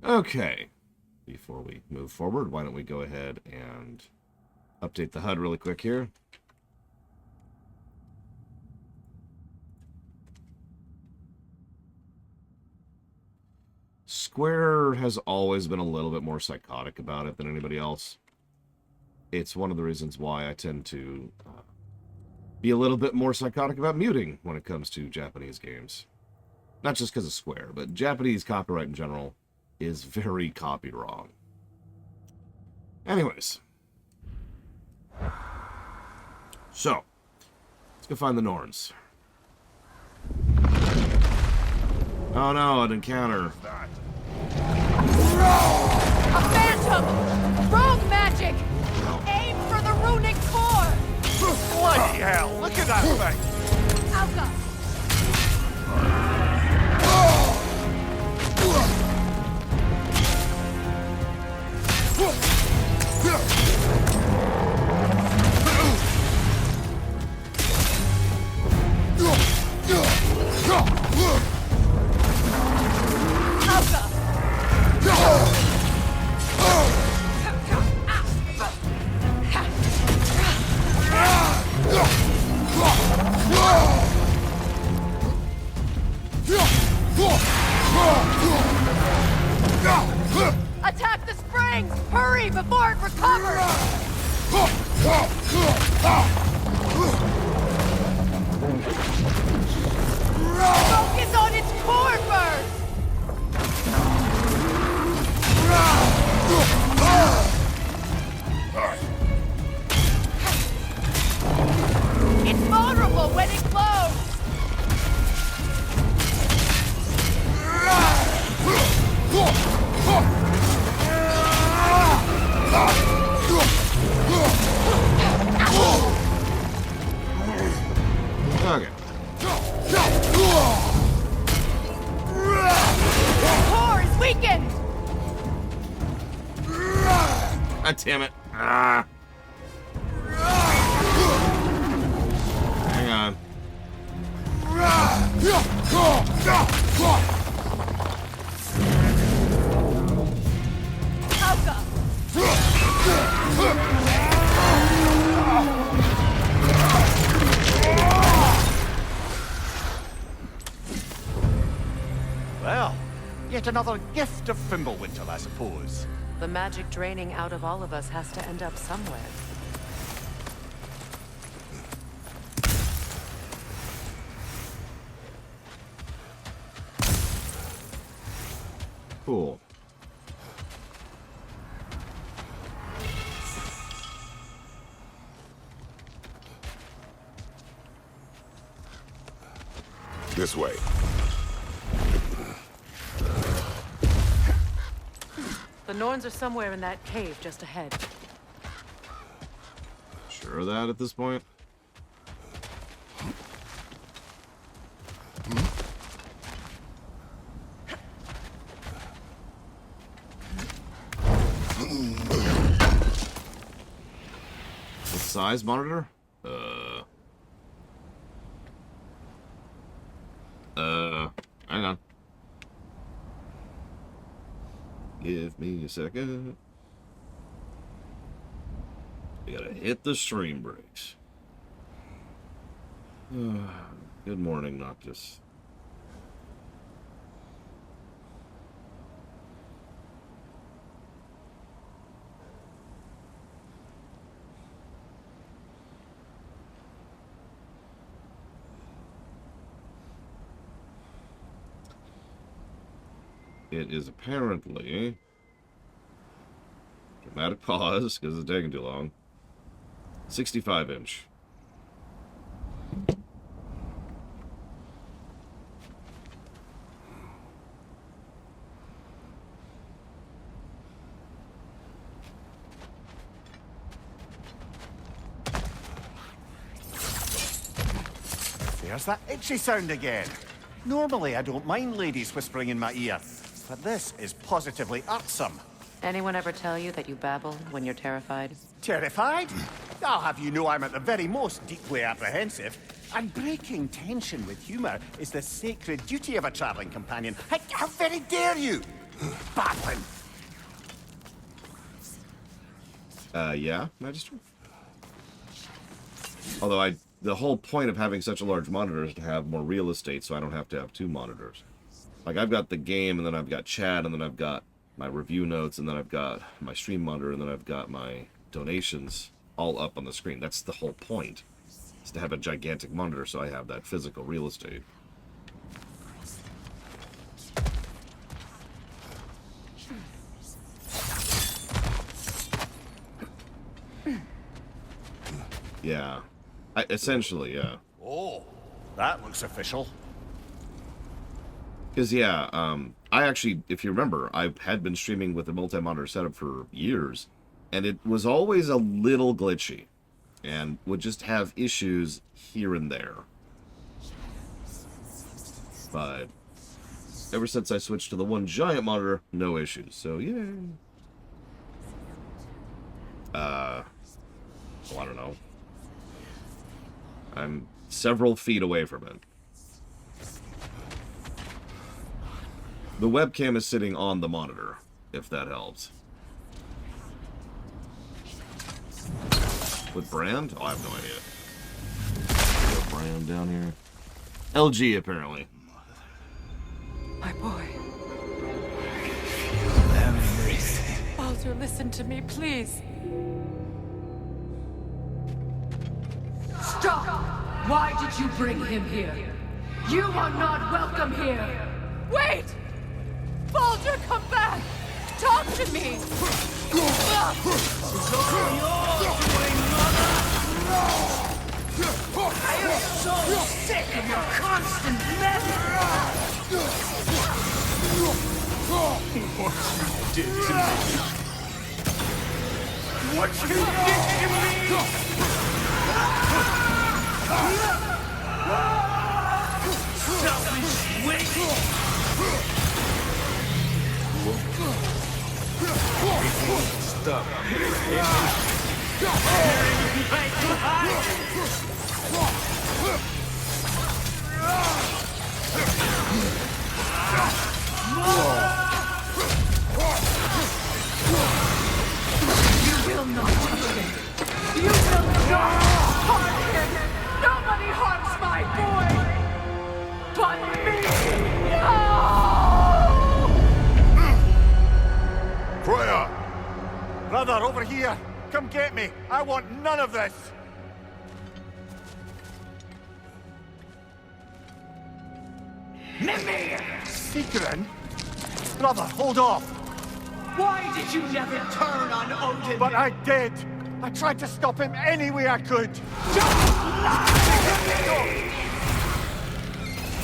Okay. Before we move forward, why don't we go ahead and update the HUD really quick here. Square has always been a little bit more psychotic about it than anybody else. It's one of the reasons why I tend to be a little bit more psychotic about muting when it comes to Japanese games. Not just because of Square, but Japanese copyright in general is very copy wrong. Anyways. So, let's go find the Norns. Oh no, an encounter. A phantom! Rogue magic! Aim for the runic core! Bloody hell, look at that thing! Alka! Attack the springs! Hurry before it recovers! Focus on its core first! It's vulnerable when it glows! Okay. Core is weakened! Ah, damn it. Ah. Hang on. Alka! Well, yet another gift of Fimbulwinter, I suppose. The magic draining out of all of us has to end up somewhere. Cool. This way. The Norns are somewhere in that cave just ahead. Sure of that at this point? What size monitor? Hang on. Give me a second. I gotta hit the stream brakes. Good morning, Noctis. It is apparently dramatic pause because it's taking too long. 65-inch. There's that itchy sound again. Normally, I don't mind ladies whispering in my ear, but this is positively irksome. Anyone ever tell you that you babble when you're terrified? Terrified? I'll have you know I'm at the very most deeply apprehensive. And breaking tension with humour is the sacred duty of a travelling companion. How very dare you! Battling. Yeah, Magister? Although the whole point of having such a large monitor is to have more real estate, so I don't have to have 2 monitors. Like, I've got the game, and then I've got chat, and then I've got my review notes, and then I've got my stream monitor, and then I've got my donations all up on the screen. That's the whole point, is to have a gigantic monitor so I have that physical real estate. Yeah. Essentially, yeah. Oh, that looks official. Because, yeah, I actually, if you remember, I had been streaming with a multi-monitor setup for years, and it was always a little glitchy, and would just have issues here and there. But ever since I switched to the one giant monitor, no issues, so yay. Well, I don't know. I'm several feet away from it. The webcam is sitting on the monitor, if that helps. With brand? Oh, I have no idea. Is there a brand down here? LG, apparently. My boy. Baldur, listen to me, please. Stop! Why did you bring him here? You are not welcome here! Wait! Baldur, come back! Talk to me! I am so sick of your constant mess! What you did to me! Selfish witch! Stop. You will not touch him! You will not harm him! Nobody harms my boy! But me! No! Freya! Brother, over here! Come get me! I want none of this! Mimir! Sigrun? Brother, hold off! Why did you never turn on Odin? But I did! I tried to stop him any way I could!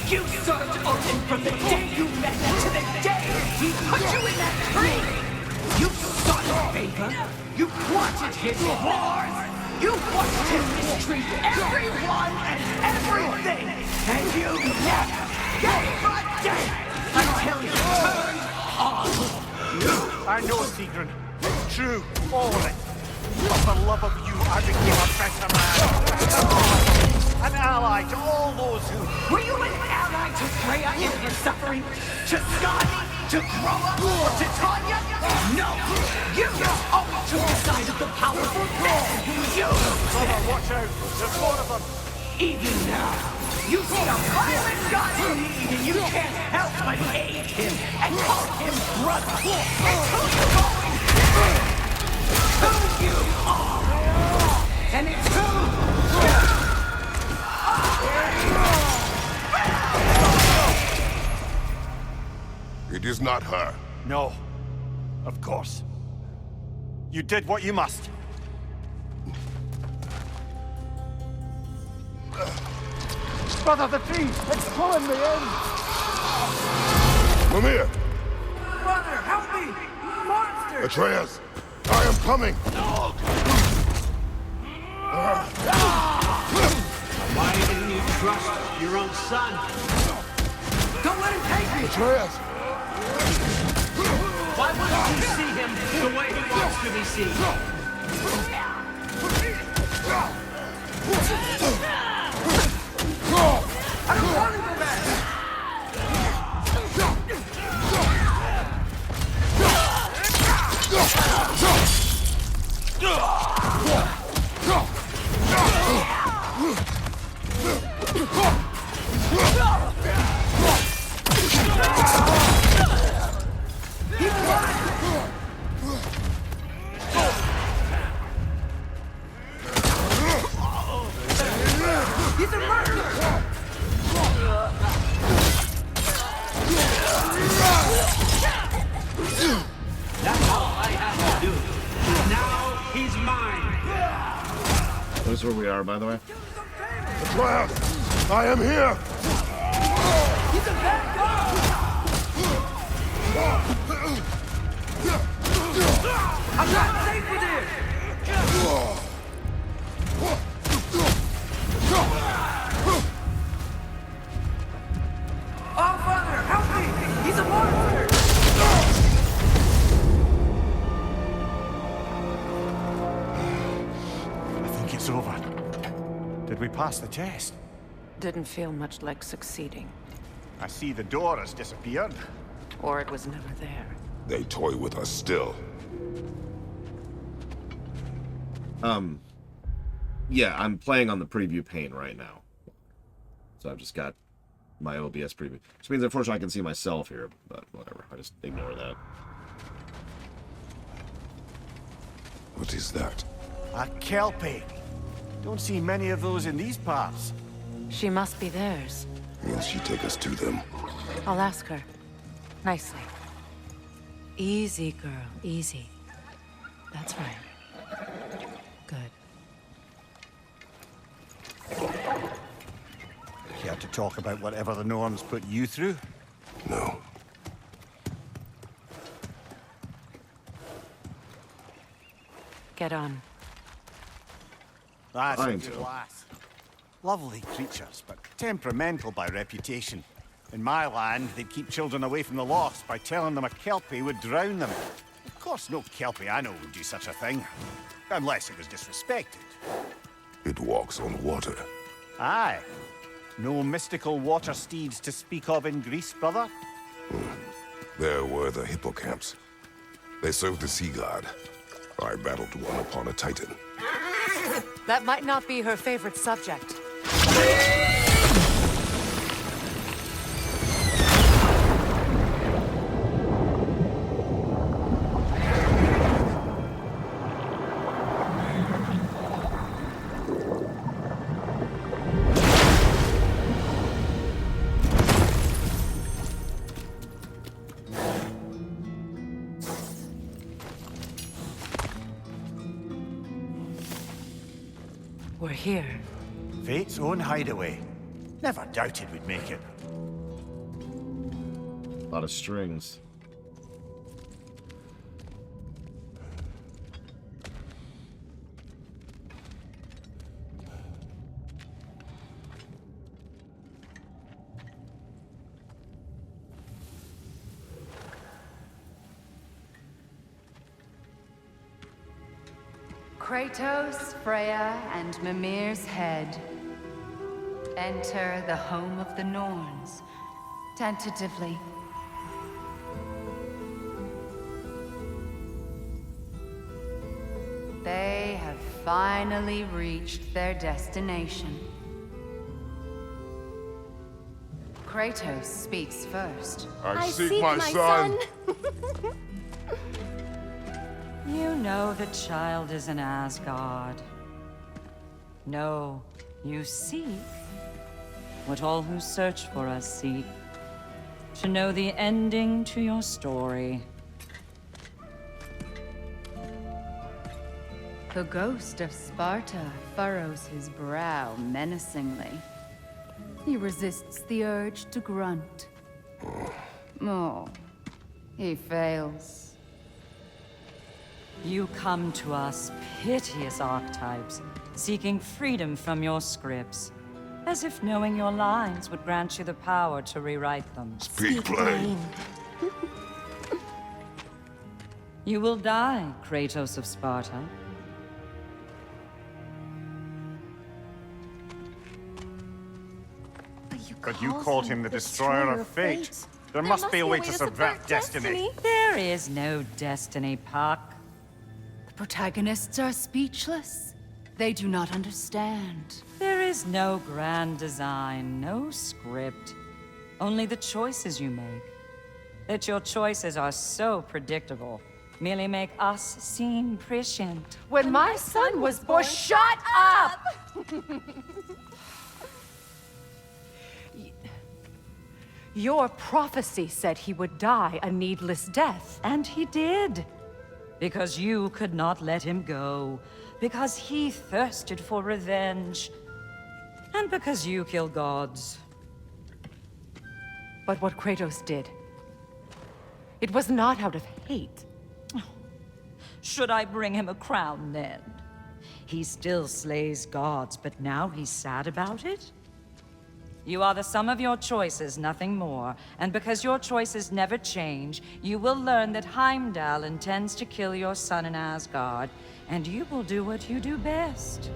You served Odin from the day you met him to the day he put you in that tree! You sought his favor! You wanted his wars! You watched him mistreat everyone and everything! And you never gave a damn until he turned on you! I know, Sigrun. It's true, all of it. But for love of you, I became a better man. An ally to all those who... Were you an ally to Freya in her suffering? To Skadi? To Groa? Or to Tanya? No! You always took the side of the powerful men who you... Brother, watch out. There's more of them. Even now, you see a violent god in need and you can't help but aid him and call him brother. It's who you're going to be. Who you are. And it's who you It is not her. No. Of course. You did what you must. Brother, the tree! It's pulling me in! Mimir! Brother, help me! Monster! Atreus! I am coming! Why didn't you trust your own son? Don't let him take me! Atreus! Why wouldn't you see him the way he wants to be seen? I don't want to go back! where we are, by the way? Atreus, I am here! He's a bad guy! I'm not safe with him! Oh, Father, help me! He's a monster! I think it's over. Did we pass the test? Didn't feel much like succeeding. I see the door has disappeared. Or it was never there. They toy with us still. Yeah, I'm playing on the preview pane right now. So I've just got my OBS preview. Which means, unfortunately, I can see myself here, but whatever. I just ignore that. What is that? A Kelpie. Don't see many of those in these parts. She must be theirs. Will she take us to them? I'll ask her. Nicely. Easy, girl. Easy. That's right. Good. Care to talk about whatever the Norns put you through? No. Get on. That's a Fine, good Joe. lass. Lovely creatures, but temperamental by reputation. In my land, they'd keep children away from the lost by telling them a Kelpie would drown them. Of course, no Kelpie I know would do such a thing. Unless it was disrespected. It walks on water. Aye. No mystical water steeds to speak of in Greece, brother? There were the hippocamps. They served the sea god. I battled one upon a titan. That might not be her favorite subject. We're here. Fate's own hideaway. Never doubted we'd make it. A lot of strings. Kratos, Freya, and Mimir's head. Enter the home of the Norns, tentatively. They have finally reached their destination. Kratos speaks first. I seek my son. You know the child is in Asgard. No, you seek what all who search for us seek. To know the ending to your story. The ghost of Sparta furrows his brow menacingly. He resists the urge to grunt. Oh, he fails. You come to us, piteous archetypes, seeking freedom from your scripts. As if knowing your lines would grant you the power to rewrite them. Speak plain. You will die, Kratos of Sparta. But you called him the destroyer of fate. There must be a way to subvert destiny. There is no destiny, Puck. The protagonists are speechless. They do not understand. There is no grand design, no script. Only the choices you make. That your choices are so predictable, merely make us seem prescient. When my son was born, shut up! Your prophecy said he would die a needless death. And he did. Because you could not let him go. because he thirsted for revenge. And because you kill gods. But what Kratos did, it was not out of hate. Should I bring him a crown then? He still slays gods, but now he's sad about it? You are the sum of your choices, nothing more. And because your choices never change, you will learn that Heimdall intends to kill your son in Asgard, and you will do what you do best.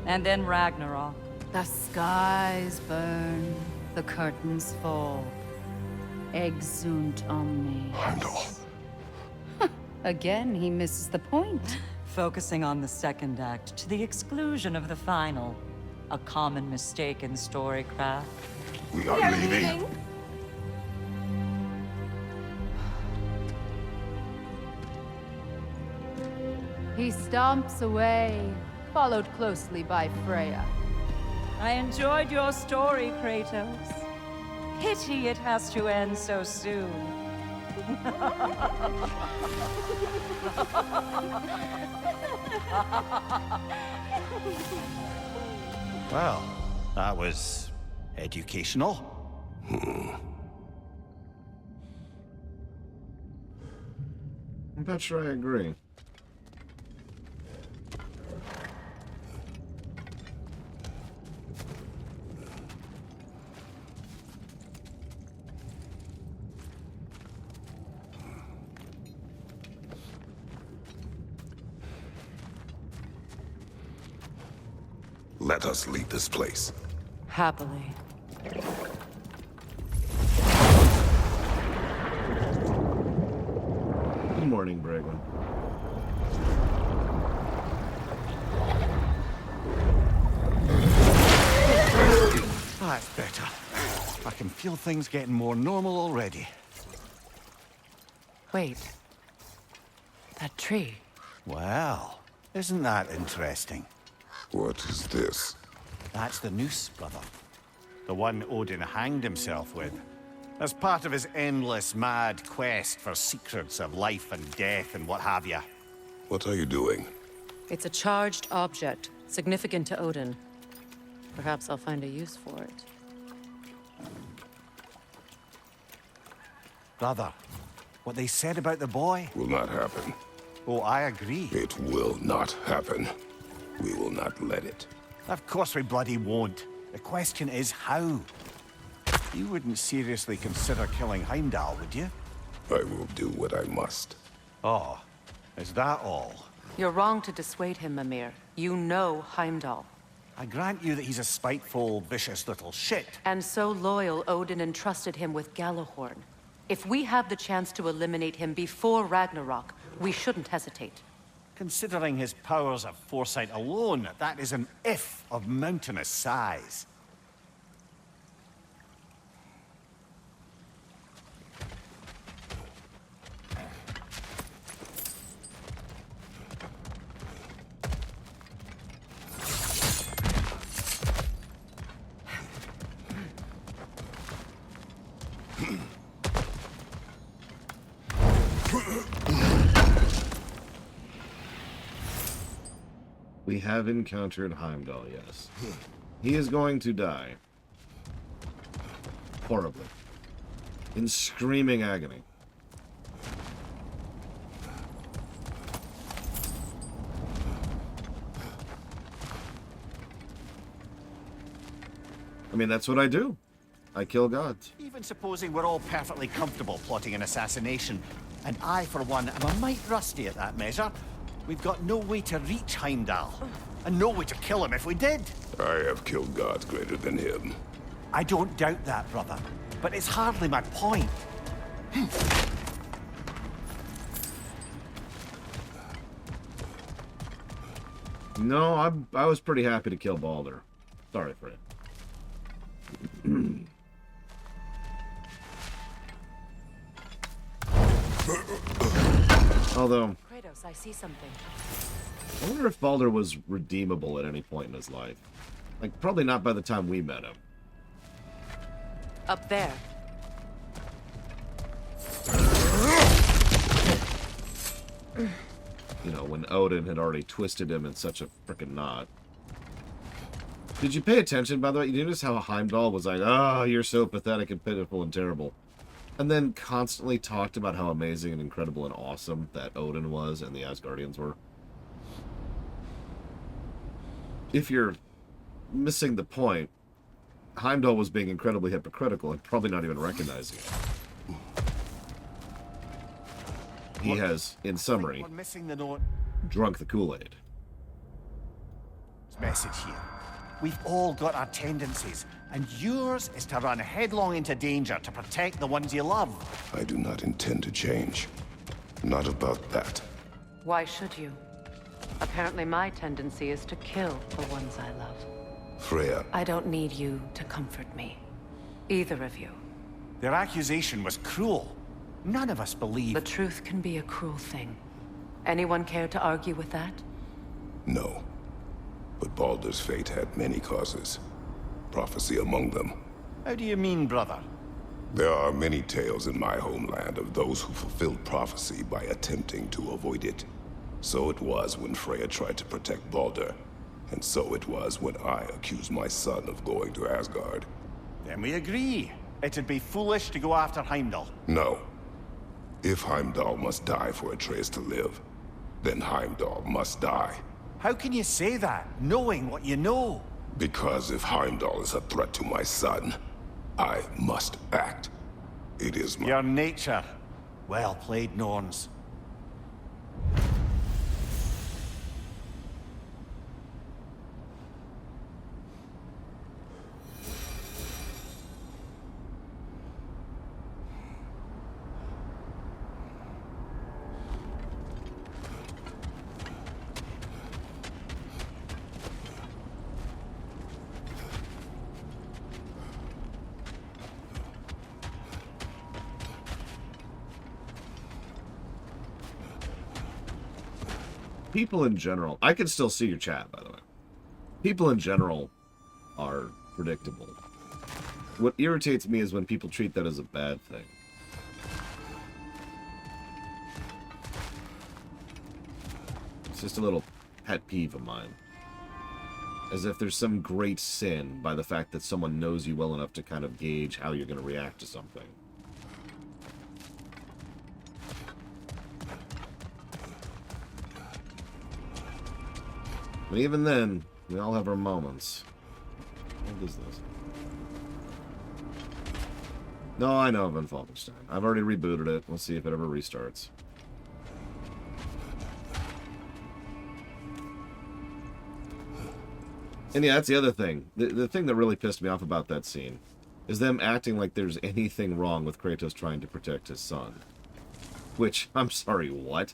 And then Ragnarok. The skies burn, the curtains fall. Exunt omnes. Heimdall. Again, he misses the point. Focusing on the second act to the exclusion of the final. A common mistake in storycraft. We are leaving. He stomps away, followed closely by Freya. I enjoyed your story, Kratos. Pity it has to end so soon. Well, that was educational. I'm not sure I agree. Let us leave this place. Happily. Good morning, Braglin. That's better. I can feel things getting more normal already. Wait. That tree. Well, isn't that interesting? What is this? That's the noose, brother. The one Odin hanged himself with. As part of his endless, mad quest for secrets of life and death and what have you. What are you doing? It's a charged object, significant to Odin. Perhaps I'll find a use for it. Brother, what they said about the boy? Will not happen. Oh, I agree. It will not happen. We will not let it. Of course we bloody won't. The question is how? You wouldn't seriously consider killing Heimdall, would you? I will do what I must. Oh, is that all? You're wrong to dissuade him, Mimir. You know Heimdall. I grant you that he's a spiteful, vicious little shit. And so loyal, Odin entrusted him with Gjallarhorn. If we have the chance to eliminate him before Ragnarok, we shouldn't hesitate. Considering his powers of foresight alone, that is an if of mountainous size. We have encountered Heimdall, yes. He is going to die. Horribly. In screaming agony. I mean, that's what I do. I kill gods. Even supposing we're all perfectly comfortable plotting an assassination, and I, for one, am a mite rusty at that measure, we've got no way to reach Heimdall, and no way to kill him if we did. I have killed gods greater than him. I don't doubt that, brother, but it's hardly my point. No, I was pretty happy to kill Baldur. Sorry, Fred. Although, Kratos, I see something. I wonder if Baldur was redeemable at any point in his life. Like, probably not by the time we met him. Up there. You know, when Odin had already twisted him in such a frickin' knot. Did you pay attention, by the way? You notice how Heimdall was like, oh, you're so pathetic and pitiful and terrible. And then constantly talked about how amazing and incredible and awesome that Odin was and the Asgardians were. If you're missing the point, Heimdall was being incredibly hypocritical and probably not even recognizing it. He has, in summary, We're missing the note. drunk the Kool-Aid. Message here. We've all got our tendencies, and yours is to run headlong into danger to protect the ones you love. I do not intend to change. Not about that. Why should you? Apparently my tendency is to kill the ones I love. Freya, I don't need you to comfort me. Either of you. Their accusation was cruel. None of us believe. The truth can be a cruel thing. Anyone care to argue with that? no. But Baldur's fate had many causes. Prophecy among them. How do you mean, brother? There are many tales in my homeland of those who fulfilled prophecy by attempting to avoid it. So it was when Freya tried to protect Baldur. And so it was when I accused my son of going to Asgard. Then we agree. It'd be foolish to go after Heimdall. No. If Heimdall must die for Atreus to live, then Heimdall must die. How can you say that, knowing what you know? Because if Heimdall is a threat to my son, I must act. It is my... Your nature. Well played, Norns. People in general, I can still see your chat, by the way. People in general are predictable. What irritates me is when people treat that as a bad thing. It's just a little pet peeve of mine. As if there's some great sin by the fact that someone knows you well enough to kind of gauge how you're going to react to something. But even then, we all have our moments. What is this? No, I know Van Falkenstein. I've already rebooted it. We'll see if it ever restarts. And yeah, that's the other thing. The thing that really pissed me off about that scene is them acting like there's anything wrong with Kratos trying to protect his son. Which, I'm sorry, what?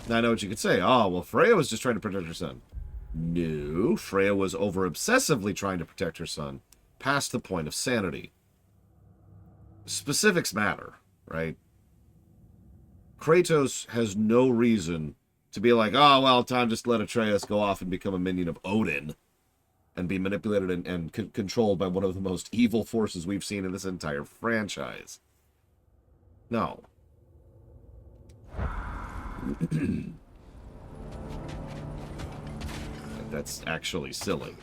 Now, I know what you could say. Oh, well, Freya was just trying to protect her son. No, Freya was over-obsessively trying to protect her son, past the point of sanity. Specifics matter, right? Kratos has no reason to be like, oh, well, time just to let Atreus go off and become a minion of Odin and be manipulated and controlled by one of the most evil forces we've seen in this entire franchise. No. That's actually silly.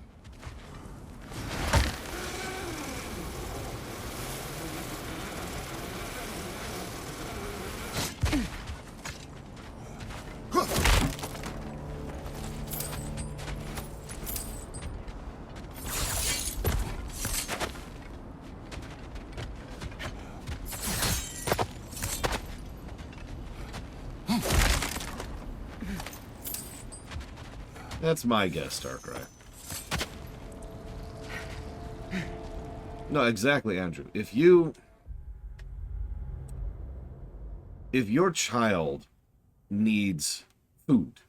That's my guess, Starcry. No, exactly, Andrew. If your child needs food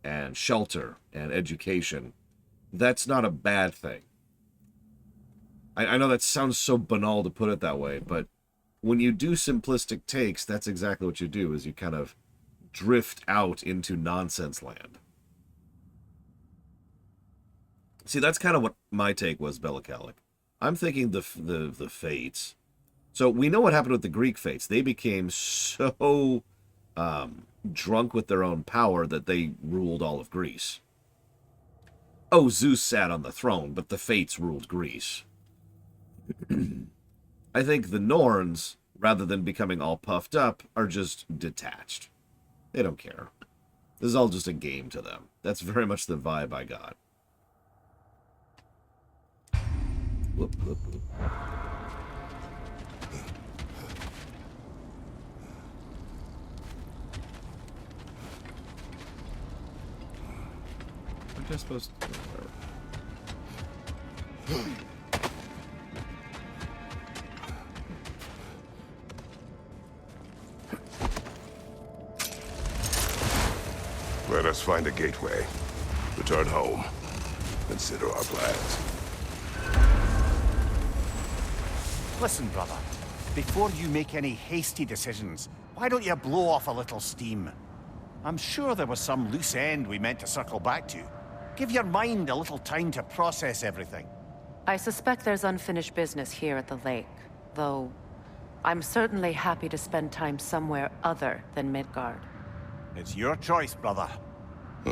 and shelter and education, that's not a bad thing. I know that sounds so banal to put it that way, but when you do simplistic takes, that's exactly what you do, is you kind of drift out into nonsense land. See, that's kind of what my take was, Bellicalic. I'm thinking the fates. So we know what happened with the Greek fates. They became so drunk with their own power that they ruled all of Greece. Oh, Zeus sat on the throne, but the Fates ruled Greece. I think the Norns, rather than becoming all puffed up, are just detached. They don't care. This is all just a game to them. That's very much the vibe I got. Whoop, whoop, whoop. What am I supposed to do? Let us find a gateway. Return home. Consider our plans. Listen, brother. Before you make any hasty decisions, why don't you blow off a little steam? I'm sure there was some loose end we meant to circle back to. Give your mind a little time to process everything. I suspect there's unfinished business here at the lake, though I'm certainly happy to spend time somewhere other than Midgard. It's your choice, brother. I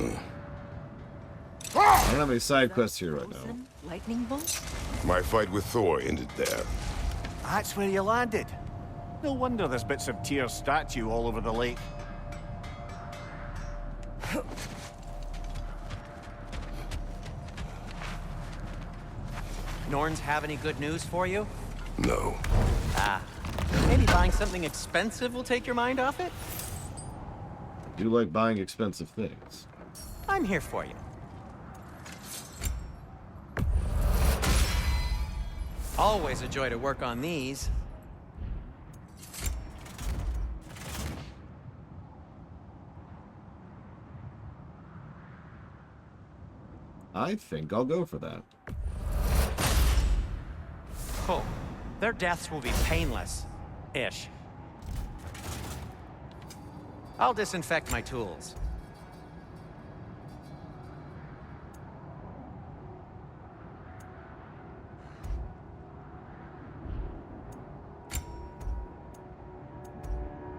don't have any side quests here right now. Lightning bolt? My fight with Thor ended there. That's where you landed. No wonder there's bits of Tyr's statue all over the lake. Norns have any good news for you? No. Ah. Maybe buying something expensive will take your mind off it? I do like buying expensive things. I'm here for you. Always a joy to work on these. I think I'll go for that. Oh, their deaths will be painless-ish. I'll disinfect my tools.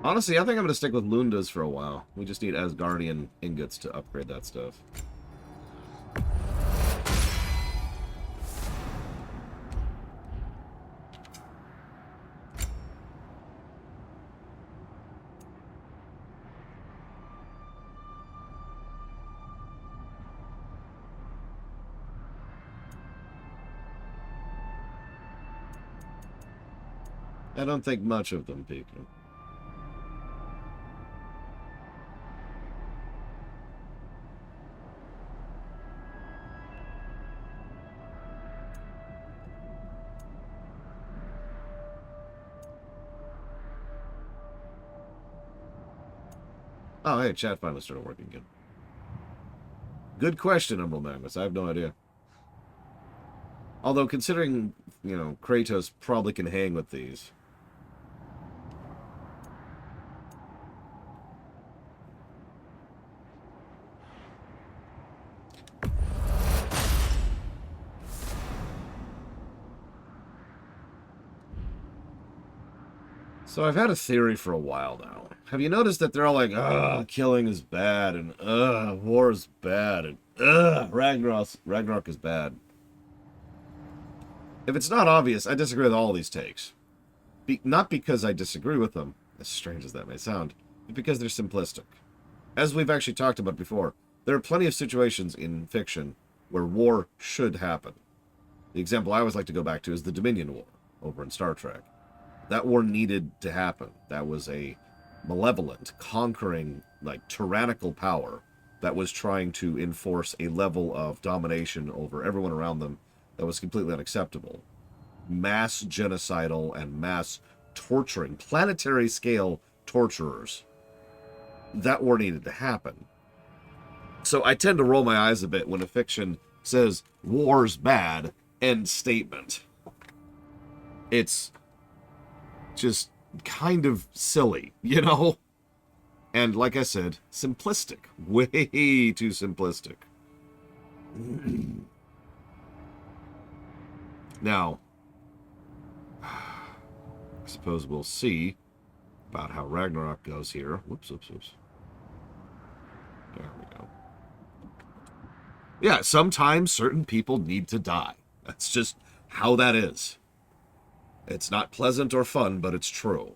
Honestly, I think I'm going to stick with Lunda's for a while. We just need Asgardian ingots to upgrade that stuff. I don't think much of them, people. Oh, hey, chat finally started working again. Good question, Humble Magnus. I have no idea. Although, considering, you know, Kratos probably can hang with these. So I've had a theory for a while now. Have you noticed that they're all like, killing is bad, and war is bad, and Ragnarok is bad? If it's not obvious, I disagree with all these takes. Not because I disagree with them, as strange as that may sound, but because they're simplistic. As we've actually talked about before, there are plenty of situations in fiction where war should happen. The example I always like to go back to is the Dominion War over in Star Trek. That war needed to happen. That was a malevolent, conquering, like, tyrannical power that was trying to enforce a level of domination over everyone around them that was completely unacceptable. Mass genocidal and mass torturing, planetary scale torturers. That war needed to happen. So I tend to roll my eyes a bit when a fiction says, war's bad, end statement. It's just kind of silly, you know? And like I said, simplistic. Way too simplistic. Now, I suppose we'll see about how Ragnarok goes here. Whoops, whoops, whoops. There we go. Yeah, sometimes certain people need to die. That's just how that is. It's not pleasant or fun, but it's true.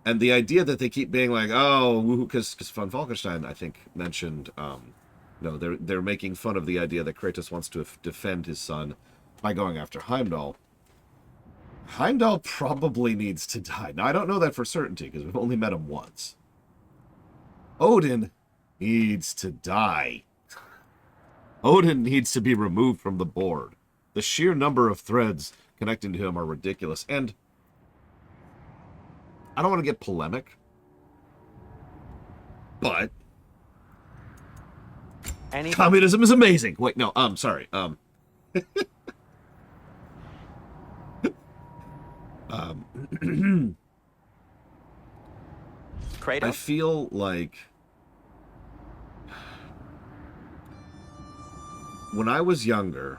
And the idea that they keep being like, oh, woohoo, because Von Falkenstein, I think, mentioned, no, they're making fun of the idea that Kratos wants to defend his son by going after Heimdall. Heimdall probably needs to die. Now, I don't know that for certainty, because we've only met him once. Odin needs to die. Odin needs to be removed from the board. The sheer number of threads connecting to him are ridiculous. And I don't want to get polemic, but communism is amazing. Wait, no, sorry. Kratos? I feel like when I was younger,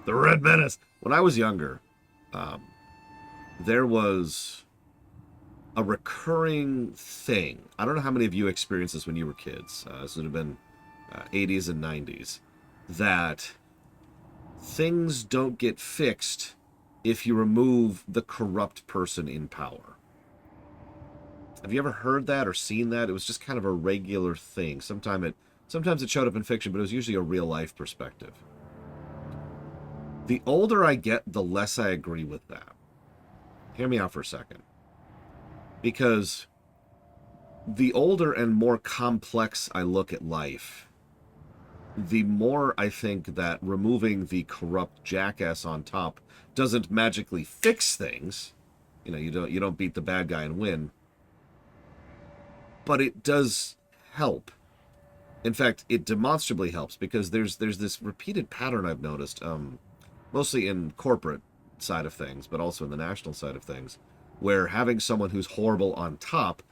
the Red Menace. When I was younger, there was a recurring thing. I don't know how many of you experienced this when you were kids. This would have been 80s and 90s. That things don't get fixed if you remove the corrupt person in power. Have you ever heard that or seen that? It was just kind of a regular thing. Sometimes it showed up in fiction, but it was usually a real-life perspective. The older I get, the less I agree with that. Hear me out for a second. Because the older and more complex I look at life, the more I think that removing the corrupt jackass on top doesn't magically fix things. You know, you don't beat the bad guy and win. But it does help. In fact, it demonstrably helps, because there's this repeated pattern I've noticed, mostly in corporate side of things, but also in the national side of things, where having someone who's horrible on top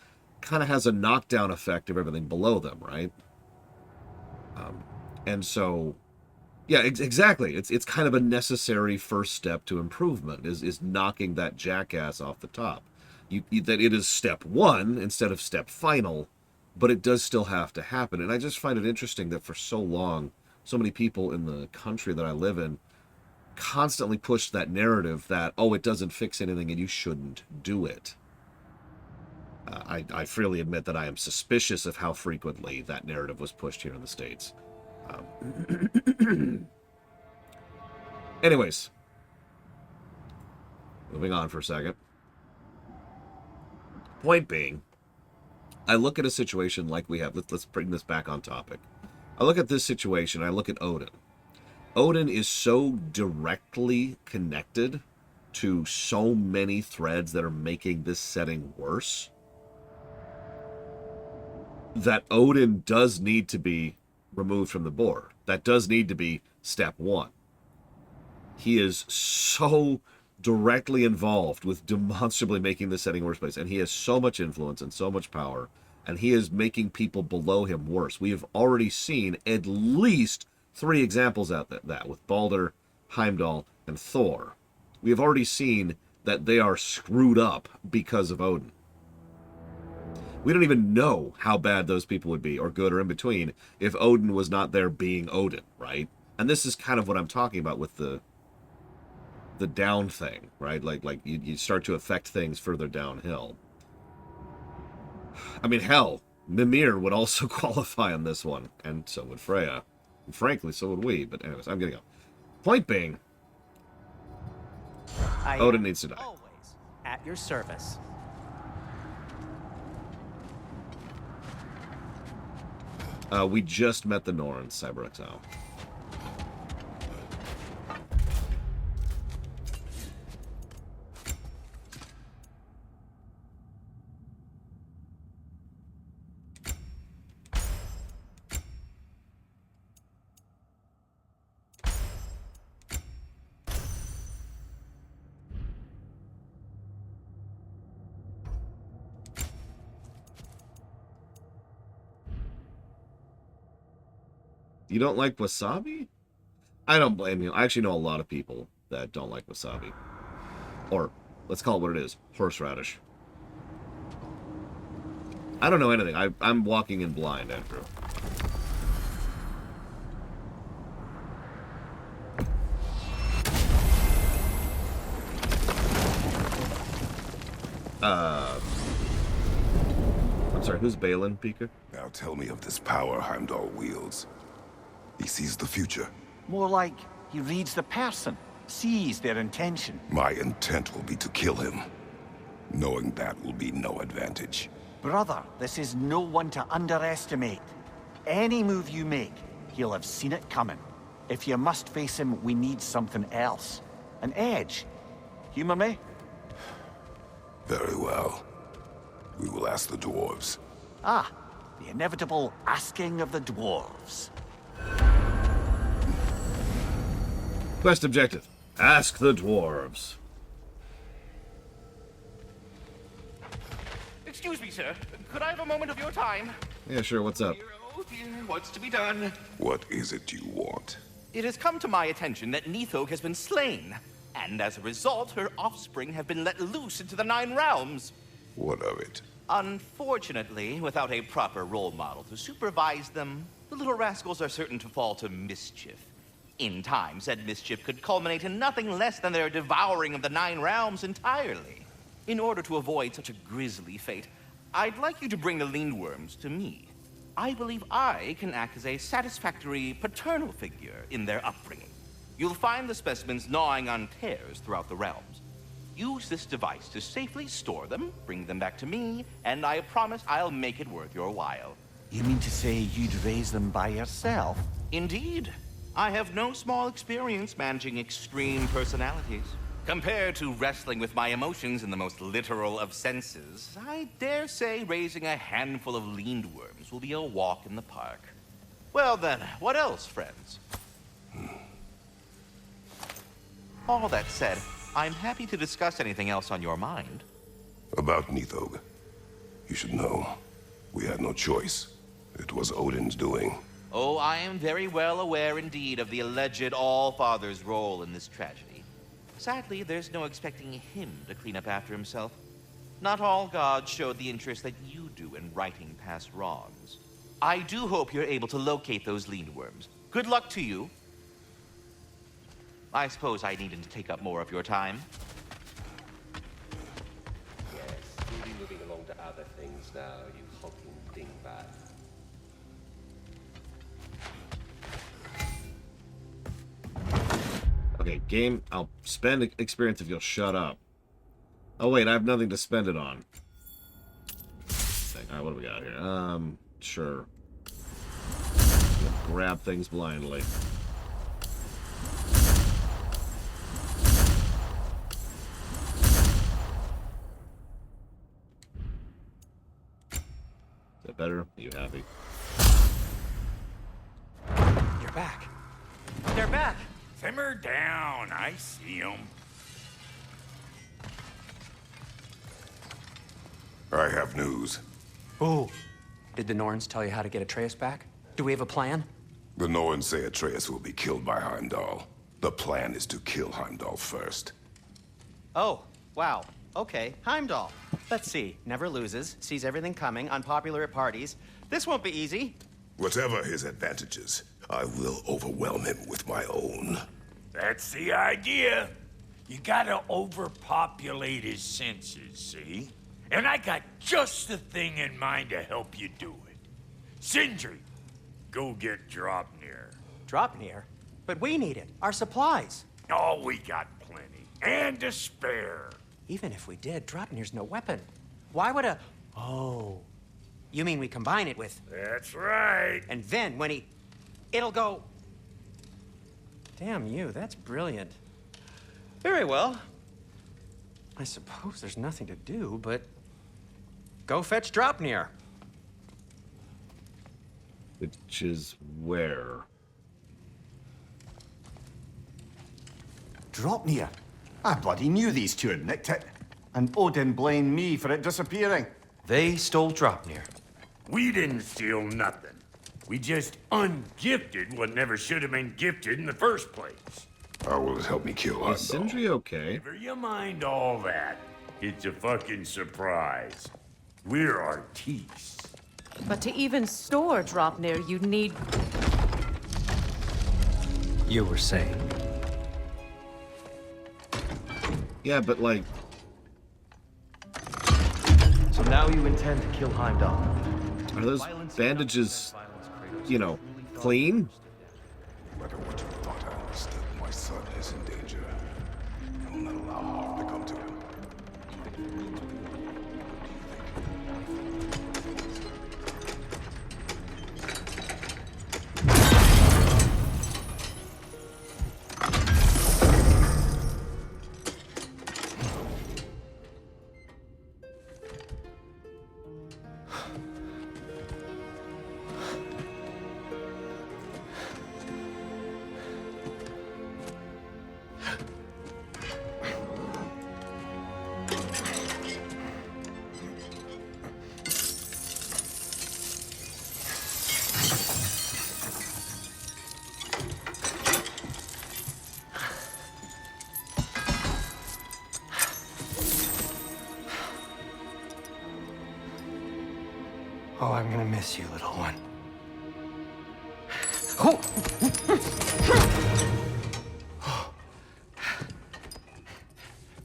kind of has a knockdown effect of everything below them, right? And so, yeah, exactly. It's kind of a necessary first step to improvement, is knocking that jackass off the top. That it is step one instead of step final, but it does still have to happen. And I just find it interesting that for so long, so many people in the country that I live in constantly pushed that narrative that, oh, it doesn't fix anything and you shouldn't do it. I freely admit that I am suspicious of how frequently that narrative was pushed here in the States. Anyways, moving on for a second. Point being, I look at a situation like we have. Let's bring this back on topic. I look at this situation. I look at Odin. Odin is so directly connected to so many threads that are making this setting worse that Odin does need to be removed from the board. That does need to be step one. He is so directly involved with demonstrably making the setting worse place, and he has so much influence and so much power, and he is making people below him worse. We have already seen at least 3 examples of that with Balder, Heimdall, and Thor. We have already seen that they are screwed up because of Odin. We don't even know how bad those people would be, or good, or in between, if Odin was not there being Odin, right? And this is kind of what I'm talking about with the down thing, right? Like you start to affect things further downhill. I mean, hell, Mimir would also qualify on this one, and so would Freya. And frankly, so would we, but anyways, I'm getting up. Point being, Odin needs to die. Always at your service. We just met the Norns, Cyber Exile. You don't like wasabi? I don't blame you. I actually know a lot of people that don't like wasabi. Or Let's call it what it is. Horseradish. I don't know anything. I'm walking in blind, Andrew. I'm sorry, who's Balin, Pika? Now tell me of this power Heimdall wields. He sees the future. More like he reads the person, sees their intention. My intent will be to kill him. Knowing that will be no advantage. Brother, this is no one to underestimate. Any move you make, he'll have seen it coming. If you must face him, we need something else. An edge. Humor me? Very well. We will ask the dwarves. Ah, the inevitable asking of the dwarves. Quest objective. Ask the dwarves. Excuse me, sir. Could I have a moment of your time? Yeah, sure, what's up? Oh dear, what's to be done? What is it you want? It has come to my attention that Nithog has been slain, and as a result, her offspring have been let loose into the Nine Realms. What of it? Unfortunately, without a proper role model to supervise them, the little rascals are certain to fall to mischief. In time, said mischief could culminate in nothing less than their devouring of the Nine Realms entirely. In order to avoid such a grisly fate, I'd like you to bring the Lindworms to me. I believe I can act as a satisfactory paternal figure in their upbringing. You'll find the specimens gnawing on tears throughout the realms. Use this device to safely store them, bring them back to me, and I promise I'll make it worth your while. You mean to say you'd raise them by yourself? Indeed. I have no small experience managing extreme personalities. Compared to wrestling with my emotions in the most literal of senses, I dare say raising a handful of Lindworms will be a walk in the park. Well then, what else, friends? All that said, I'm happy to discuss anything else on your mind. About Nithog. You should know. We had no choice. It was Odin's doing. Oh, I am very well aware indeed of the alleged All-Father's role in this tragedy. Sadly, there's no expecting him to clean up after himself. Not all gods showed the interest that you do in righting past wrongs. I do hope you're able to locate those Lindworms. Good luck to you. I suppose I needn't take up more of your time. Yes, we'll be moving along to other things now, you hulking dingbat. Okay, game, I'll spend experience if you'll shut up. Oh wait, I have nothing to spend it on. Alright, what do we got here? Sure. Grab things blindly. Is that better? Are you happy? You're back. They're back. Simmer down. I see them. I have news. Oh. Did the Norns tell you how to get Atreus back? Do we have a plan? The Norns say Atreus will be killed by Heimdall. The plan is to kill Heimdall first. Oh, wow. Okay, Heimdall. Let's see. Never loses, sees everything coming, unpopular at parties. This won't be easy. Whatever his advantages, I will overwhelm him with my own. That's the idea. You gotta overpopulate his senses, see? And I got just the thing in mind to help you do it. Sindri, go get Draupnir. Draupnir? But we need it. Our supplies. Oh, we got plenty. And to spare. Even if we did, Draupnir's no weapon. Why would a... Oh. You mean we combine it with... That's right. And then when he... It'll go... Damn you, that's brilliant. Very well. I suppose there's nothing to do, but... Go fetch Draupnir. Which is where? Draupnir. I bloody knew these two had nicked it. And Odin blamed me for it disappearing. They stole Draupnir. We didn't steal nothing. We just ungifted what never should have been gifted in the first place. How will it help me kill Heimdall? Is Sindri okay? Never you mind all that. It's a fucking surprise. We're artistes. But to even store Draupnir, you'd need... You were saying. Yeah, but like... So now you intend to kill Heimdall. Are those bandages, you know, clean? No matter what you thought I understood, my son is in danger. I will not allow harm to come to him. Oh, I'm gonna miss you, little one. Oh!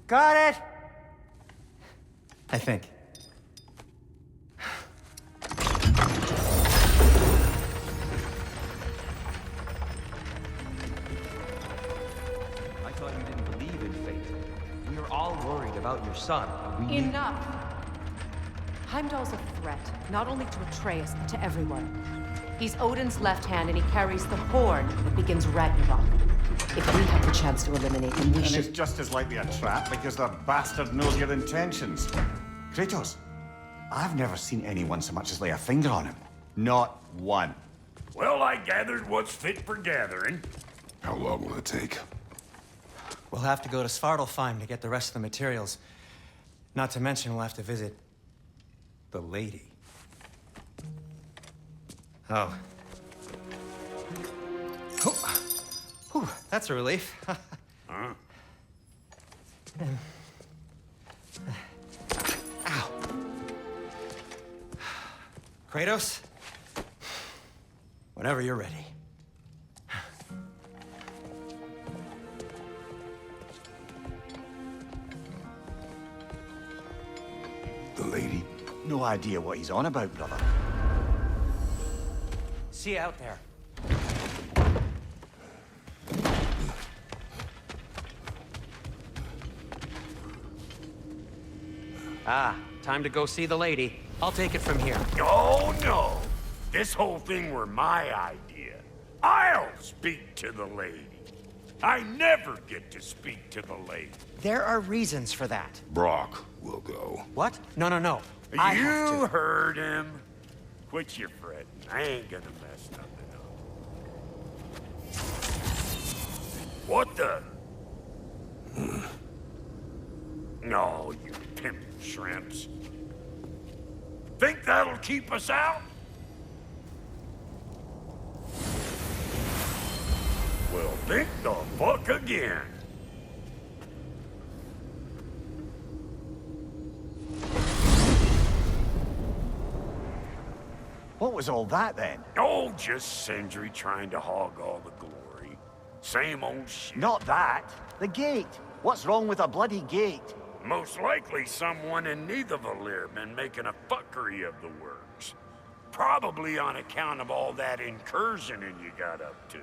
Got it! I think. I thought you didn't believe in fate. We were all worried about your son. We Enough! Heimdall's a threat, not only to Atreus, but to everyone. He's Odin's left hand, and he carries the horn that begins Ragnarok. If we have the chance to eliminate him, we And should... it's just as likely a trap because the bastard knows your intentions. Kratos, I've never seen anyone so much as lay a finger on him. Not one. Well, I gathered what's fit for gathering. How long will it take? We'll have to go to Svartalfheim to get the rest of the materials. Not to mention we'll have to visit the lady. Oh. Whew, that's a relief. Huh? Ow. Kratos? Whenever you're ready. The lady? No idea what he's on about, brother. See you out there. Ah, time to go see the lady. I'll take it from here. Oh, no. This whole thing were my idea. I'll speak to the lady. I never get to speak to the lady. There are reasons for that. Brock will go. What? No, no, no. I have You to. heard him. Quit your fretting. I ain't gonna mess nothing up. What the? No, you pimp shrimps. Think that'll keep us out? Well, think the fuck again. What was all that then? Oh, just Sindri trying to hog all the glory. Same old shit. Not that. The gate. What's wrong with a bloody gate? Most likely someone in Nidavellir been making a fuckery of the works. Probably on account of all that incursioning you got up to.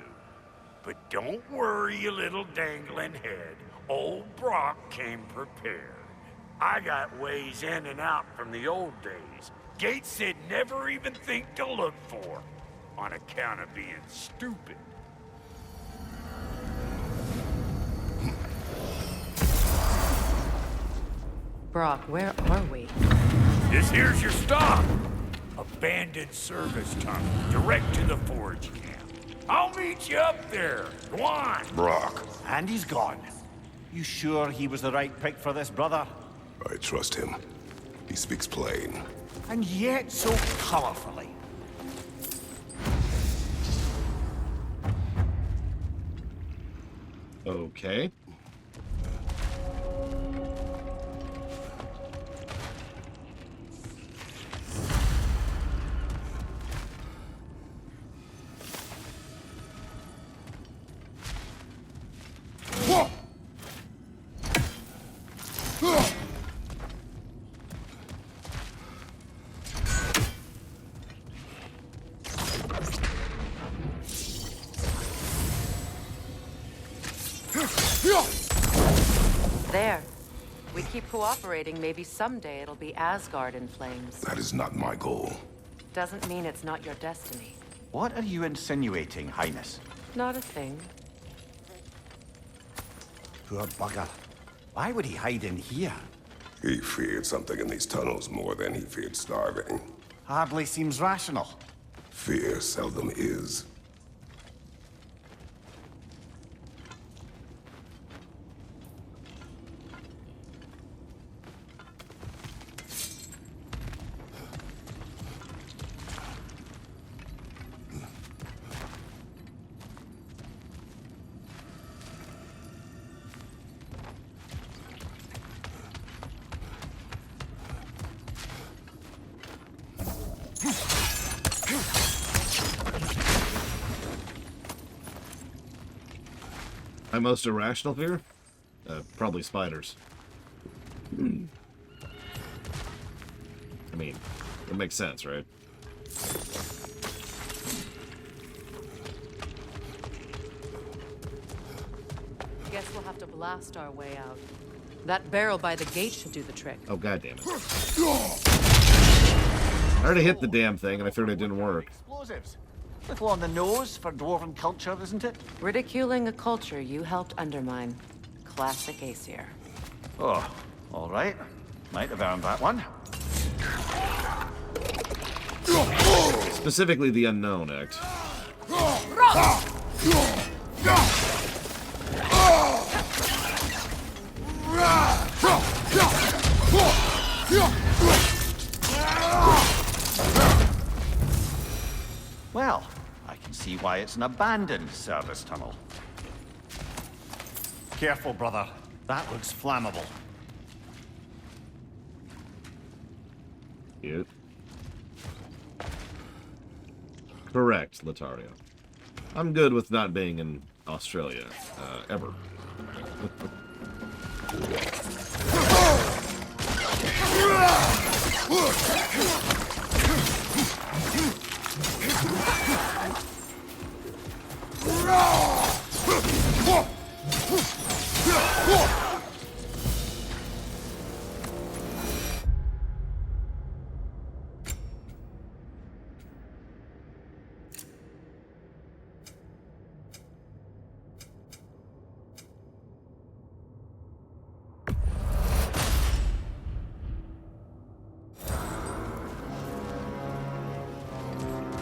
But don't worry, you little dangling head. Old Brock came prepared. I got ways in and out from the old days. Gates they'd never even think to look for, on account of being stupid. Brock, where are we? This here's your stop. Abandoned service tunnel, direct to the forge camp. I'll meet you up there. Go on. Brock. And he's gone. You sure he was the right pick for this, brother? I trust him. He speaks plain. And yet so colorfully. Okay. There. We keep cooperating, maybe someday it'll be Asgard in flames. That is not my goal. Doesn't mean it's not your destiny. What are you insinuating, Highness? Not a thing. Poor bugger. Why would he hide in here? He feared something in these tunnels more than he feared starving. Hardly seems rational. Fear seldom is. My most irrational fear? Probably spiders. I mean, it makes sense, right? Guess we'll have to blast our way out. That barrel by the gate should do the trick. Oh, goddammit. I already hit the damn thing, and I figured it didn't work. Explosives. Little on the nose for dwarven culture, isn't it? Ridiculing a culture you helped undermine. Classic Aesir. Oh, all right. Might have earned that one. Specifically the Unknown Act. Well, I can see why it's an abandoned service tunnel. Careful, brother. That looks flammable. Yep. Correct, Latario. I'm good with not being in Australia, ever.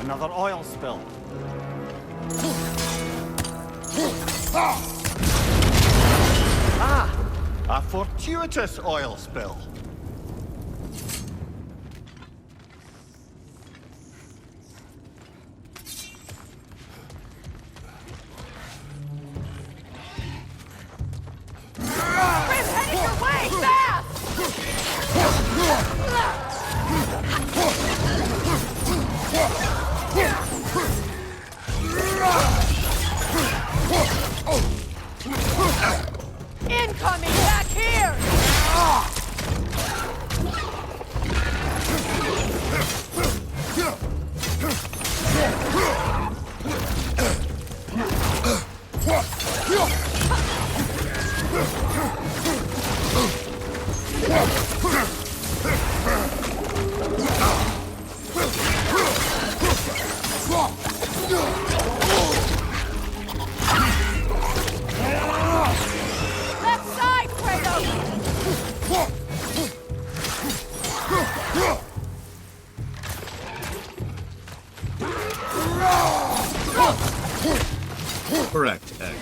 Another oil spill. Ah! A fortuitous oil spill. Heading your way, fast! Incoming back here! Left side, Kratos! Correct, Act.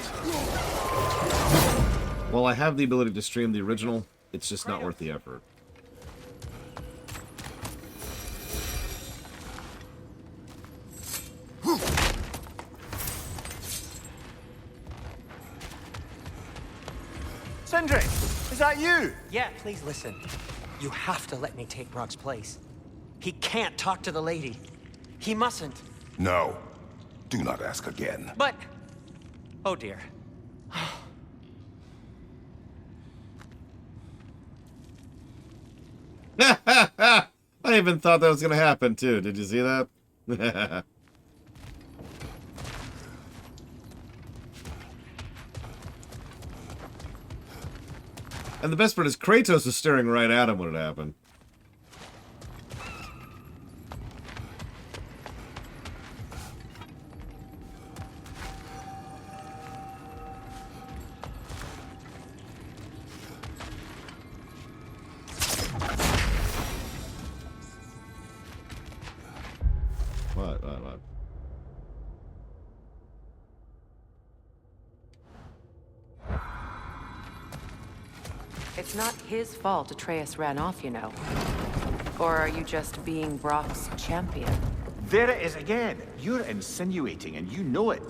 While I have the ability to stream the original, it's just not worth the effort. Sindri, is that you? Yeah, please listen. You have to let me take Brock's place. He can't talk to the lady. He mustn't. No. Do not ask again. But... Oh dear. I even thought that was going to happen, too. Did you see that? And the best part is Kratos was staring right at him when it happened. What? It's not his fault Atreus ran off, you know. Or are you just being Brock's champion? There it is again. You're insinuating, and you know it.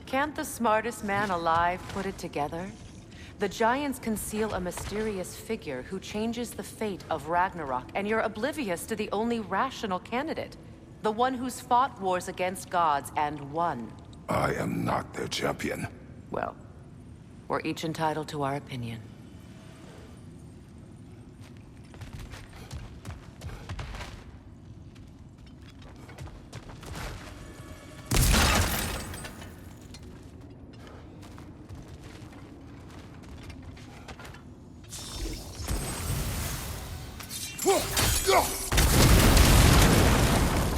Can't the smartest man alive put it together? The giants conceal a mysterious figure who changes the fate of Ragnarok, and you're oblivious to the only rational candidate. The one who's fought wars against gods and won. I am not their champion. Well, we're each entitled to our opinion.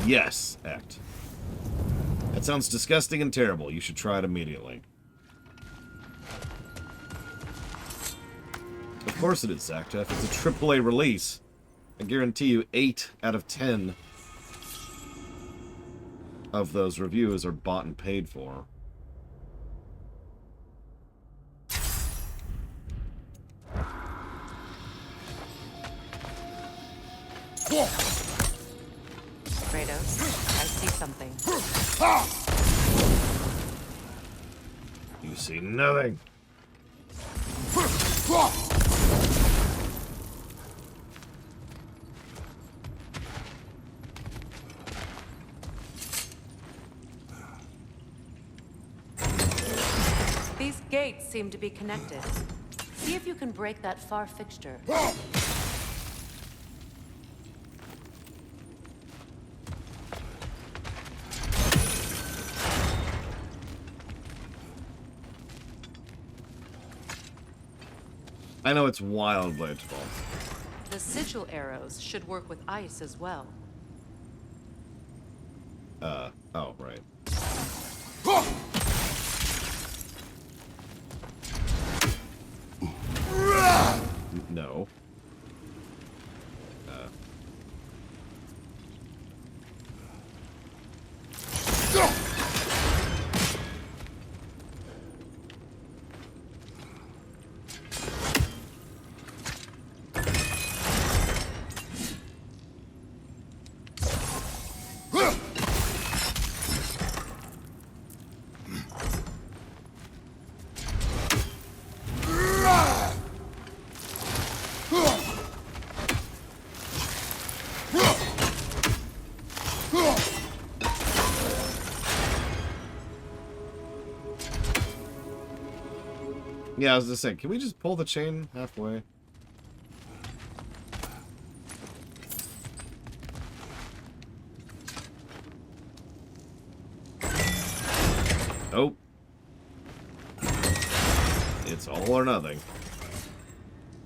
Yes, act. That sounds disgusting and terrible. You should try it immediately. Of course it is, Zactef. It's a AAA release. I guarantee you 8 out of 10 of those reviews are bought and paid for. Kratos, I see something. You see nothing. These gates seem to be connected. See if you can break that far fixture. I know it's Wildblade's fault. The sigil arrows should work with ice as well. Oh, right. No. Yeah, I was just saying, can we just pull the chain halfway? Nope. It's all or nothing.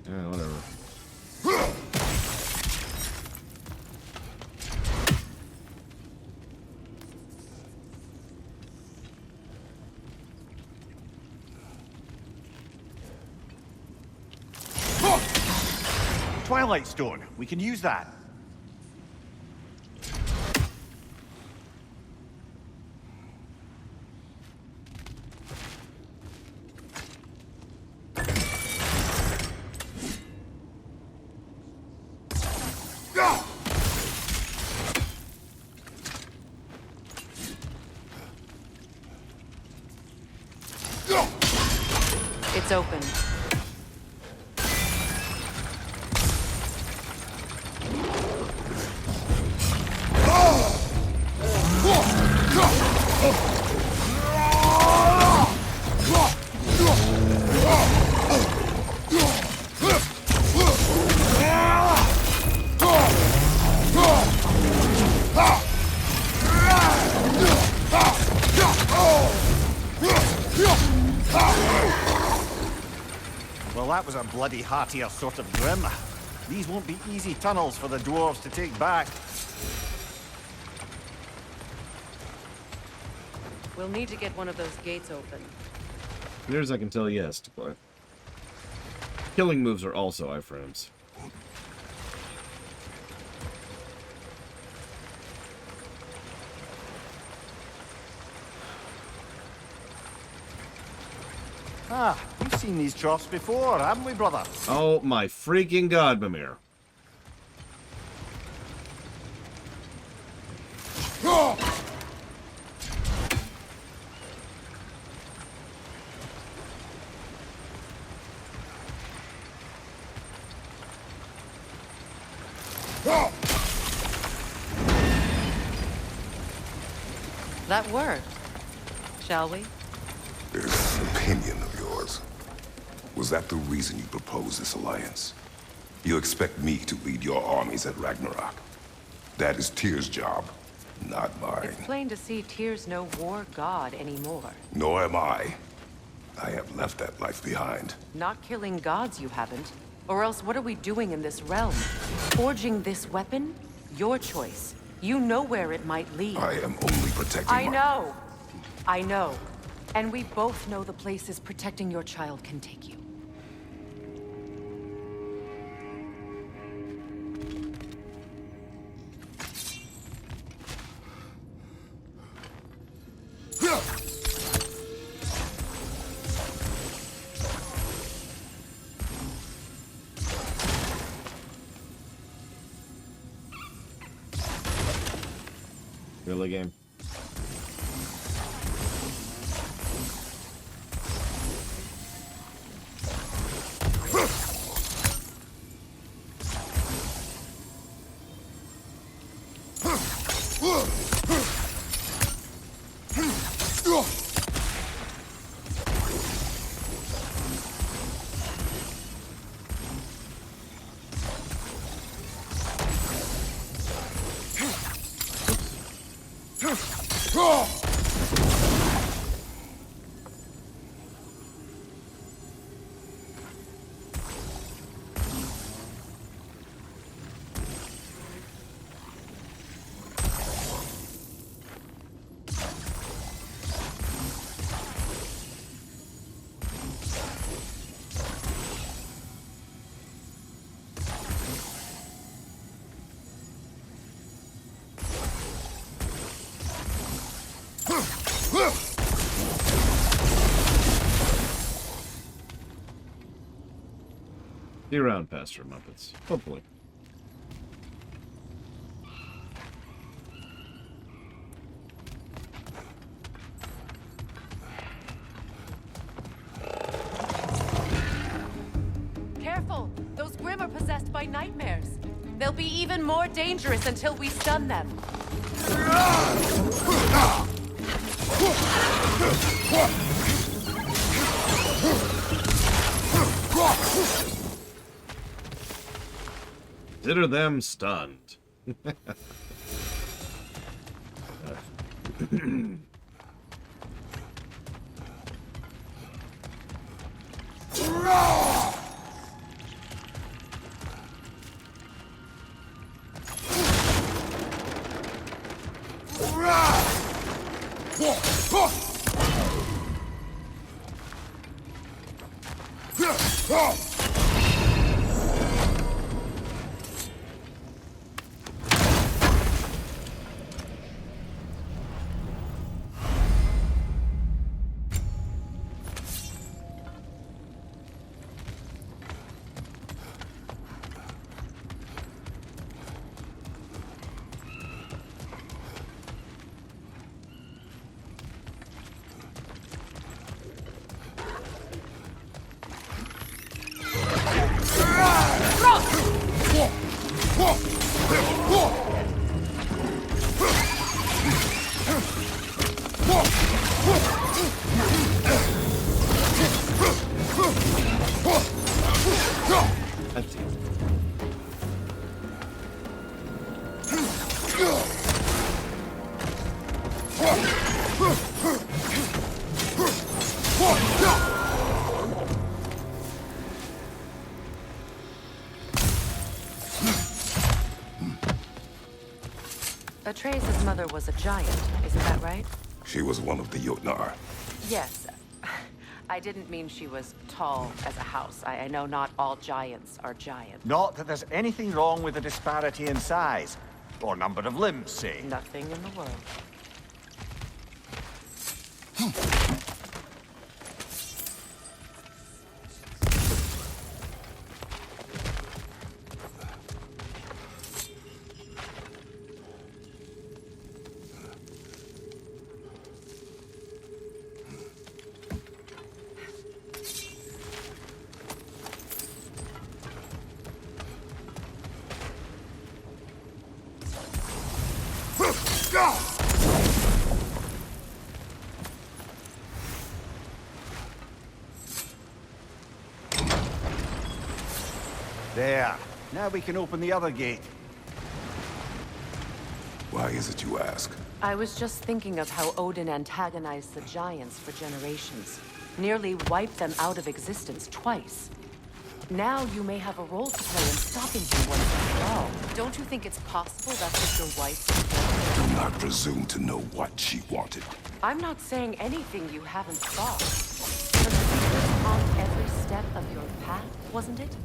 Yeah, whatever. Twilight Stone. We can use that. It's open. that was a bloody heartier sort of grim. These won't be easy tunnels for the dwarves to take back. We'll need to get one of those gates open. Near as I can tell, yes, to play. Killing moves are also iframes. Ah, we've seen these troughs before, haven't we, brother? Oh my freaking god, Mimir. That worked. Shall we? This opinion of yours, was that the reason you proposed this alliance? You expect me to lead your armies at Ragnarok? That is Tyr's job, not mine. It's plain to see Tyr's no war god anymore. Nor am I. I have left that life behind. Not killing gods, you haven't. Or else what are we doing in this realm? Forging this weapon? Your choice. You know where it might lead. I am only protecting I know. I know. And we both know the places protecting your child can take you. Really, game? Be around, Pastor Muppets. Hopefully. Careful! Those Grimm are possessed by nightmares. They'll be even more dangerous until we stun them. Consider them stunned. Atreus' mother was a giant, isn't that right? She was one of the Jotnar. Yes. I didn't mean she was tall as a house. I know not all giants are giants. Not that there's anything wrong with the disparity in size, or number of limbs, say. Nothing in the world. There. Now we can open the other gate. Why is it you ask? I was just thinking of how Odin antagonized the giants for generations. Nearly wiped them out of existence twice. Now you may have a role to play in stopping him once and for all. Don't you think it's possible that's what your wife did? Do not presume to know what she wanted. I'm not saying anything you haven't thought. Her secret on every step of your path, wasn't it?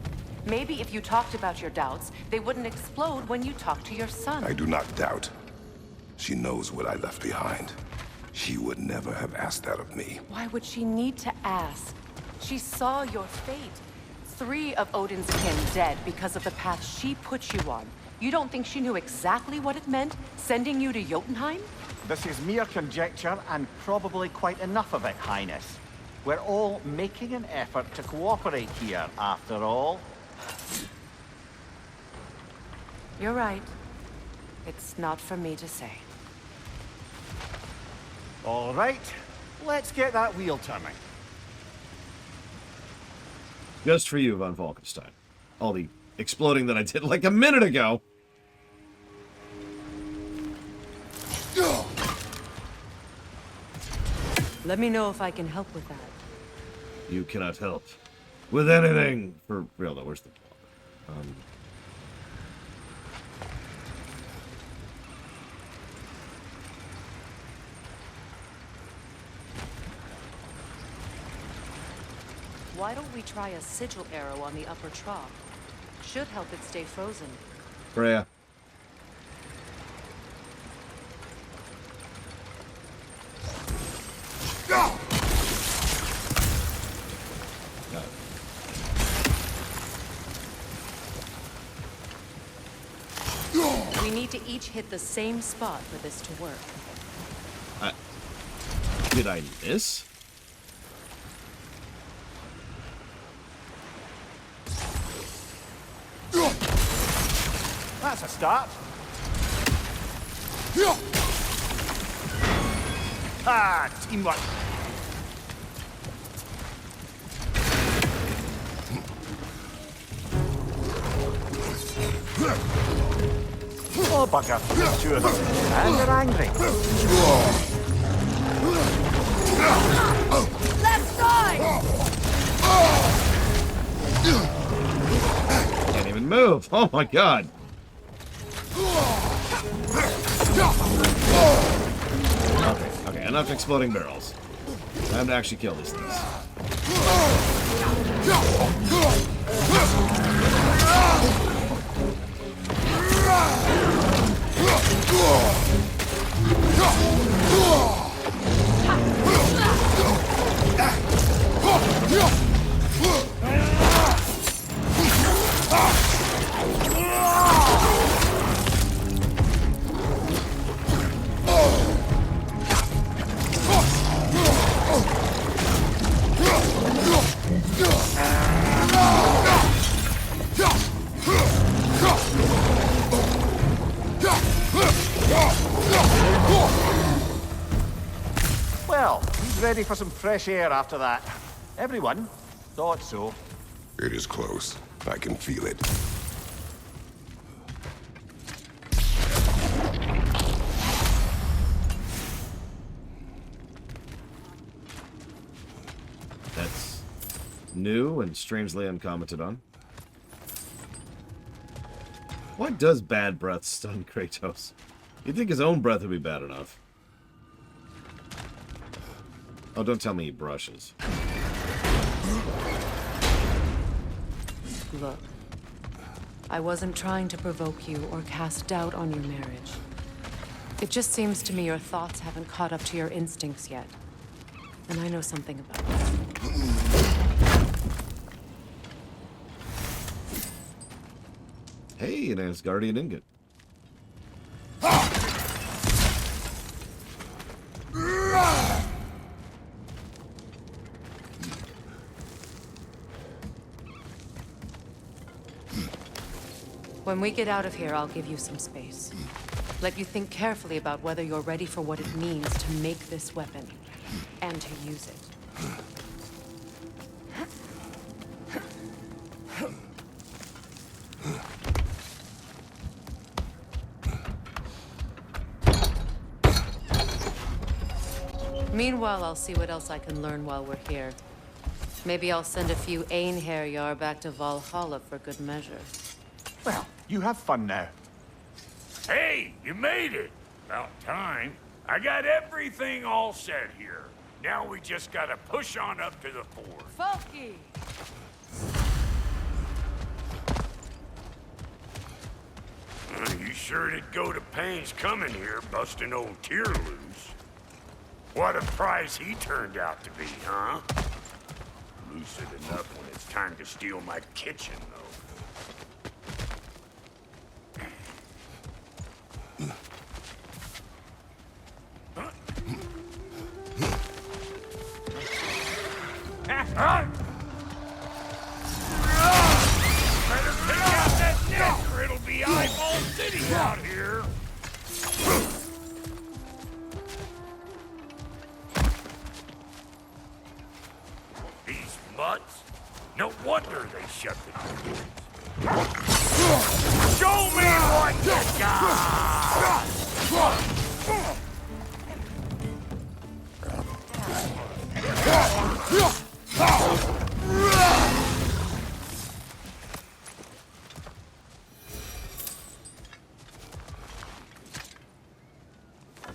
Maybe if you talked about your doubts, they wouldn't explode when you talked to your son. I do not doubt. She knows what I left behind. She would never have asked that of me. Why would she need to ask? She saw your fate. 3 of Odin's kin dead because of the path she put you on. You don't think she knew exactly what it meant, sending you to Jotunheim? This is mere conjecture, and probably quite enough of it, Highness. We're all making an effort to cooperate here, after all. You're right. It's not for me to say. All right, let's get that wheel turning. Just for you, von Falkenstein. All the exploding that I did like a minute ago. Let me know if I can help with that. You cannot help with anything. For real, though, where's the... Why don't we try a sigil arrow on the upper trough? Should help it stay frozen. Freya. We need to each hit the same spot for this to work. Did I miss? That's a start. Ah, teamwork. Oh, bugger. There's 2 of them. And they're angry. Left side! Can't even move. Oh my god. Okay, enough exploding barrels. Time to actually kill these things. Well, he's ready for some fresh air after that. Everyone thought so. It is close. I can feel it. That's new and strangely uncommented on. Why does bad breath stun Kratos? You'd think his own breath would be bad enough. Oh, don't tell me he brushes. Look, I wasn't trying to provoke you or cast doubt on your marriage. It just seems to me your thoughts haven't caught up to your instincts yet. And I know something about this. Hey, an Asgardian ingot. When we get out of here, I'll give you some space. Let you think carefully about whether you're ready for what it means to make this weapon, and to use it. Meanwhile, I'll see what else I can learn while we're here. Maybe I'll send a few Einherjar back to Valhalla for good measure. Well, you have fun now. Hey, you made it! About time. I got everything all set here. Now we just gotta push on up to the fort. Falky! You sure did go to pains coming here, busting old Tyr loose. What a prize he turned out to be, huh? Lucid enough when it's time to steal my kitchen, though. Better pick out that net or it'll be eyeball city out here. These mutts? No wonder they shut the doors. Show me what you got!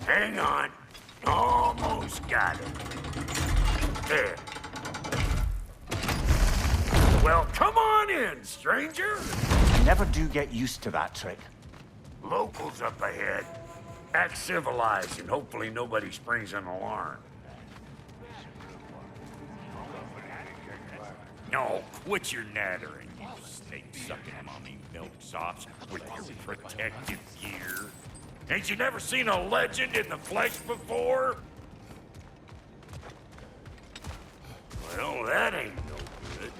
Hang on. Almost got it. There. Well, come on in, stranger. You never do get used to that trick. Locals up ahead. Act civilized and hopefully nobody springs an alarm. No, quit your nattering, you snake-sucking mommy milksops with your protective gear. Ain't you never seen a legend in the flesh before? Well, that ain't no good.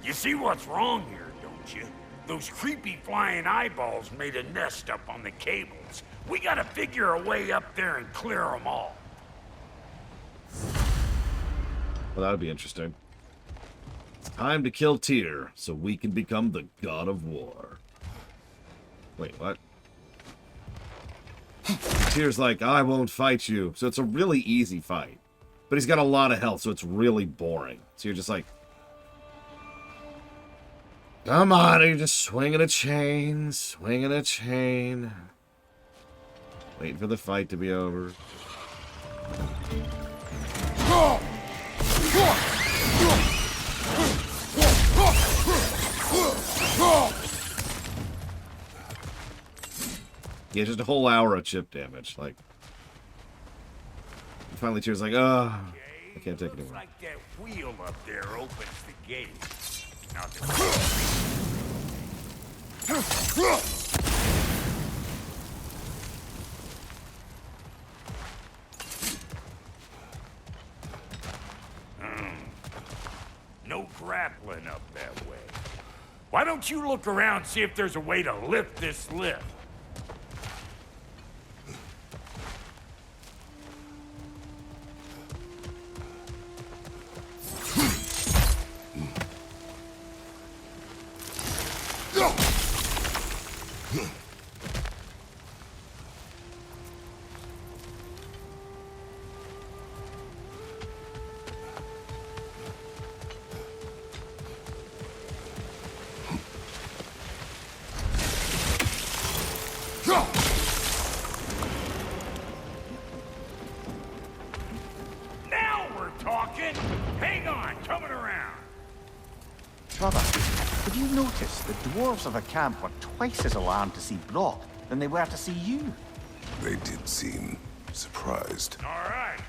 You see what's wrong here, don't you? Those creepy flying eyeballs made a nest up on the cables. We gotta figure a way up there and clear them all. Well, that would be interesting. Time to kill Tyr, so we can become the god of war. Wait, what? Tyr's like, I won't fight you. So it's a really easy fight. But he's got a lot of health, so it's really boring. So you're just like, come on, you're just swinging a chain, swinging a chain. Waiting for the fight to be over. Yeah, just a whole hour of chip damage. Like, finally, Tyr's like, oh, I can't take it anymore. Like that wheel up there opens the gate. Now no grappling up that way. Why don't you look around and see if there's a way to lift this lift? Now we're talking. Hang on, coming around. Brother, have you noticed the dwarves of the camp were twice as alarmed to see Brock than they were to see you? They did seem surprised. All right.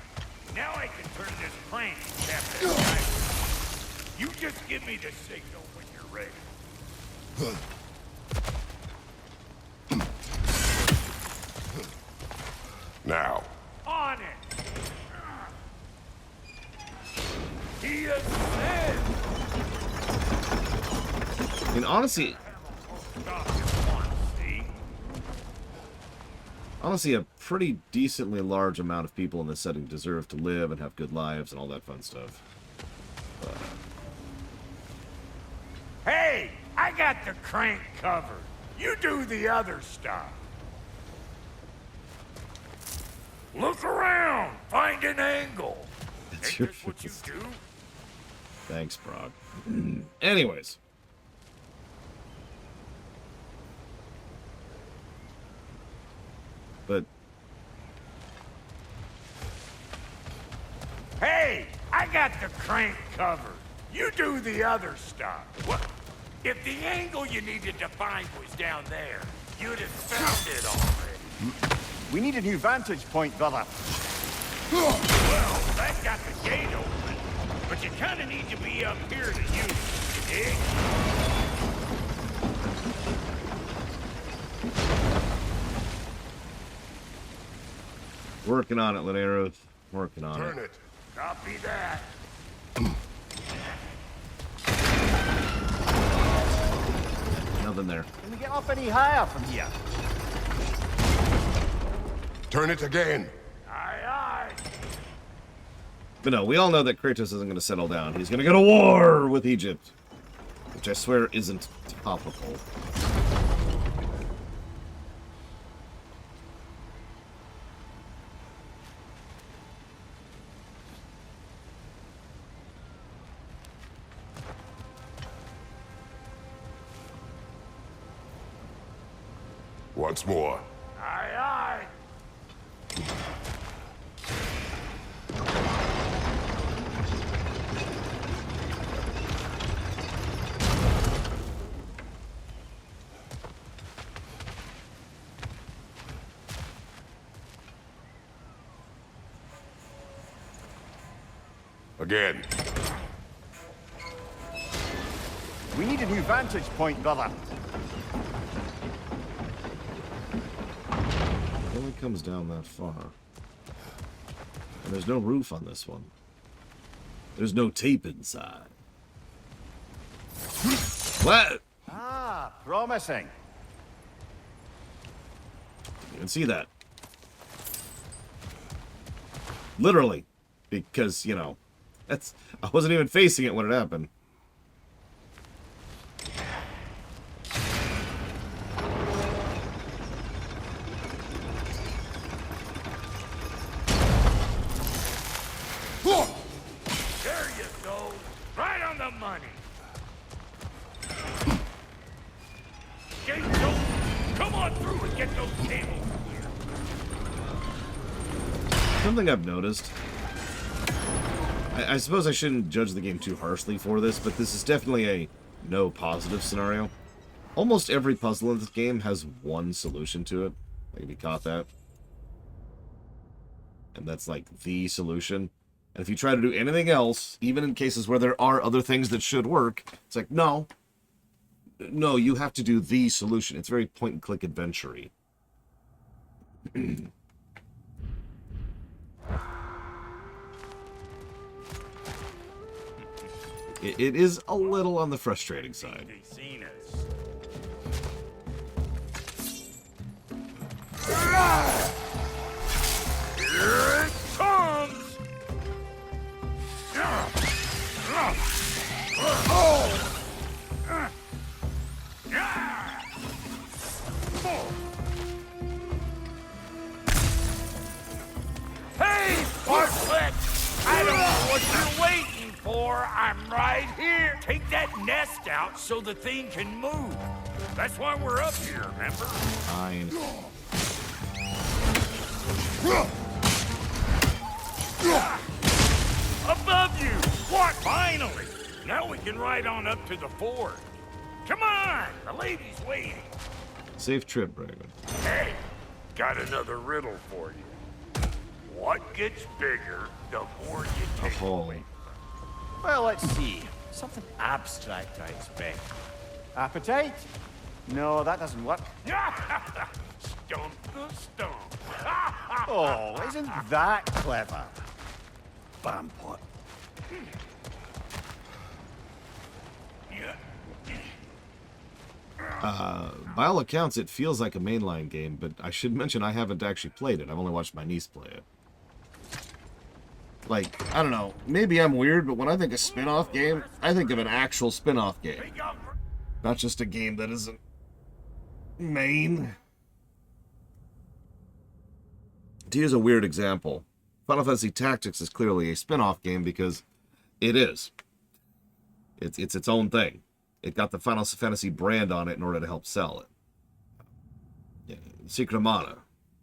Now I can turn this crank and tap that timer. You just give me the signal when you're ready. Now. On it! He has said! I mean, honestly, a pretty decently large amount of people in this setting deserve to live and have good lives and all that fun stuff. Hey! I got the crank covered. You do the other stuff. Look around! Find an angle! That's Ain't this what you do? Thanks, Brock. Anyways. But Hey! I got the crank covered. You do the other stuff. What? If the angle you needed to find was down there, you'd have found it already. We need a new vantage point, brother. Well, that got the gate open, but you kind of need to be up here to use it, you dig? working on it, Laneros. Working on Turn it. it. Copy that. Nothing there. Can we get up any higher from here? Turn it again. Aye, aye. But no, we all know that Kratos isn't going to settle down. He's going to go to war with Egypt. Which I swear isn't topical. Once more. Aye, aye. Again. We need a new vantage point, brother. It only comes down that far. And there's no roof on this one. There's no tape inside. What? Ah, promising. You can see that. Literally. Because, you know, that's... I wasn't even facing it when it happened. There you go. Right on the money. Gates open. Come on through and get those tables clear. Something I've noticed. I suppose I shouldn't judge the game too harshly for this, but this is definitely a no positive scenario. Almost every puzzle in this game has one solution to it. Like, if you caught that. And that's like the solution. And if you try to do anything else, even in cases where there are other things that should work, it's like, no. No, you have to do the solution. It's very point-and-click adventure-y. It is a little on the frustrating side. Seen us. Here it comes! Hey, Bartlett! I don't know what you're waiting for! more, I'm right here. Take that nest out so the thing can move. That's why we're up here, remember? Fine. Above you! What? Finally! Now we can ride on up to the fort. Come on! The lady's waiting. Safe trip, Dragon. Hey, got another riddle for you. What gets bigger the more you A take hole. away? Well, let's see. Something abstract, I expect. Appetite? No, that doesn't work. Stump the stump. Oh, isn't that clever? Vampot. By all accounts, it feels like a mainline game, but I should mention I haven't actually played it. I've only watched my niece play it. Like, I don't know, maybe I'm weird, but when I think of spin-off game, I think of an actual spin-off game. Not just a game that isn't main. To use a weird example, Final Fantasy Tactics is clearly a spin-off game because it is. It's its own thing. It got the Final Fantasy brand on it in order to help sell it. Yeah, Secret of Mana,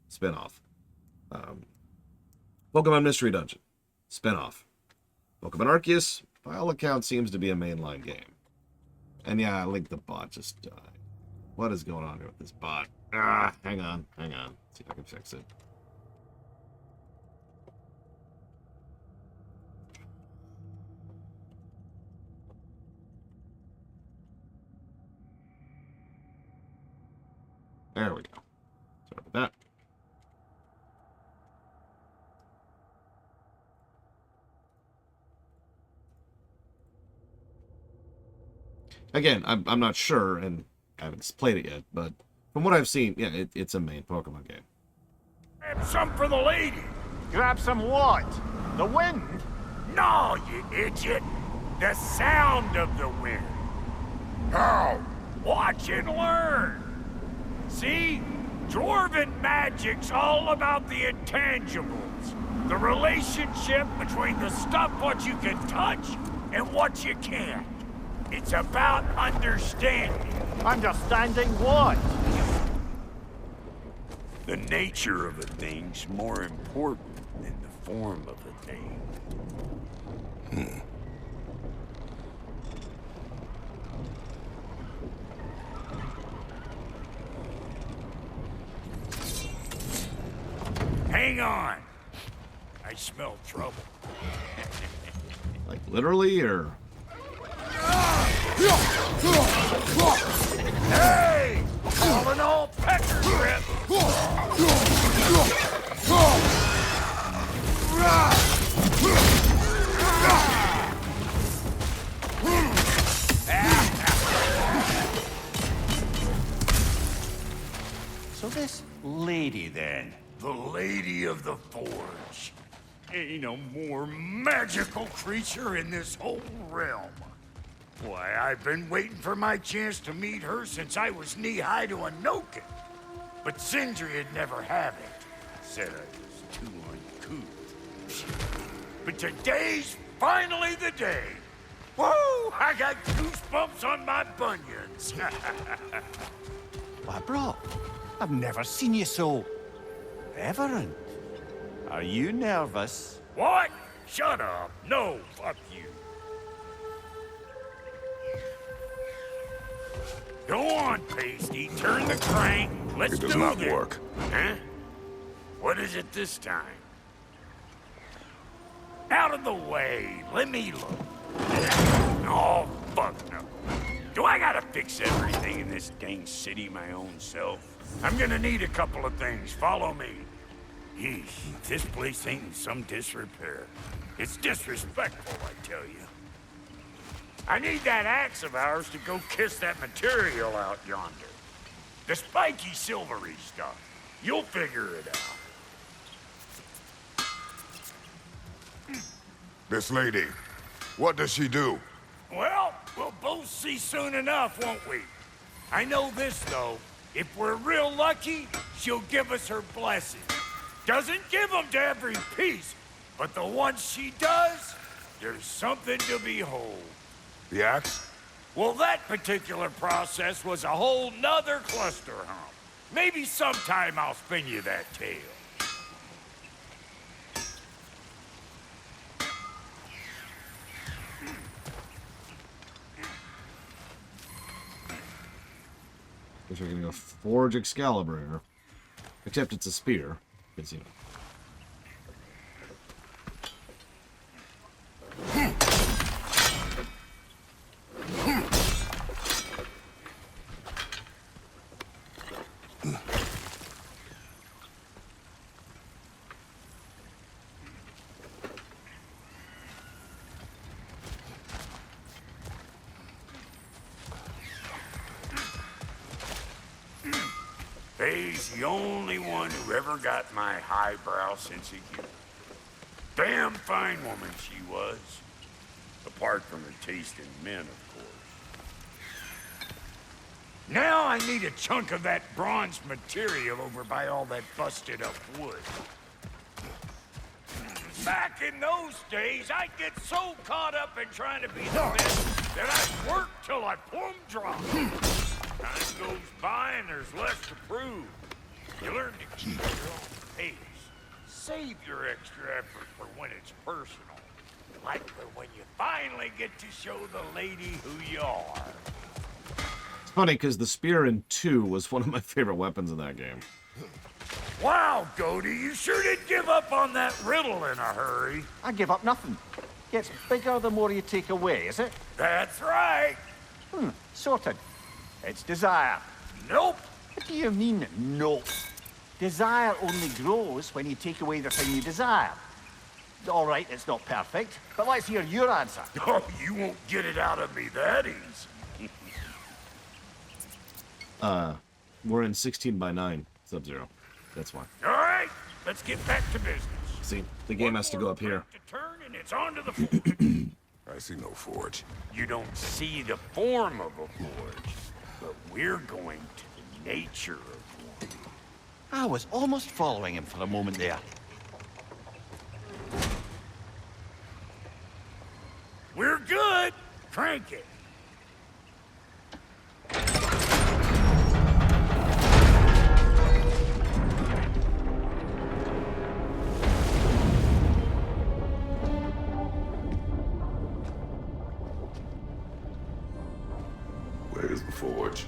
spin-off. Pokemon Mystery Dungeon, spin-off. Pokemon Arceus, by all accounts, seems to be a mainline game. And yeah, Link the bot just died. What is going on here with this bot? Hang on. See if I can fix it. There we go. Sorry about that. Again, I'm not sure, and I haven't played it yet, but from what I've seen, yeah, it's a main Pokemon game. Grab some for the lady. Grab some what? The wind? No, you idiot. The sound of the wind. How? Watch and learn. See? Dwarven magic's all about the intangibles. The relationship between the stuff what you can touch and what you can't. It's about understanding. Understanding what? The nature of a thing's more important than the form of a thing. Hang on. I smell trouble. Like literally, or? Hey! All in all, pecker grip! So this lady, then? The Lady of the Forge. Ain't no more magical creature in this whole realm. Why, I've been waiting for my chance to meet her since I was knee-high to a Noken. But Sindri would never have it. Said I was too uncouth. But today's finally the day. Woo! I got goosebumps on my bunions. Why, bro, I've never seen you so reverent. Are you nervous? What? Shut up. No, fuck you. Go on, Pasty. Turn the crank. Let's do It this. does not work. Huh? What is it this time? Out of the way. Let me look. Oh, fuck no. Do I gotta fix everything in this dang city my own self? I'm gonna need a couple of things. Follow me. Yeesh, this place ain't in some disrepair. It's disrespectful, I tell you. I need that axe of ours to go kiss that material out yonder. The spiky silvery stuff. You'll figure it out. This lady, what does she do? Well, we'll both see soon enough, won't we? I know this, though. If we're real lucky, she'll give us her blessing. Doesn't give them to every piece, but the ones she does, there's something to behold. The axe? Well, that particular process was a whole nother cluster hump. Maybe sometime I'll spin you that tale. Guess we're gonna go forge Excalibur here. Except it's a spear. Because, you know. Faye's the only one who ever got my highbrow sense of humor. Damn fine woman she was. Apart from her taste in men, of course. Now I need a chunk of that bronze material over by all that busted up wood. Back in those days, I'd get so caught up in trying to be the best that I'd work till I plumb drop. Time goes by and there's less to prove. You learn to keep your own pace. Save your extra effort for when it's personal. Like for when you finally get to show the lady who you are. It's funny because the spear in 2 was one of my favorite weapons in that game. Wow, Goaty, you sure did give up on that riddle in a hurry. I give up nothing. Gets bigger the more you take away, is it? That's right. Sorted. It's desire. Nope. What do you mean, nope? Desire only grows when you take away the thing you desire. All right, it's not perfect, but let's hear your answer. Oh, you won't get it out of me that easy. We're in 16:9 Sub-Zero. That's why. All right, let's get back to business. See, the game has to go up here. To turn and it's on to the forge. I see no forge. You don't see the form of a forge, but we're going to the nature of one. I was almost following him for a moment there. We're good. Crank it. Where's the forge?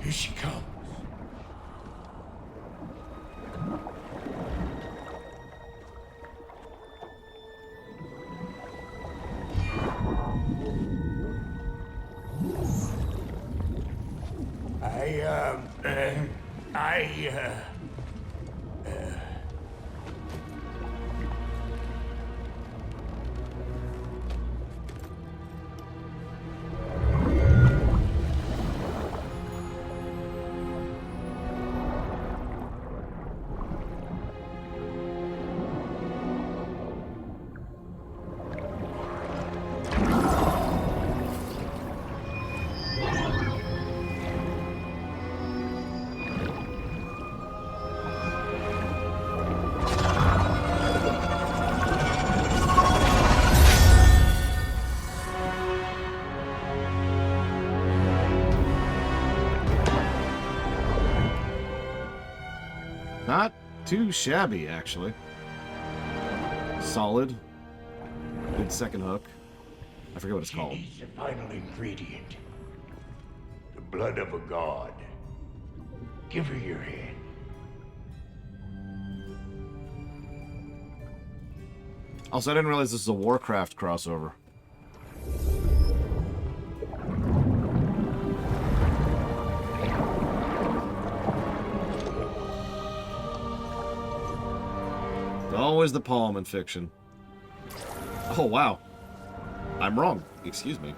Here she comes. Not too shabby, actually. Solid. Good second hook. I forget what it's called. She needs the final ingredient. The blood of a god. Give her your hand. Also, I didn't realize this is a Warcraft crossover. Always the palm in fiction. Oh, wow. I'm wrong. Excuse me.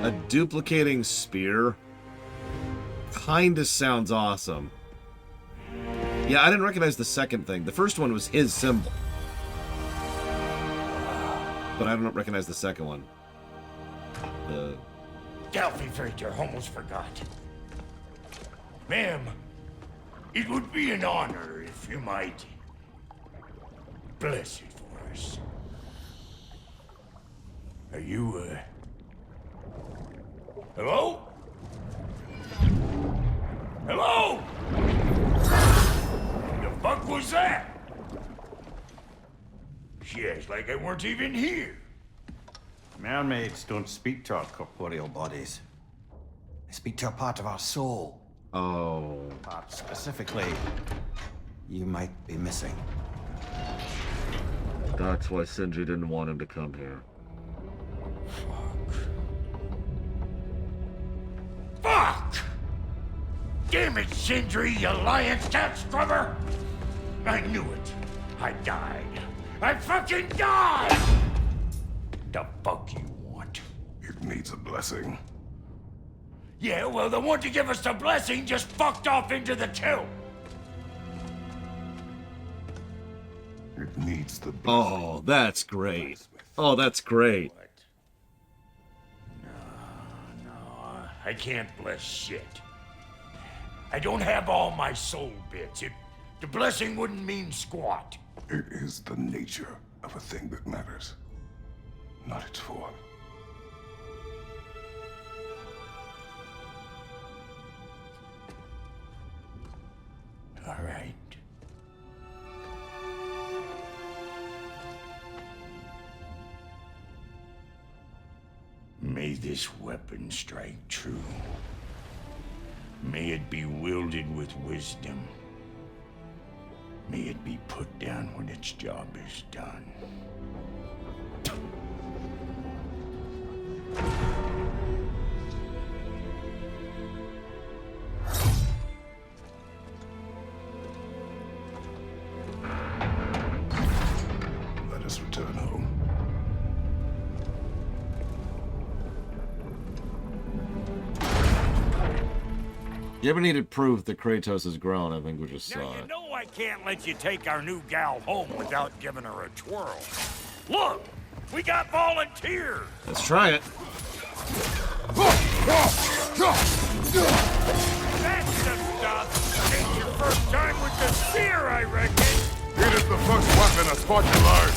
A duplicating spear kinda sounds awesome. Yeah, I didn't recognize the second thing. The first one was his symbol. But I don't recognize the second one. Delphi, I almost forgot. Ma'am, it would be an honor if you might bless it for us. Are you, hello? Hello? The fuck was that? She acts like I weren't even here. Mermaids don't speak to our corporeal bodies. They speak to a part of our soul. Oh. Part specifically you might be missing. That's why Sindri didn't want him to come here. Fuck! Damn it, Sindri, you lion cat scrubber! I knew it. I died. I fucking died! The fuck you want? It needs a blessing. Yeah, well, the one to give us the blessing just fucked off into the tomb. It needs the blessing. Oh, that's great. Oh, that's great. No, I can't bless shit. I don't have all my soul bits. The blessing wouldn't mean squat. It is the nature of a thing that matters, not its form. All right. May this weapon strike true. May it be wielded with wisdom. May it be put down when its job is done. Let us return home. You ever needed proof that Kratos has grown? I think we just saw Now you it. know I can't let you take our new gal home without giving her a twirl. Look, we got volunteers. Let's try it. That's the stuff. Ain't your first time with the spear, I reckon. It is the first weapon a Spartan learned.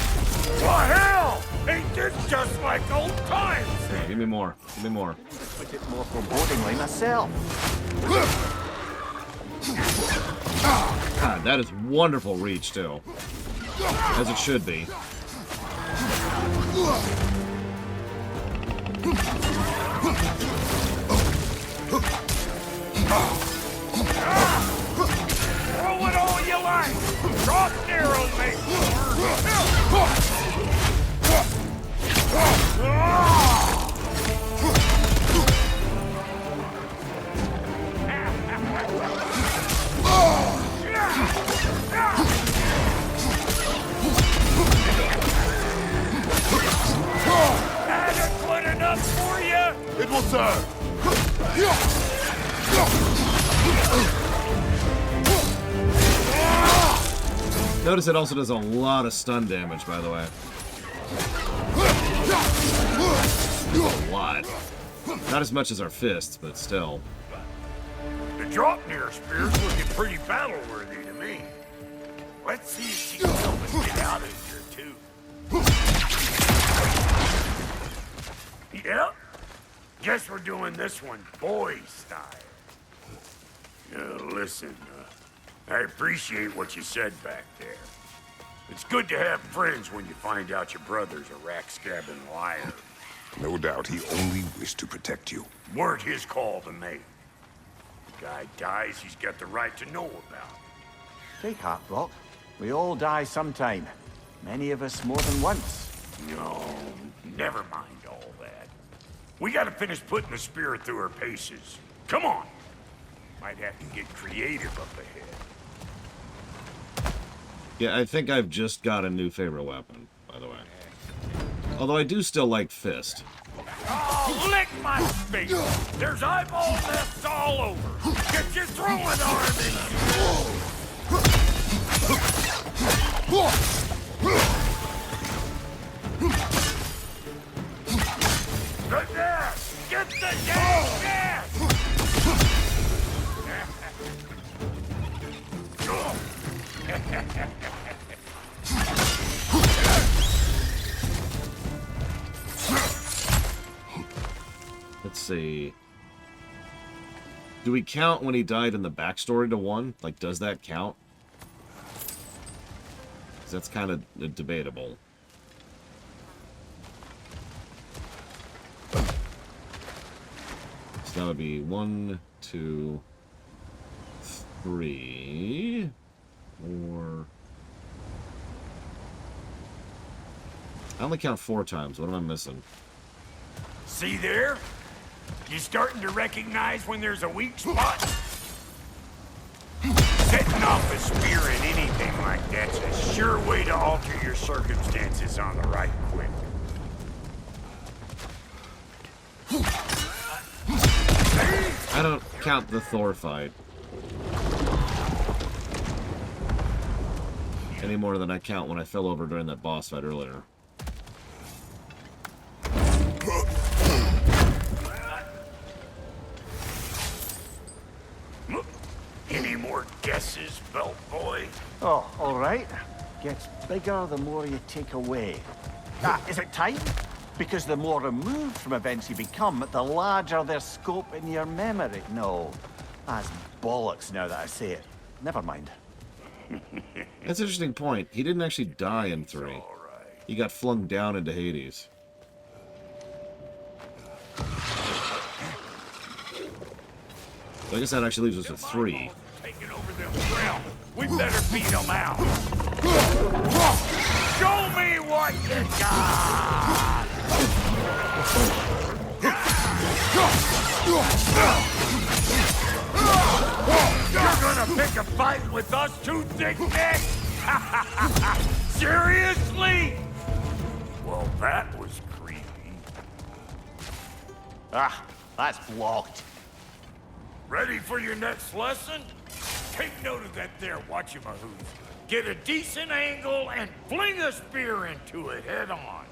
What hell? Ain't this just like old times? Yeah, give me more. Give me more. Put it more forebodingly myself. God, that is wonderful reach, too. As it should be. Throw it all you like. Cross arrows make adequate enough for you? It will serve. Notice it also does a lot of stun damage, by the way. A lot. Not as much as our fists, but still. The Draupnir spear's looking pretty battle-worthy to me. Let's see if she can help us get out of here, too. Yep. Guess we're doing this one boy style. Listen, I appreciate what you said back there. It's good to have friends when you find out your brother's a rack-scabbing liar. No doubt he only wished to protect you. Weren't his call to make. The guy dies, he's got the right to know about it. Take heart, Brock. We all die sometime. Many of us more than once. No, never mind all that. We gotta finish putting the spear through her paces. Come on! Might have to get creative up ahead. Yeah, I think I've just got a new favorite weapon, by the way. Although I do still like Fist. Oh, Lick my face! There's eyeball nests all over! Get your throwing arm The gas! Get the damn gas! Let's see. Do we count when he died in the backstory to 1? Like, does that count? 'Cause that's kind of debatable. So that would be 1, 2, 3, 4. I only count 4 times. What am I missing? See there? You starting to recognize when there's a weak spot? Setting off a spear in anything like that's a sure way to alter your circumstances on the right quick. I don't count the Thor fight any more than I count when I fell over during that boss fight earlier. Any more guesses, belt boy? Oh, all right. Gets bigger the more you take away. Ah, is it time? Because the more removed from events you become, the larger their scope in your memory. No, that's bollocks now that I say it. Never mind. That's an interesting point. He didn't actually die in 3. He got flung down into Hades. So I guess that actually leaves us with 3. Taking over them realm. We better beat them out. Show me what you got! You're gonna pick a fight with us two thick-necks? Seriously? Well, that was creepy. Ah, that's blocked. Ready for your next lesson? Take note of that there whatchamahoos. Get a decent angle and fling a spear into it head on.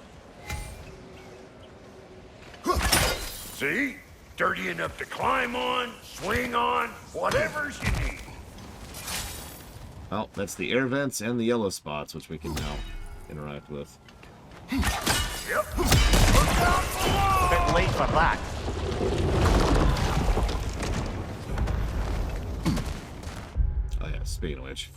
See? Dirty enough to climb on, swing on, whatever's you need. Well, that's the air vents and the yellow spots, which we can now interact with. Yep. A bit late for that. Oh yeah, speaking of which.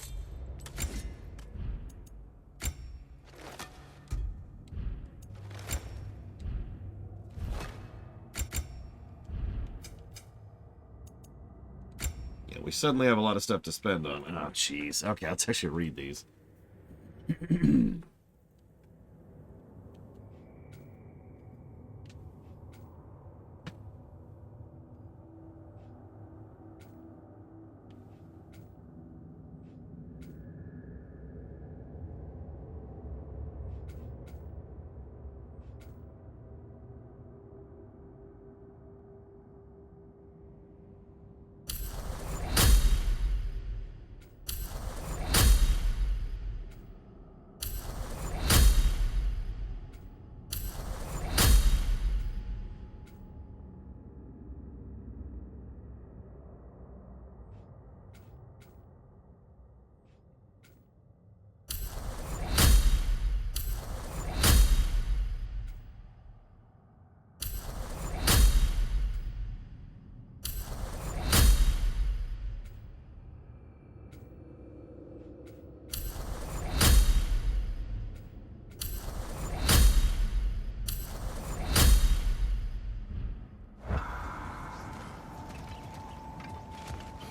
Yeah, we suddenly have a lot of stuff to spend on. Oh, jeez. Okay, let's actually read these.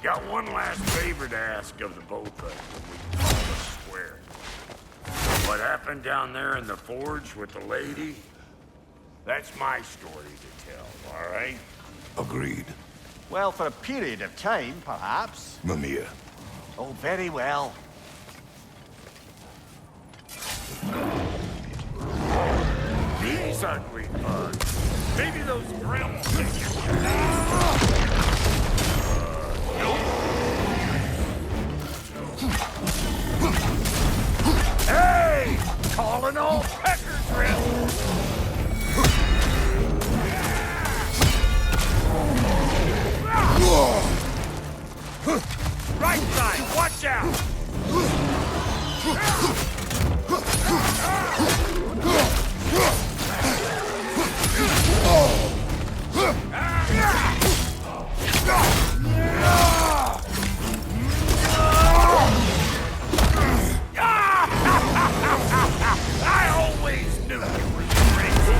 Got one last favor to ask of the both of you when we call this square. What happened down there in the forge with the lady? That's my story to tell, all right? Agreed. Well, for a period of time, perhaps. Mimir. Oh, very well. These ugly bugs. Maybe those gremlins. Hey! Calling all pecker drill! Right side, watch out! I always knew you were crazy!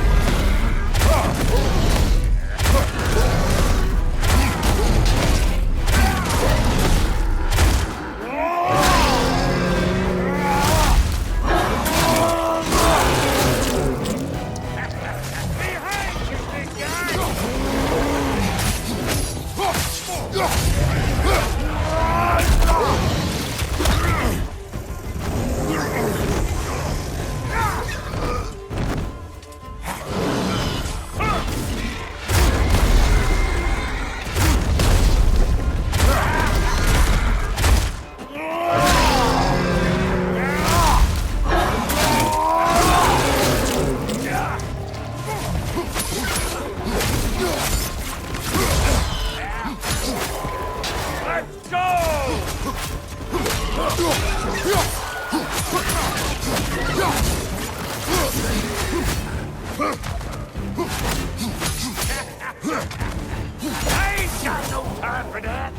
I ain't got no time for that!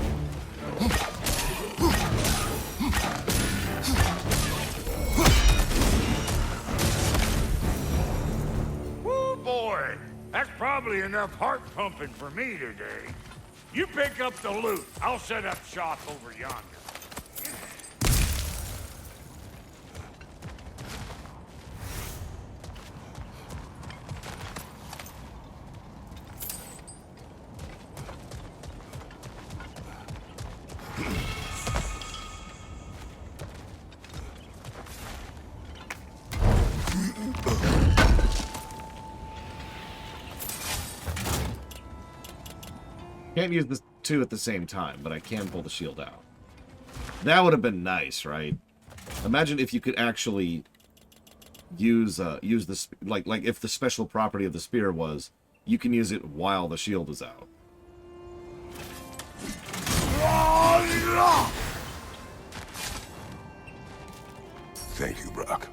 Woo, boy! That's probably enough heart pumping for me today. You pick up the loot. I'll set up shop over yonder. Can't use the two at the same time, but I can pull the shield out. That would have been nice, right? Imagine if you could actually use the like if the special property of the spear was you can use it while the shield is out. Thank you, Brock.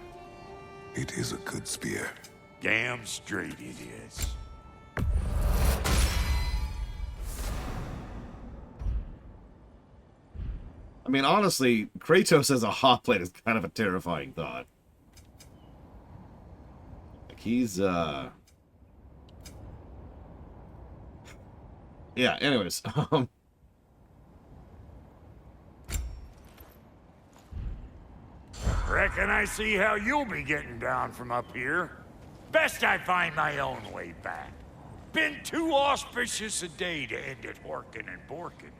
It is a good spear. Damn straight it is. I mean, honestly, Kratos as a hot plate is kind of a terrifying thought. Like, he's, yeah, anyways, Reckon I see how you'll be getting down from up here. Best I find my own way back. Been too auspicious a day to end it working and borking.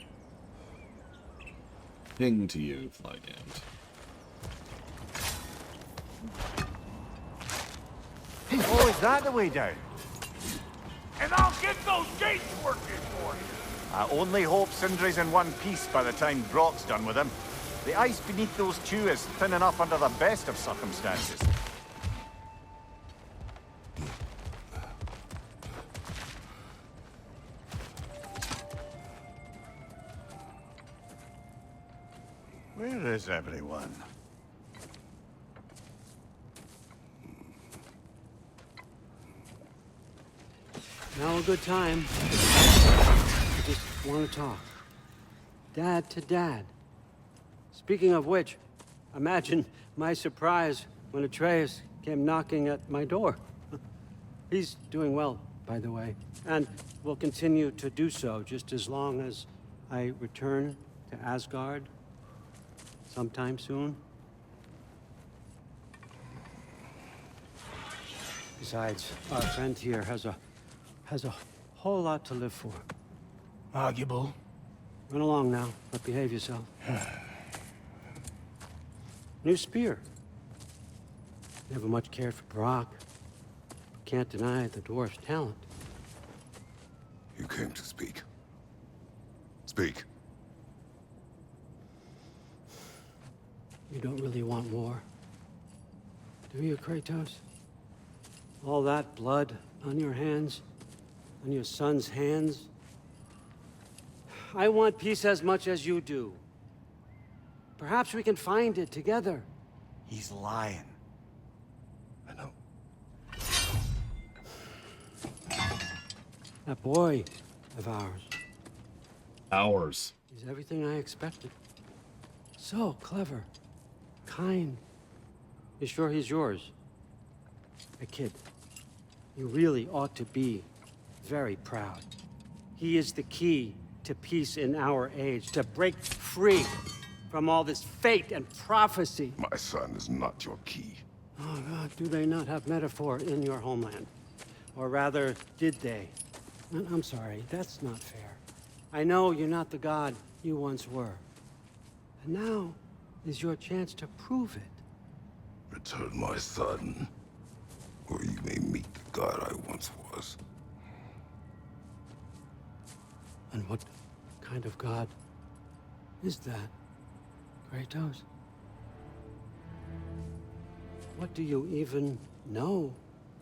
ping to you, Flygant. Oh, is that the way down? And I'll get those gates working for you. I only hope Sindri's in one piece by the time Brock's done with him. The ice beneath those two is thin enough under the best of circumstances. Where is everyone? Now a good time. I just want to talk. Dad to Dad. Speaking of which, imagine my surprise when Atreus came knocking at my door. He's doing well, by the way, and will continue to do so just as long as I return to Asgard sometime soon. Besides, our friend here has a whole lot to live for. Arguable. Run along now, but behave yourself. New spear. Never much cared for Brock. Can't deny the dwarf's talent. You came to speak. Speak. You don't really want war, do you, Kratos? All that blood on your hands, on your son's hands? I want peace as much as you do. Perhaps we can find it together. He's lying. I know. That boy of ours. Ours. He's everything I expected. So clever. Kind. You sure he's yours? A kid. You really ought to be very proud. He is the key to peace in our age, to break free from all this fate and prophecy. My son is not your key. Oh, God, do they not have metaphor in your homeland? Or rather, did they? I'm sorry, that's not fair. I know you're not the god you once were. And now is your chance to prove it. Return my son, or you may meet the god I once was. And what kind of god is that, Kratos? What do you even know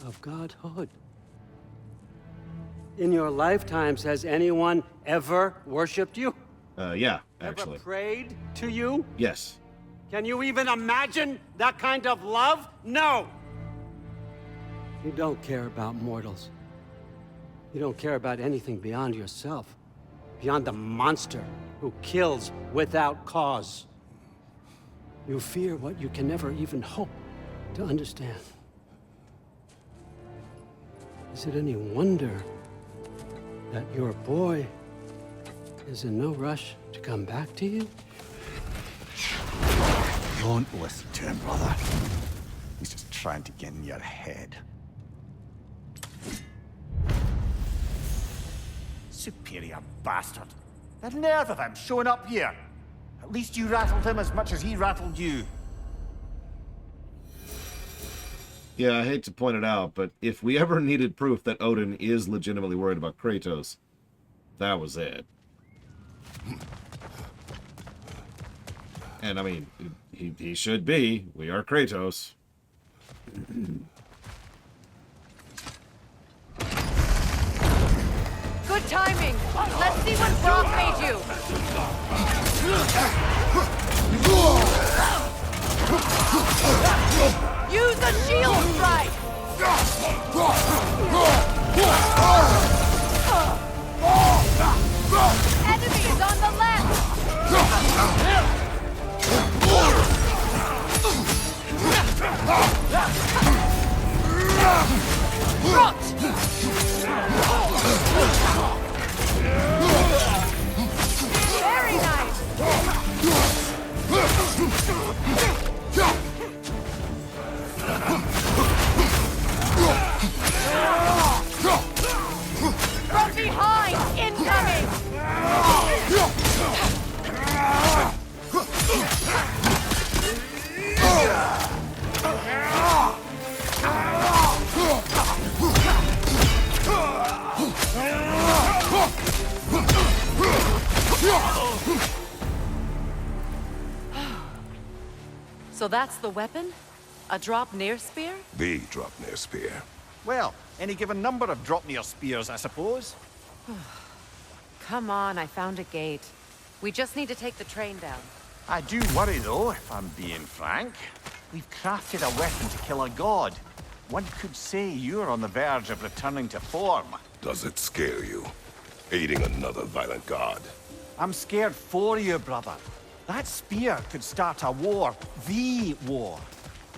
of godhood? In your lifetimes, has anyone ever worshipped you? Yeah, actually. Ever prayed to you? Yes. Can you even imagine that kind of love? No! You don't care about mortals. You don't care about anything beyond yourself. Beyond the monster who kills without cause. You fear what you can never even hope to understand. Is it any wonder that your boy is in no rush to come back to you? Don't listen to him, brother. He's just trying to get in your head. Superior bastard. The nerve of him showing up here. At least you rattled him as much as he rattled you. Yeah, I hate to point it out, but if we ever needed proof that Odin is legitimately worried about Kratos, that was it. And I mean, he should be. We are Kratos. Good timing. Let's see what Brock made you. Use a shield strike. Enemy is on the left. Very nice. From behind, incoming. So that's the weapon? A Draupnir spear? The Draupnir spear. Well, any given number of Draupnir spears, I suppose. Come on, I found a gate. We just need to take the train down. I do worry, though, if I'm being frank. We've crafted a weapon to kill a god. One could say you're on the verge of returning to form. Does it scare you? Aiding another violent god? I'm scared for you, brother. That spear could start a war. The war.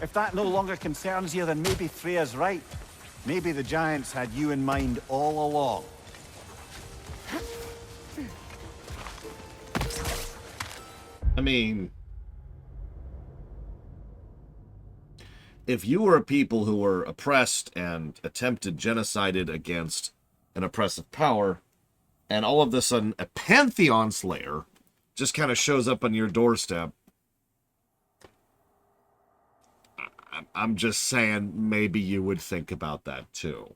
If that no longer concerns you, then maybe Freya's right. Maybe the Giants had you in mind all along. I mean, if you were a people who were oppressed and attempted genocided against an oppressive power, and all of a sudden a Pantheon Slayer just kind of shows up on your doorstep, I'm just saying maybe you would think about that too.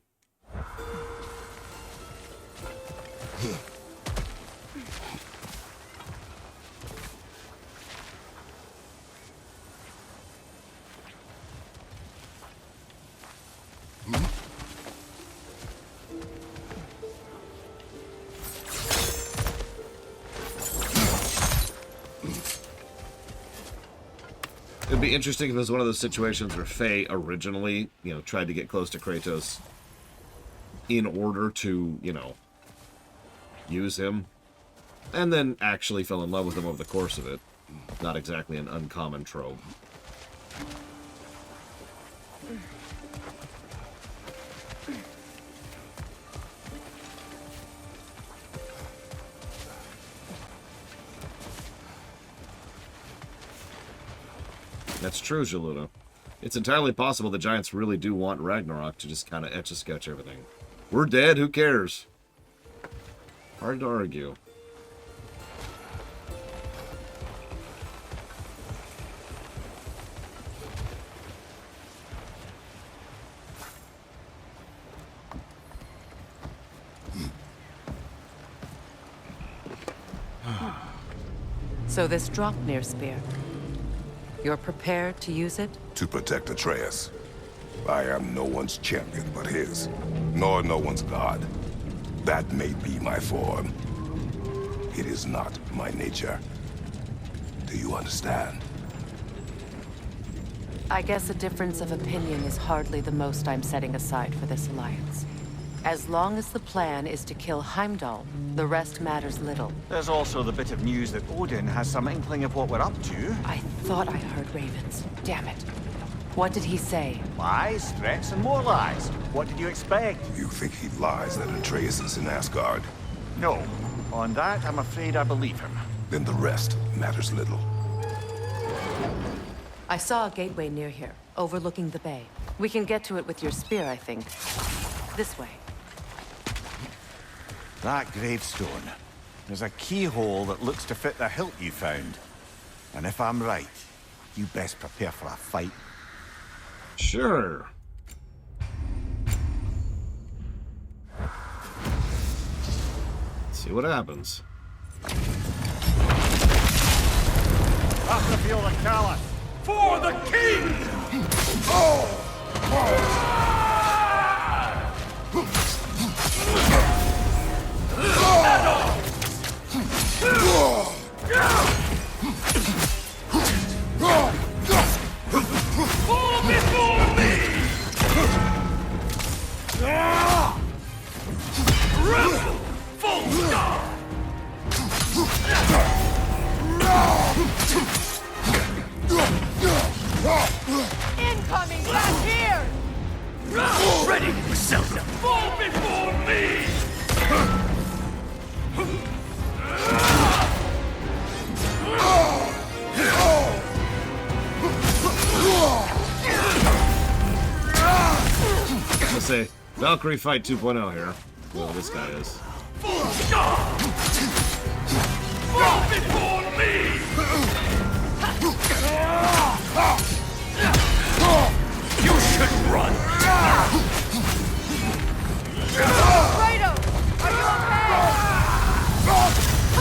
It'd be interesting if it was one of those situations where Faye originally, tried to get close to Kratos in order to, use him, and then actually fell in love with him over the course of it. Not exactly an uncommon trope. That's true, Jaluta. It's entirely possible the Giants really do want Ragnarok to just kind of etch-a-sketch everything. We're dead, who cares? Hard to argue. So this Draupnir spear, you're prepared to use it? To protect Atreus. I am no one's champion but his, nor no one's god. That may be my form. It is not my nature. Do you understand? I guess a difference of opinion is hardly the most I'm setting aside for this alliance. As long as the plan is to kill Heimdall, the rest matters little. There's also the bit of news that Odin has some inkling of what we're up to. I thought I heard ravens. Damn it. What did he say? Lies, threats, and more lies. What did you expect? You think he lies that Atreus is in Asgard? No. On that, I'm afraid I believe him. Then the rest matters little. I saw a gateway near here, overlooking the bay. We can get to it with your spear, I think. This way. That gravestone. There's a keyhole that looks to fit the hilt you found. And if I'm right, you best prepare for a fight. Sure. See what happens. Up the field of Callus! For the king! Fall before me! Rebel! Full stop! Incoming back here! Ready for something! Fall before me! Let's say Valkyrie Fight 2.0 here. Whoever this guy is. Full stop! Fall before me! You should run! Kratos! Are you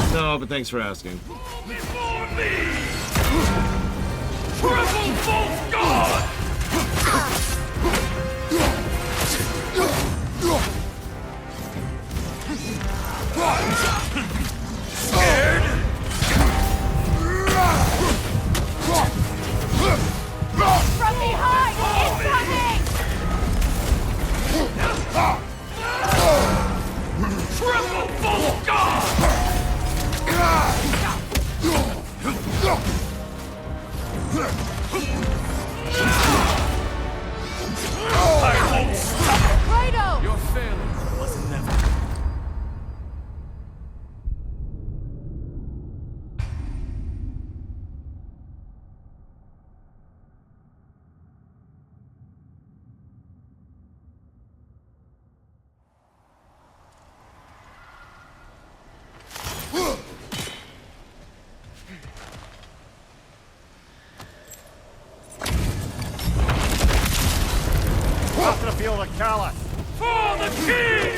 okay? No, but thanks for asking. Before me! Triple false god! Scared? From behind! Incoming! Triple false god! I won't stop! Kratos! Your failure was never. Up the field of Callus! For the king!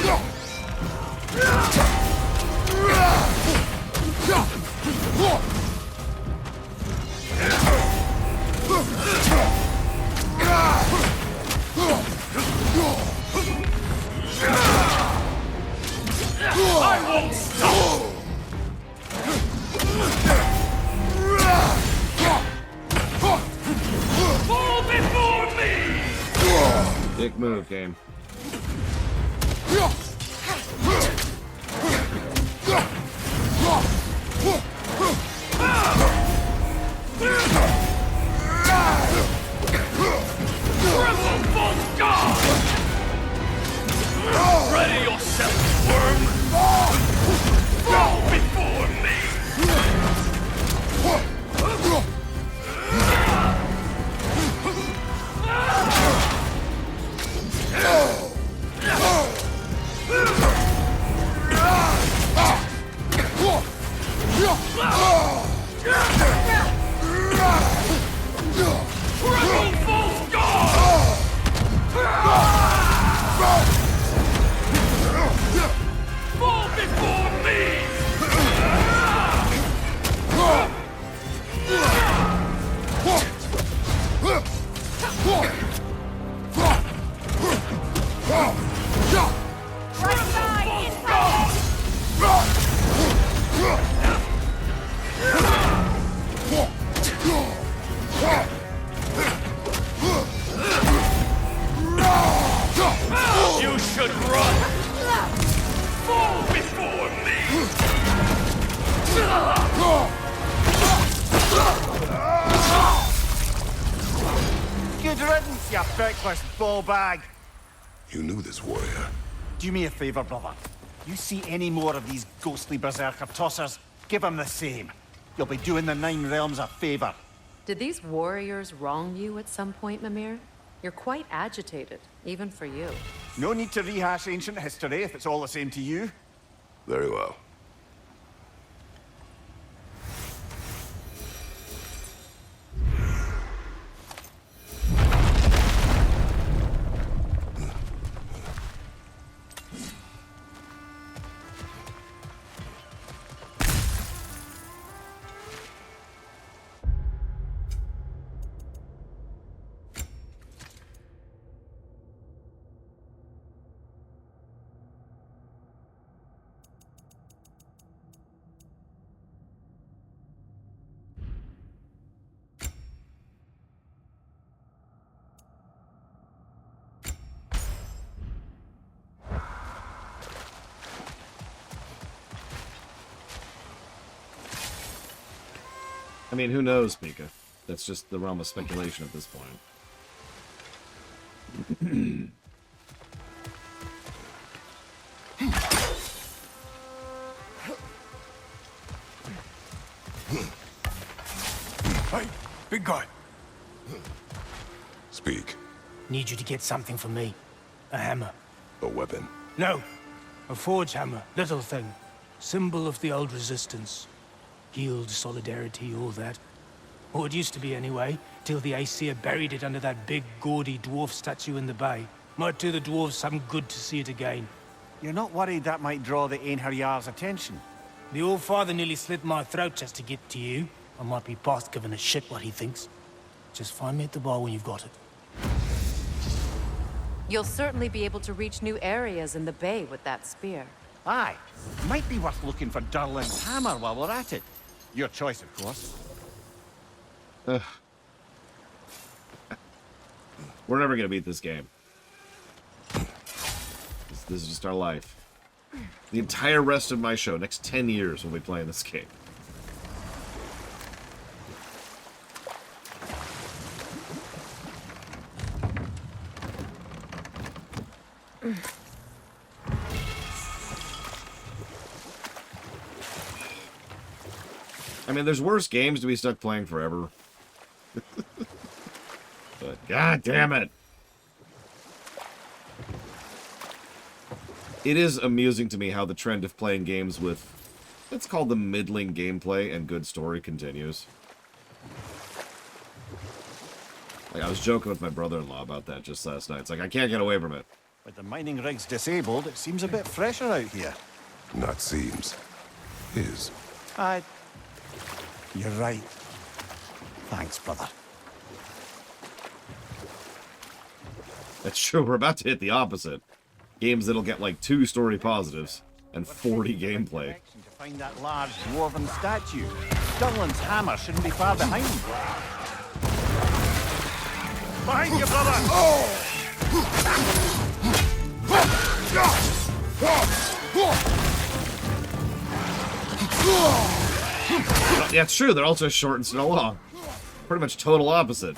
I won't stop! Fall before me! Dick move, game. Ready yourself, worm! Fall before me! Fall before me! Right side, inside! You should run! Fall before me! Good riddance, you feckless ball bag. You knew this warrior. Do me a favor, brother. You see any more of these ghostly berserker tossers, give them the same. You'll be doing the Nine Realms a favor. Did these warriors wrong you at some point, Mimir? You're quite agitated, even for you. No need to rehash ancient history if it's all the same to you. Very well. I mean, who knows, Mika? That's just the realm of speculation at this point. Hey, big guy. Speak. Need you to get something for me. A hammer. A weapon. No. A forge hammer. Little thing. Symbol of the old resistance. Guild, solidarity, all that. Or it used to be anyway, till the Aesir buried it under that big, gaudy dwarf statue in the bay. Might do the dwarves some good to see it again. You're not worried that might draw the Einherjar's attention? The old father nearly slit my throat just to get to you. I might be past giving a shit what he thinks. Just find me at the bar when you've got it. You'll certainly be able to reach new areas in the bay with that spear. Aye. Might be worth looking for Durlin's hammer while we're at it. Your choice, of course. We're never gonna beat this game. This is just our life. The entire rest of my show, next 10 years, we'll be playing this game. I mean, there's worse games to be stuck playing forever. But god damn it. It is amusing to me how the trend of playing games with, let's call them middling gameplay and good story continues. Like, I was joking with my brother-in-law about that just last night. It's like, I can't get away from it. With the mining rigs disabled, it seems a bit fresher out here. Not seems. Is. You're right. Thanks, brother. That's true. We're about to hit the opposite. Games that'll get like 2 story positives and 40 gameplay. To find that large dwarven statue. Dunlan's hammer shouldn't be far behind. Behind you, brother! Yeah, it's true. They're also short and so long. Pretty much total opposite.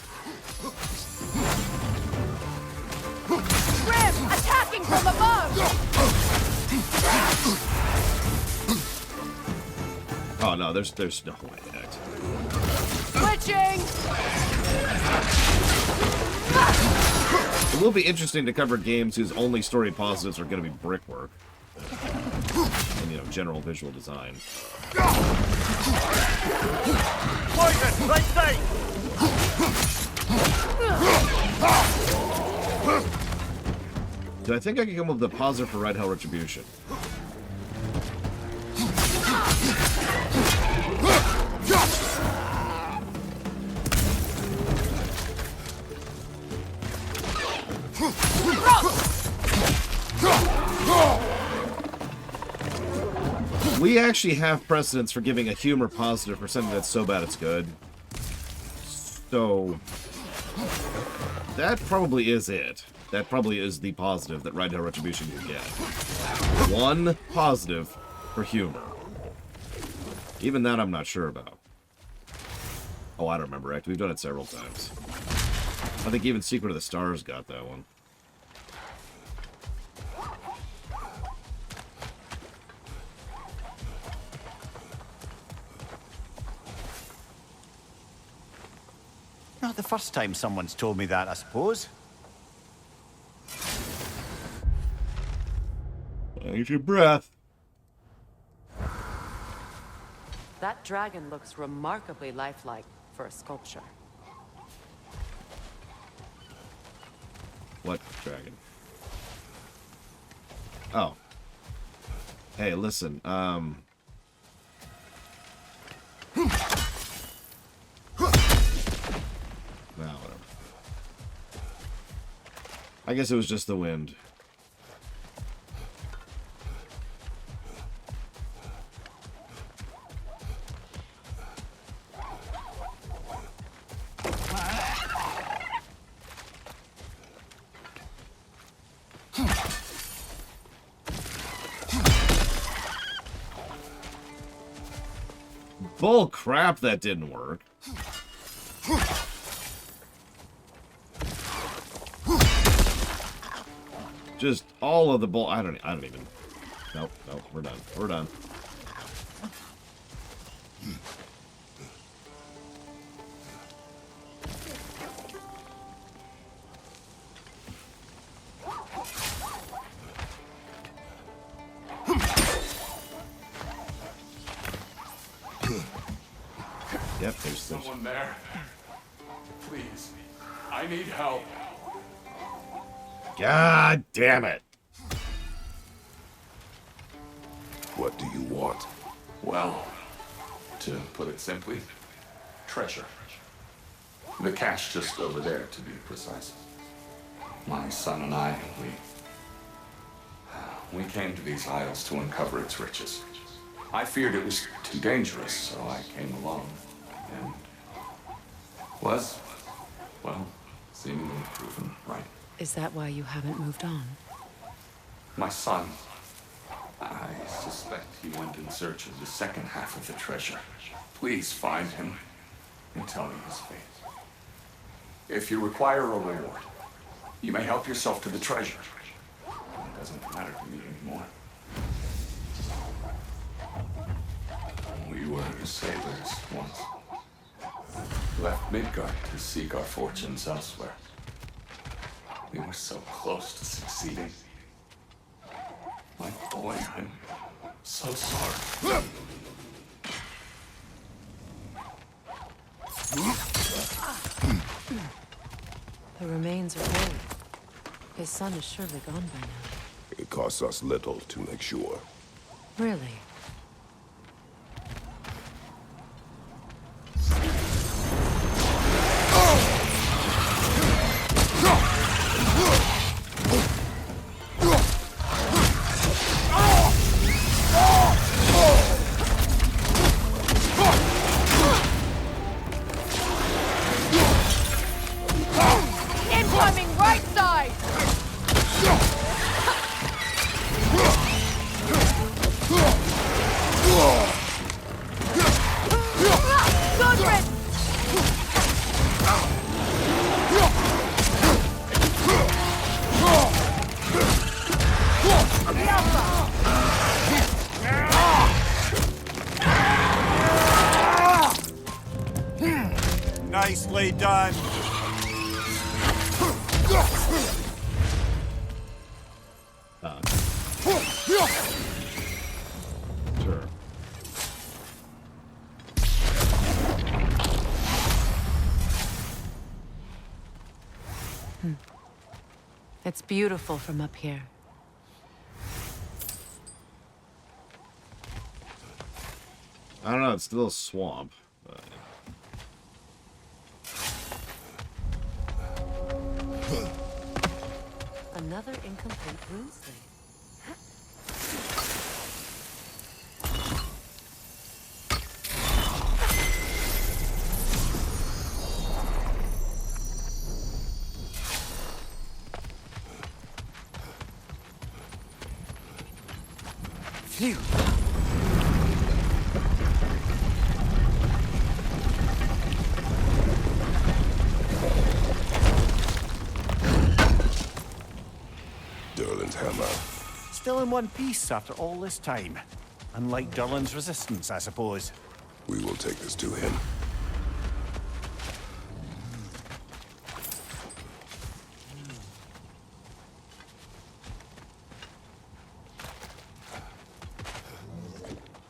Grim, attacking from above! Oh no, there's no way. Switching! It will be interesting to cover games whose only story positives are going to be brickwork. And, you know, general visual design. Poison, right side! Do I think I can come up with a positive for Red Hell Retribution? We actually have precedence for giving a humor positive for something that's so bad it's good. So that probably is it. That probably is the positive that Red Hell Retribution can get. 1 positive for humor. Even that I'm not sure about. Oh, I don't remember. Actually, we've done it several times. I think even Secret of the Stars got that one. Not the first time someone's told me that, I suppose. Hold your breath. That dragon looks remarkably lifelike for a sculpture. What dragon? Oh. Hey, listen, Well, whatever. I guess it was just the wind. Bull crap, that didn't work. Just all of the bull. I don't even. Nope, we're done. We're done. Yep, there's someone there. Please, I need help. God damn it. What do you want? Well, to put it simply, treasure. The cache just over there, to be precise. My son and I, we came to these isles to uncover its riches. I feared it was too dangerous, so I came along. And was, well, seemingly proven right. Is that why you haven't moved on? My son, I suspect he went in search of the second half of the treasure. Please find him and tell me his fate. If you require a reward, you may help yourself to the treasure. It doesn't matter to me anymore. We were sailors once. Left Midgard to seek our fortunes elsewhere. We were so close to succeeding. My boy, I'm so sorry. The remains are old. His son is surely gone by now. It costs us little to make sure. Really? climbing right side! Godred! Nicely done. Sure. It's beautiful from up here. I don't know, it's still a swamp. But... Another incomplete rune slate. Phew. Durlin's hammer. Still in one piece after all this time. Unlike Durlin's resistance, I suppose. We will take this to him.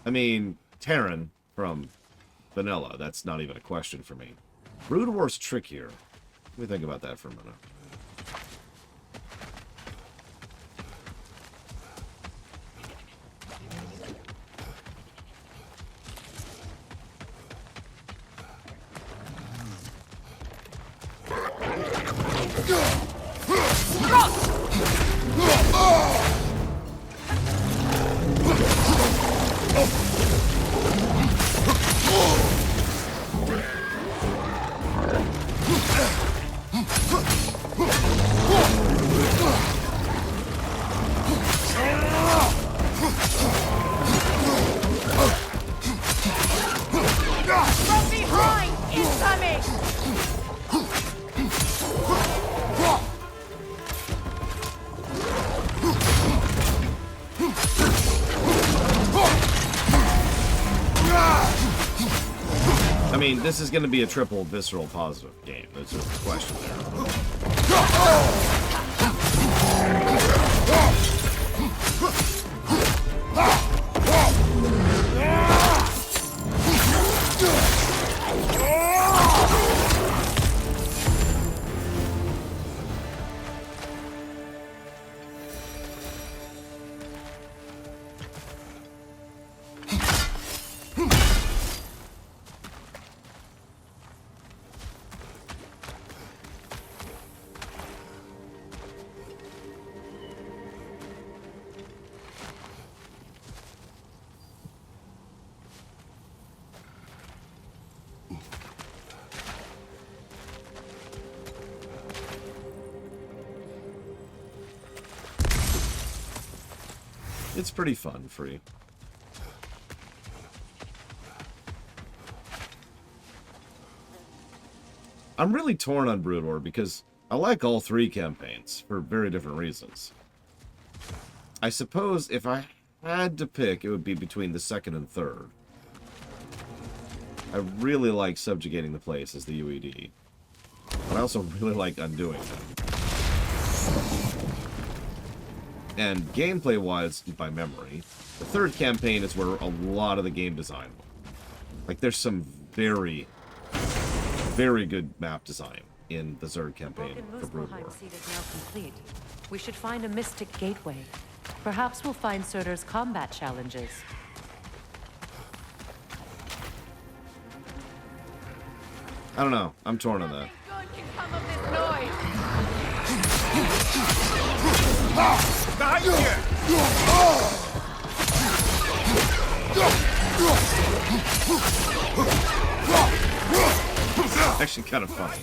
I mean, Terran from Vanilla, that's not even a question for me. Brood War's trickier. Let me think about that for a minute. From behind! Incoming! I mean, this is going to be a triple visceral positive game. There's just a question there. It's pretty fun, free. I'm really torn on Brood War because I like all three campaigns for very different reasons. I suppose if I had to pick, it would be between the second and third. I really like subjugating the place as the UED, but I also really like undoing them. And gameplay-wise, by memory, the third campaign is where a lot of the game design went. Like, there's some very, very good map design in the third campaign for Brood War. Seat is now complete. We should find a mystic gateway. Perhaps we'll find Surtur's combat challenges. I don't know. I'm torn on that. Behind you! Actually kind of funny.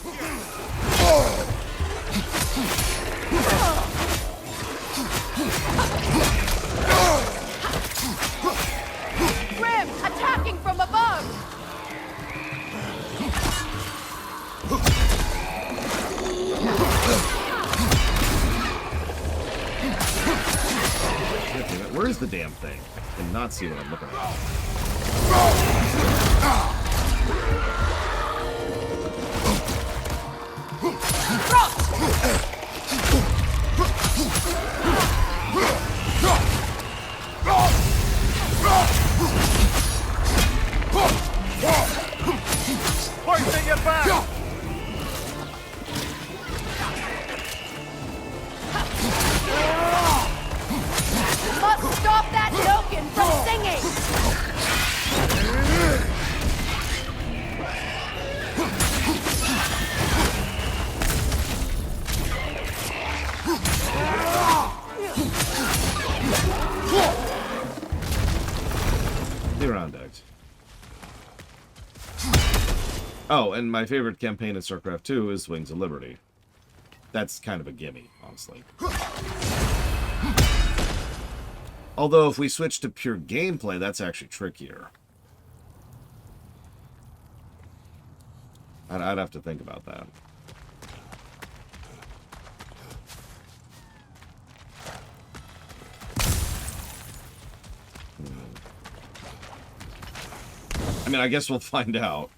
use the damn thing and not see what I'm looking at. Pointing your back! Must stop that token from singing! Be around, Dex. Oh, and my favorite campaign in StarCraft 2 is Wings of Liberty. That's kind of a gimme, honestly. Although, if we switch to pure gameplay, that's actually trickier. I'd have to think about that. I mean, I guess we'll find out.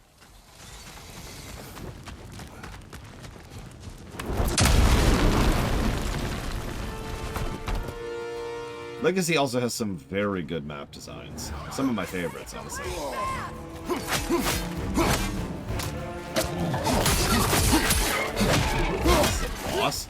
Legacy also has some very good map designs. Some of my favorites, honestly. Boss.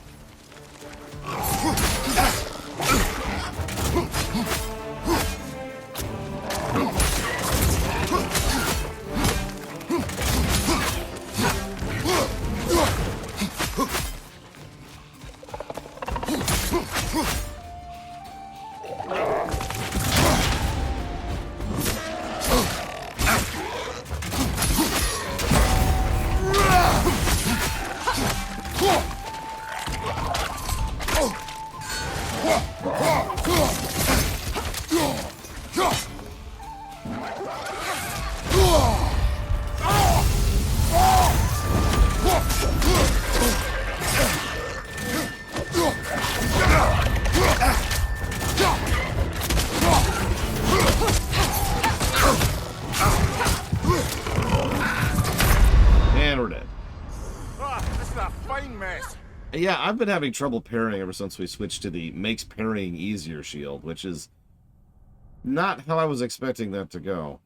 Yeah, I've been having trouble parrying ever since we switched to the makes parrying easier shield, which is not how I was expecting that to go.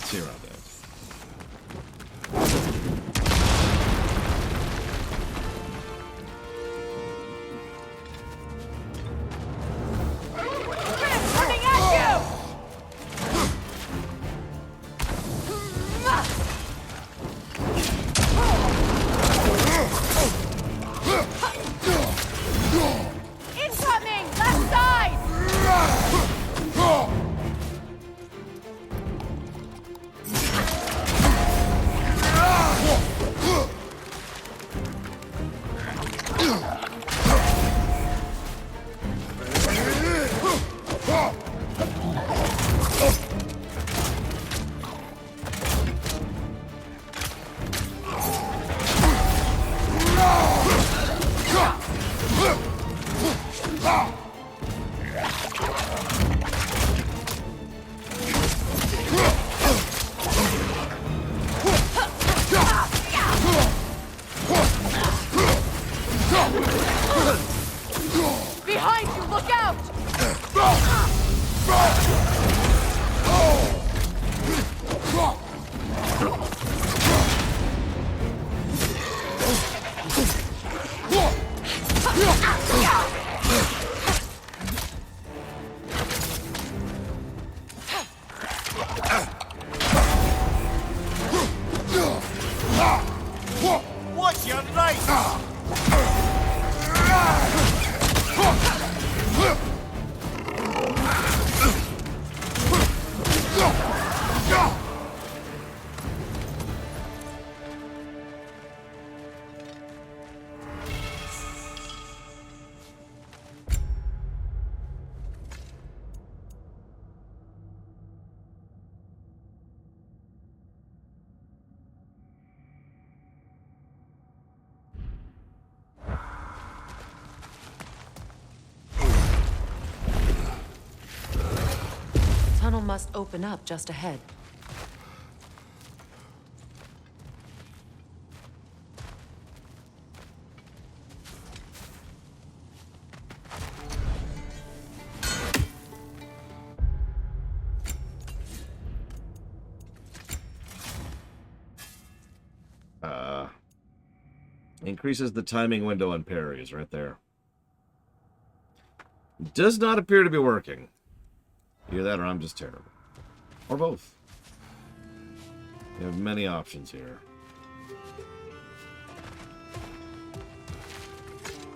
See around there. Coming at you! Incoming! Left side! must open up just ahead. Increases the timing window on parries right there. Does not appear to be working. Either that or I'm just terrible. Or both. You have many options here.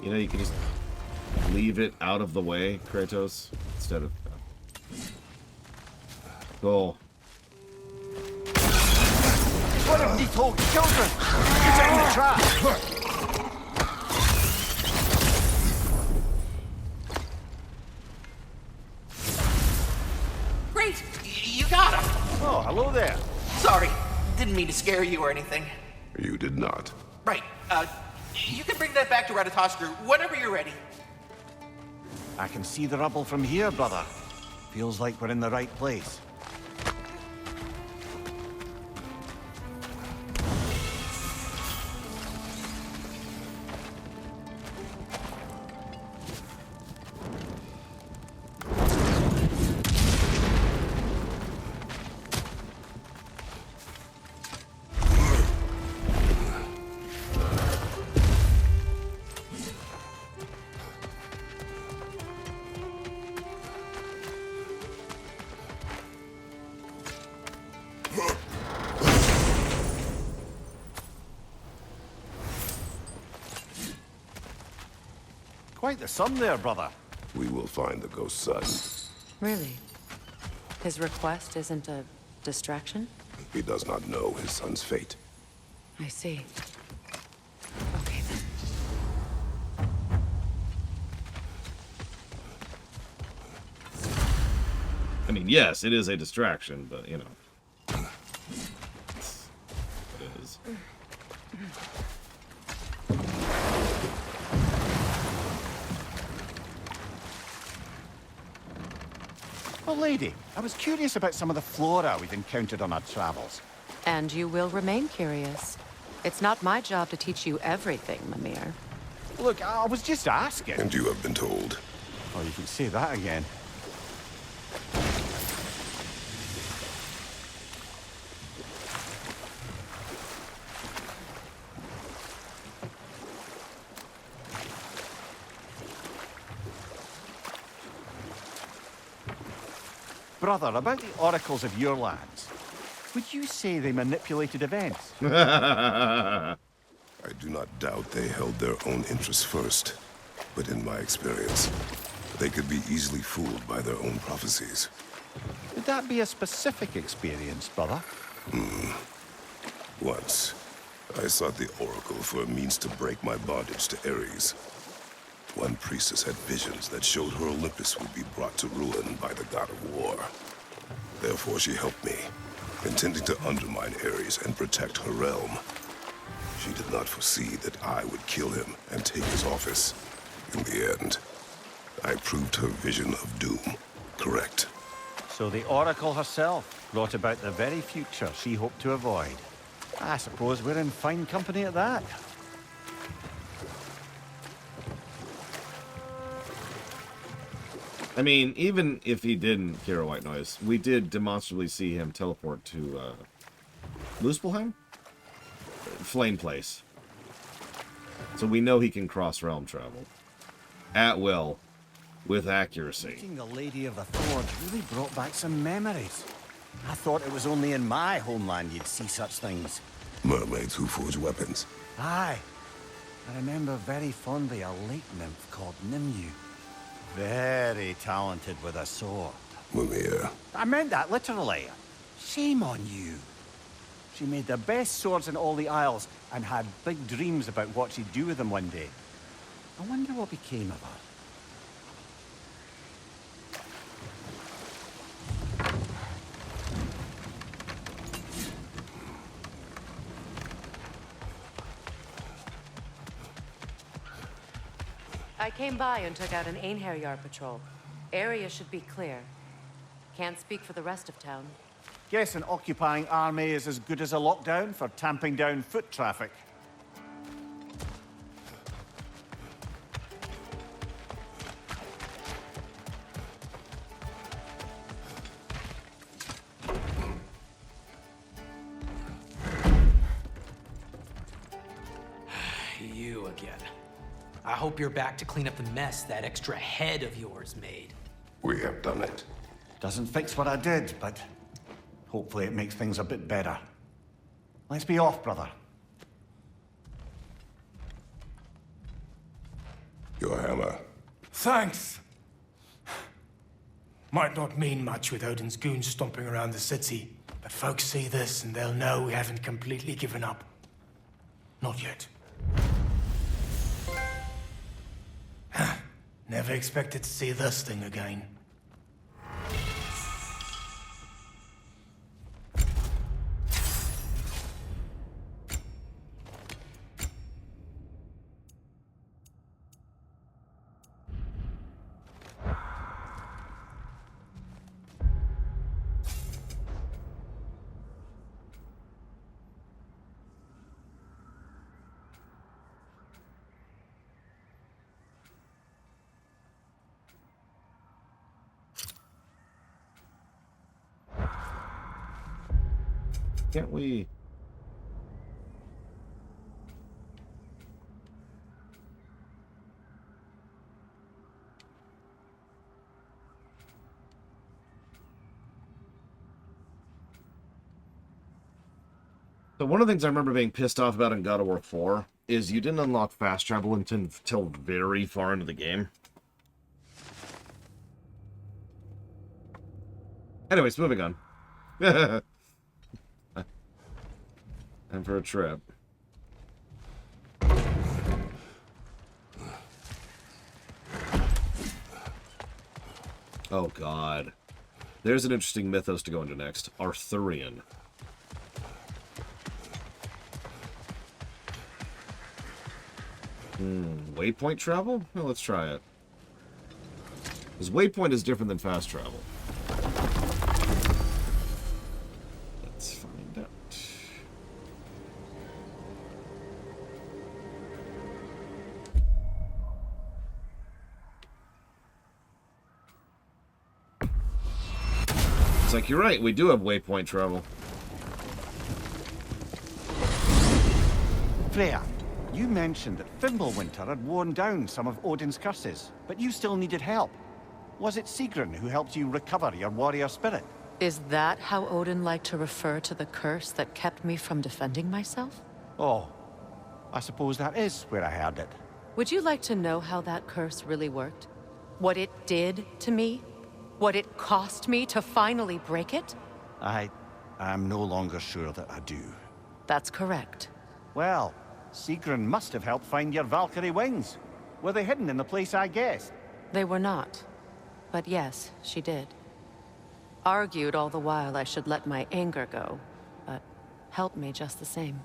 You know, you can just leave it out of the way, Kratos, instead of... Cool. What have you told children? Get it in the trap! Great! You got him! Oh, hello there. Sorry, didn't mean to scare you or anything. You did not. Right, you can bring that back to Ratatoskru whenever you're ready. I can see the rubble from here, brother. Feels like we're in the right place. Quite the sum there, brother. We will find the ghost son. Really? His request isn't a distraction? He does not know his son's fate. I see. Okay, then. I mean, yes, it is a distraction, but, you know. It is. Well, lady, I was curious about some of the flora we've encountered on our travels. And you will remain curious. It's not my job to teach you everything, Mimir. Look, I was just asking. And you have been told. Oh, you can say that again. Brother, about the oracles of your lands, would you say they manipulated events? I do not doubt they held their own interests first, but in my experience, they could be easily fooled by their own prophecies. Would that be a specific experience, brother? Once, I sought the oracle for a means to break my bondage to Ares. One priestess had visions that showed her Olympus would be brought to ruin by the god of war. Therefore she helped me, intending to undermine Ares and protect her realm. She did not foresee that I would kill him and take his office. In the end, I proved her vision of doom correct. So the oracle herself brought about the very future she hoped to avoid. I suppose we're in fine company at that. I mean, even if he didn't hear a white noise, we did demonstrably see him teleport to Muspelheim? Flame Place. So we know he can cross realm travel. At will. With accuracy. Meeting the Lady of the Forge really brought back some memories. I thought it was only in my homeland you'd see such things. Mermaids who forge weapons. Aye. I remember very fondly a lake nymph called Nimue. Very talented with a sword. Mimir. I meant that literally. Shame on you. She made the best swords in all the Isles and had big dreams about what she'd do with them one day. I wonder what became of her. I came by and took out an Einherjar patrol. Area should be clear. Can't speak for the rest of town. Guess an occupying army is as good as a lockdown for tamping down foot traffic. You again. I hope you're back to clean up the mess that extra head of yours made. We have done it. Doesn't fix what I did, but hopefully it makes things a bit better. Let's be off, brother. Your hammer. Thanks. Might not mean much with Odin's goons stomping around the city, but folks see this and they'll know we haven't completely given up. Not yet. Never expected to see this thing again. Can't we... So one of the things I remember being pissed off about in God of War 4 is you didn't unlock fast travel until very far into the game. Anyways, moving on. And for a trip. Oh god. There's an interesting mythos to go into next. Arthurian. Waypoint travel? Well, let's try it. Because waypoint is different than fast travel. Let's find out. It's like, you're right, we do have waypoint travel. Freya, you mentioned that Fimbulwinter had worn down some of Odin's curses, but you still needed help. Was it Sigrun who helped you recover your warrior spirit? Is that how Odin liked to refer to the curse that kept me from defending myself? Oh, I suppose that is where I heard it. Would you like to know how that curse really worked? What it did to me? What it cost me to finally break it? I'm no longer sure that I do. That's correct. Well, Sigrun must have helped find your Valkyrie wings. Were they hidden in the place I guessed? They were not. But yes, she did. Argued all the while I should let my anger go, but helped me just the same.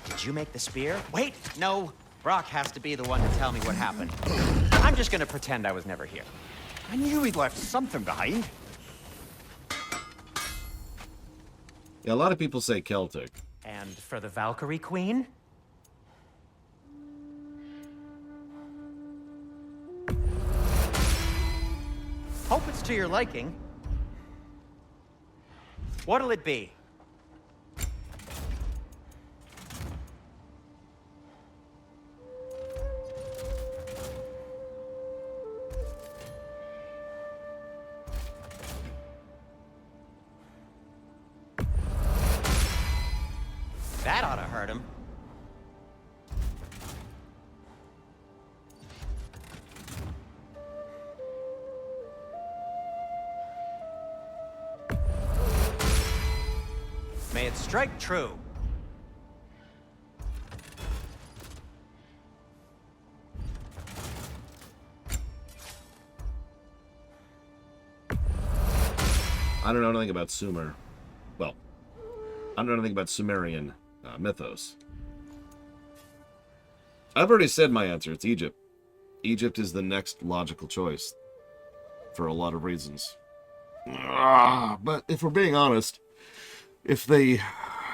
Did you make the spear? Wait, no. Brock has to be the one to tell me what happened. I'm just gonna pretend I was never here. I knew he'd left something behind. Yeah, a lot of people say Celtic. And for the Valkyrie Queen? Hope it's to your liking. What'll it be? That ought to hurt him. May it strike true. I don't know anything about Sumer. I don't know anything about Sumerian mythos. I've already said my answer. It's Egypt. Egypt is the next logical choice for a lot of reasons. But if we're being honest, if the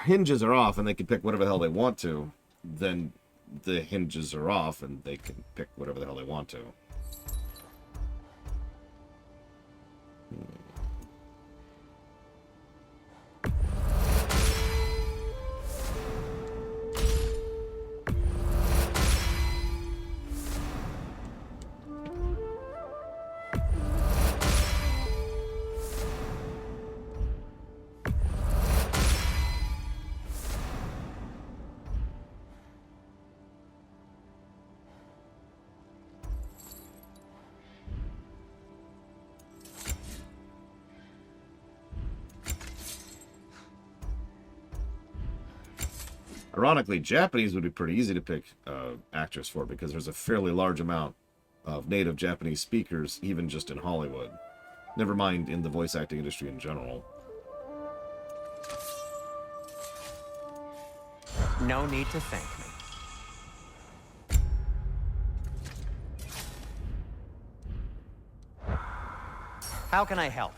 hinges are off and they can pick whatever the hell they want to, then the hinges are off and they can pick whatever the hell they want to. Ironically, Japanese would be pretty easy to pick actors for because there's a fairly large amount of native Japanese speakers, even just in Hollywood. Never mind in the voice acting industry in general. No need to thank me. How can I help?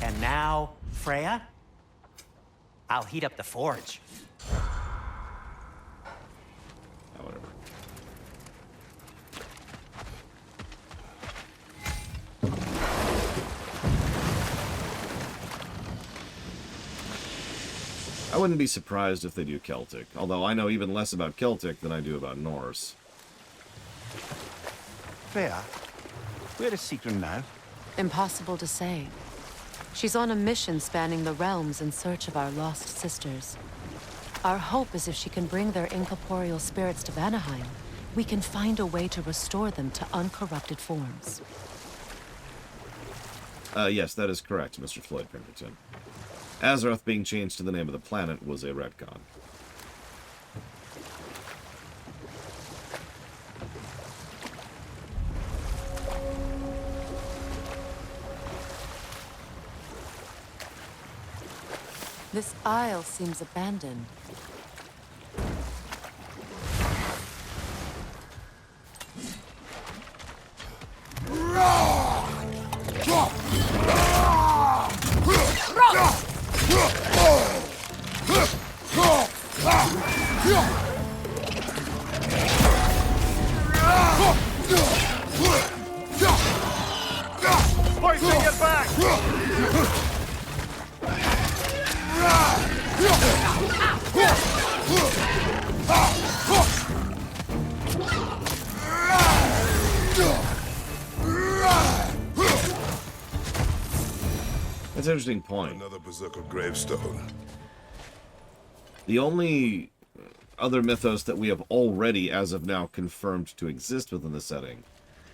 And now, Freya? I'll heat up the forge. Whatever. I wouldn't be surprised if they do Celtic, although I know even less about Celtic than I do about Norse. Freya, where is Sigrun now? Impossible to say. She's on a mission spanning the realms in search of our lost sisters. Our hope is if she can bring their incorporeal spirits to Vanaheim, we can find a way to restore them to uncorrupted forms. Yes, that is correct, Mr. Floyd Pinkerton. Azeroth being changed to the name of the planet was a retcon. This isle seems abandoned. Poison your back! That's an interesting point. Another berserker gravestone. The only other mythos that we have already, as of now, confirmed to exist within the setting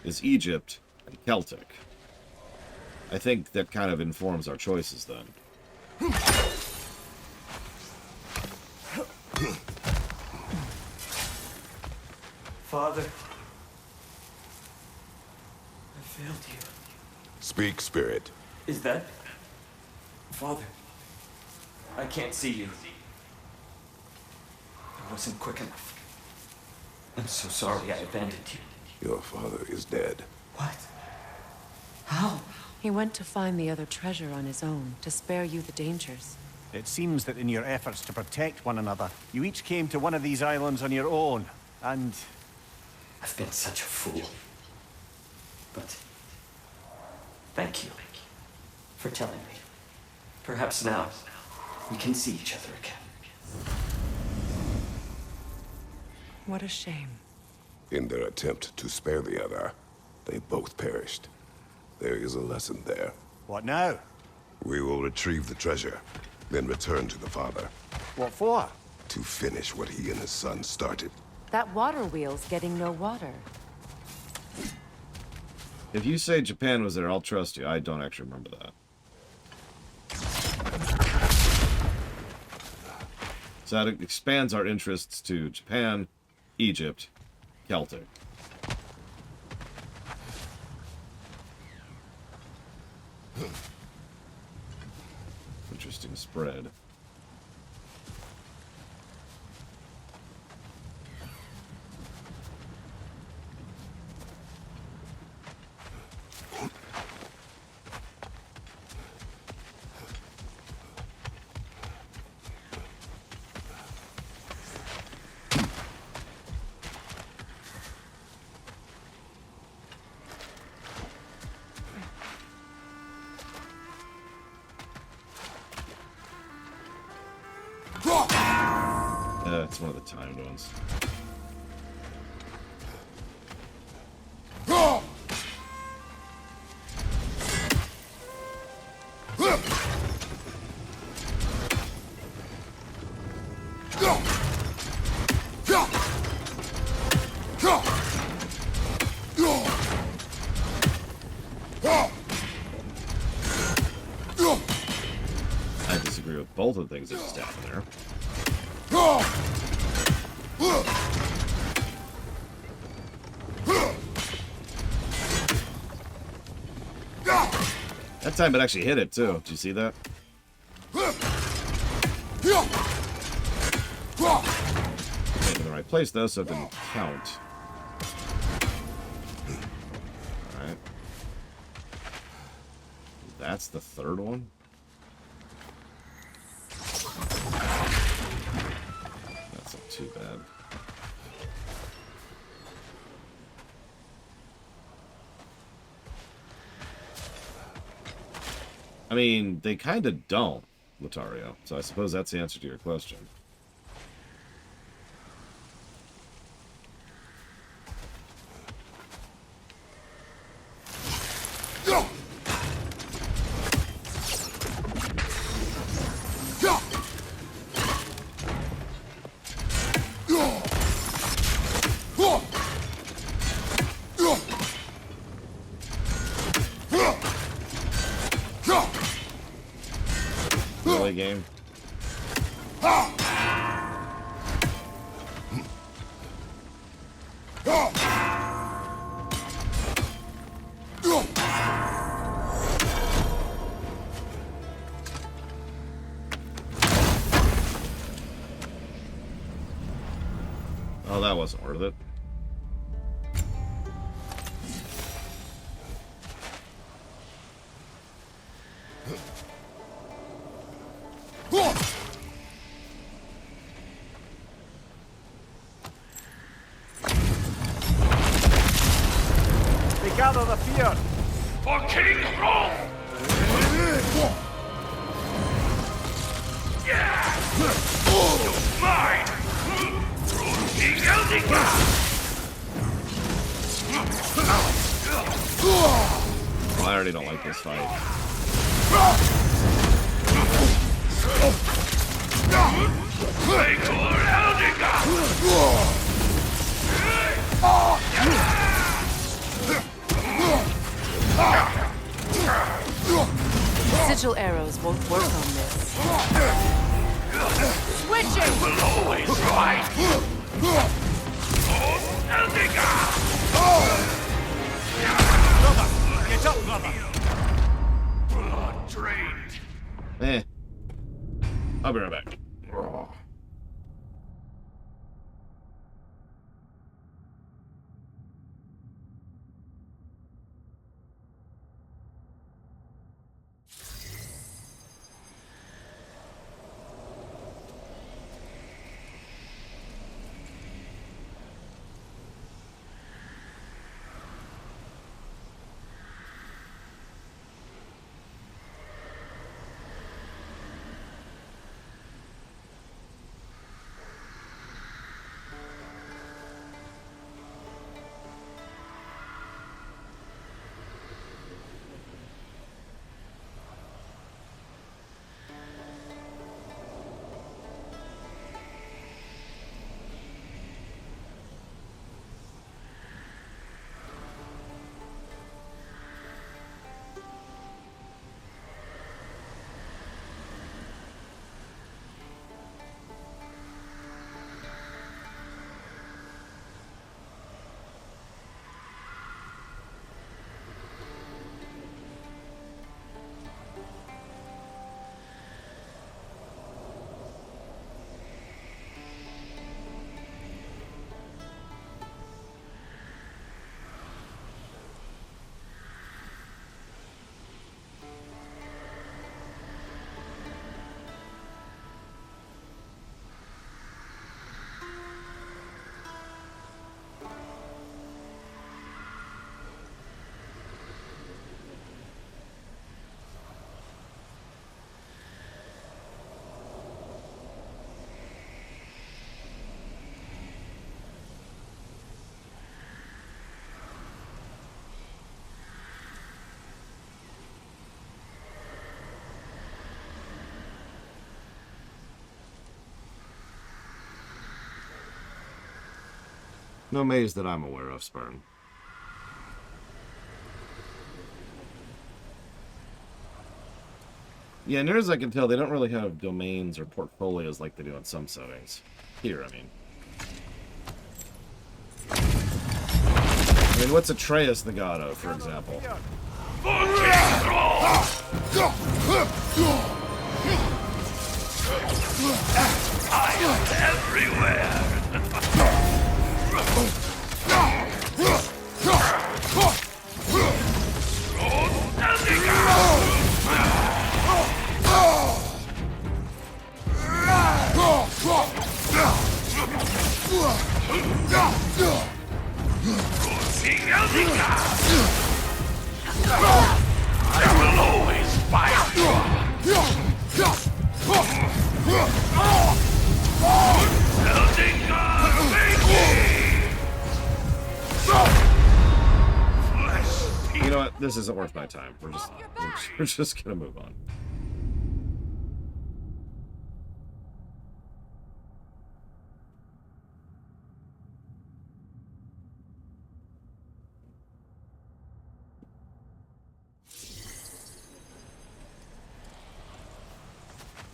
is Egypt and Celtic. I think that kind of informs our choices then. Father, I failed you. Speak, spirit. Is that... Father, I can't see you. I wasn't quick enough. I'm so sorry I abandoned you. Your father is dead. What? How? He went to find the other treasure on his own, to spare you the dangers. It seems that in your efforts to protect one another, you each came to one of these islands on your own, and... I've been such a fool. But... thank you for telling me. Perhaps now we can see each other again. What a shame. In their attempt to spare the other, they both perished. There is a lesson there. What now? We will retrieve the treasure, then return to the father. What for? To finish what he and his son started. That water wheel's getting no water. If you say Japan was there, I'll trust you. I don't actually remember that. So that expands our interests to Japan, Egypt, Celtic. Interesting spread. It's one of the timed ones. I disagree with both of the things that just happened there. That time it actually hit it too. Did you see that? In the right place though, so it didn't count. Alright. That's the third one? That's not too bad. I mean, they kind of don't, Lothario. So I suppose that's the answer to your question. Game. Oh, that wasn't worth it. Gather the fear! For King Rome! Yeah! Mine! King Eldiga! I already don't like this fight. Sigil arrows won't work on this. Switching! Will always right! Brother! Get up, brother! Blood drained. I'll be right back. No maze that I'm aware of, Spurn. Yeah, near as I can tell, they don't really have domains or portfolios like they do in some settings. Here, I mean. I mean, what's Atreus the god of, for example? I am everywhere! I will always fight you! You know what? This isn't worth my time. We're just gonna move on.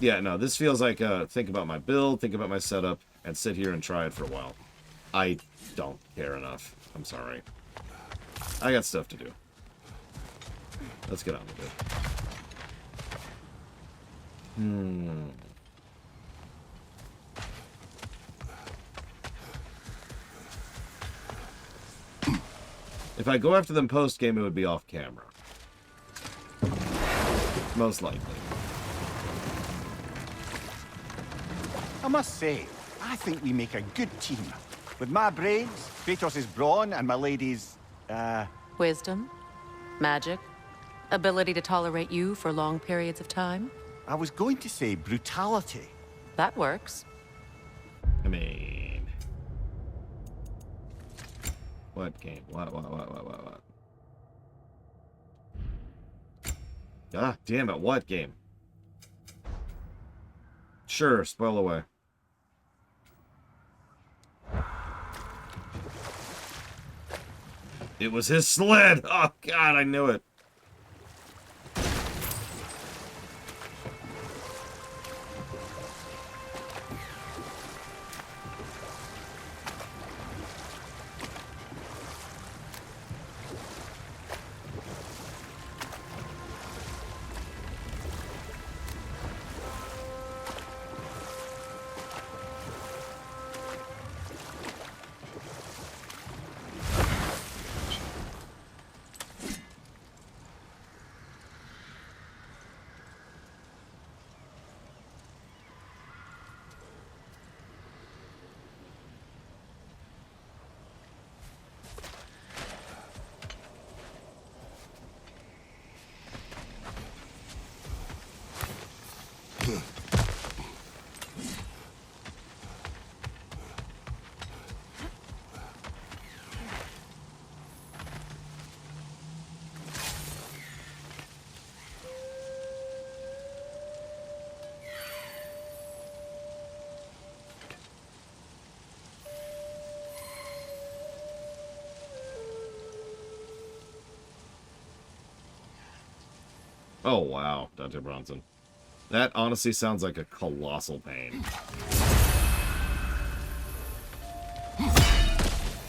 Yeah, no, this feels like think about my build, think about my setup, and sit here and try it for a while. I don't care enough. I'm sorry. I got stuff to do. Let's get on with it. If I go after them post-game, it would be off-camera. Most likely. I must say, I think we make a good team. With my brains, Kratos' brawn, and my lady's, Wisdom, magic, ability to tolerate you for long periods of time. I was going to say brutality. That works. I mean... What game? What? Ah, damn it, what game? Sure, spoil away. It was his sled! Oh, God, I knew it. Oh, wow, Dante Bronson. That honestly sounds like a colossal pain.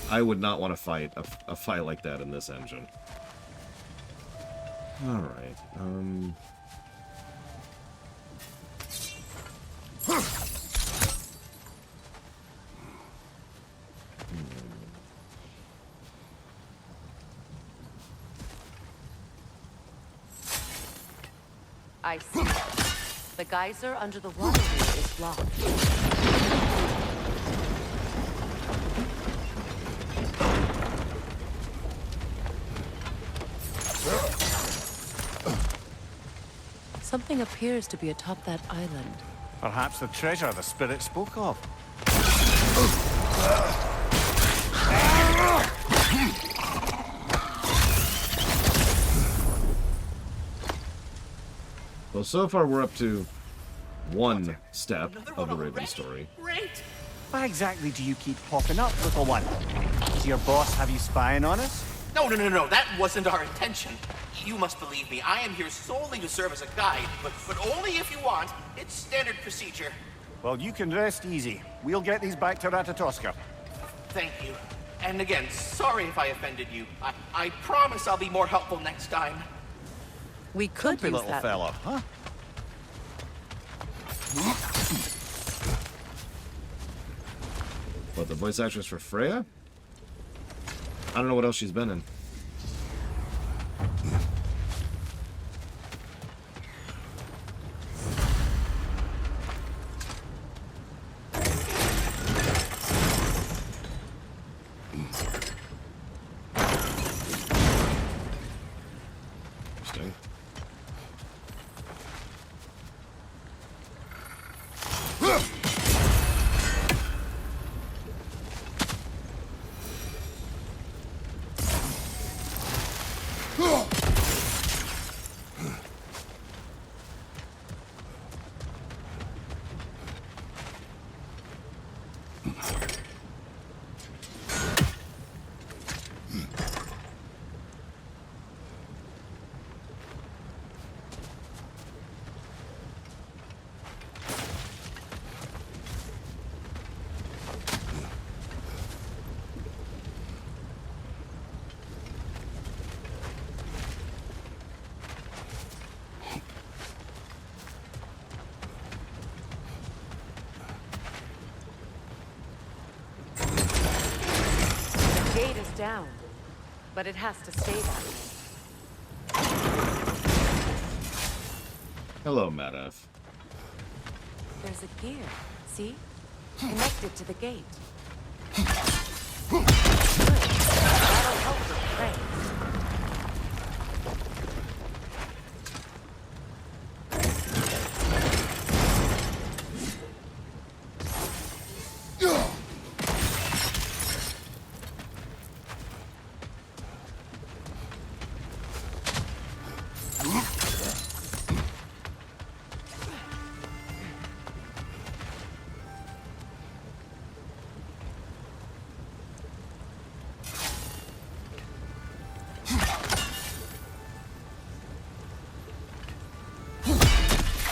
I would not want to fight a fight like that in this engine. Alright, I see. The geyser under the water wheel is blocked. Something appears to be atop that island. Perhaps the treasure the spirit spoke of. well, so far we're up to one step of the Raven story. Why exactly do you keep popping up, little one? Does your boss have you spying on us? No, that wasn't our intention. You must believe me, I am here solely to serve as a guide, but only if you want. It's standard procedure. Well, you can rest easy. We'll get these back to Ratatoska. Thank you. And again, sorry if I offended you. I promise I'll be more helpful next time. We could Grumpy use little that. fella, huh? What, the voice actress for Freya? I don't know what else she's been in. Interesting. The gate is down, but it has to stay that way. Hello, Madaf. There's a gear, see? Connected to the gate. That'll help with prey.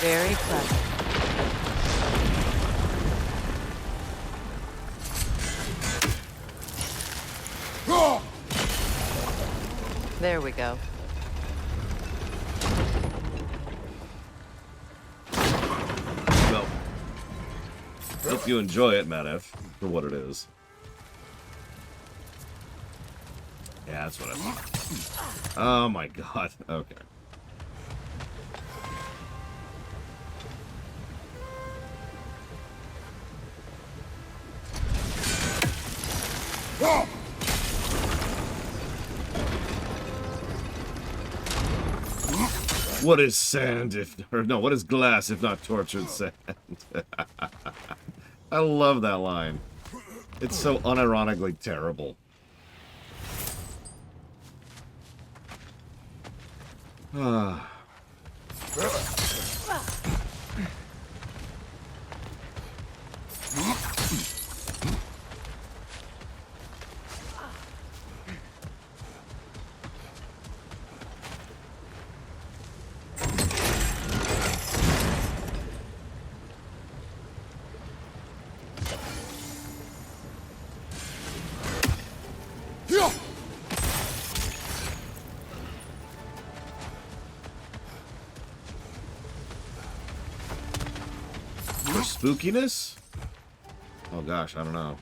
Very clever. There we go. Well, hope you enjoy it, Madaf, for what it is. Yeah, that's what I thought. Oh my god. Okay. What is sand if, or no, what is glass if not tortured sand? I love that line. It's so unironically terrible. Ah. Spookiness? Oh gosh, I don't know.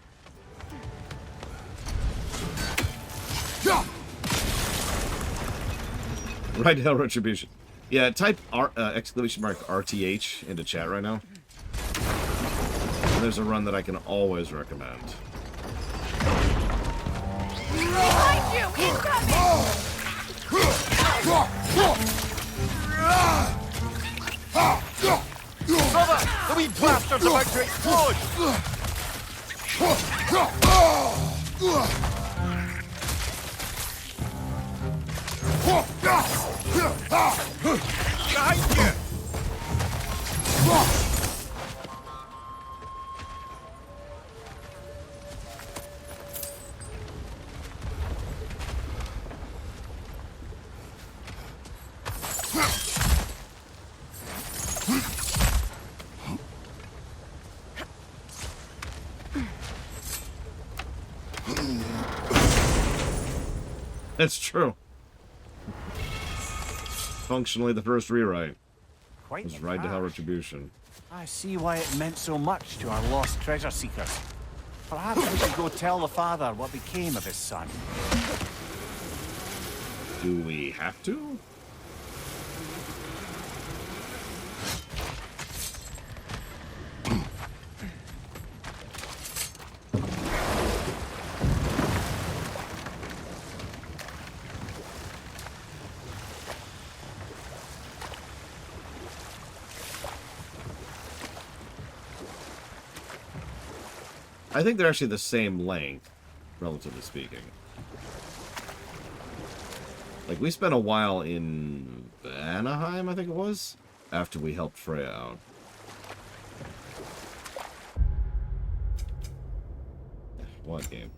Right now, retribution. Yeah, type exclamation mark RTH into chat right now. And there's a run that I can always recommend. Behind you! Incoming! Brother! The wee bastard's about to explode! Behind you! That's true. Functionally, the first rewrite was Ride to Hell Retribution. I see why it meant so much to our lost treasure seekers. Perhaps we should go tell the father what became of his son. Do we have to? I think they're actually the same length, relatively speaking. Like, we spent a while in Anaheim, I think it was, after we helped Freya out. What game?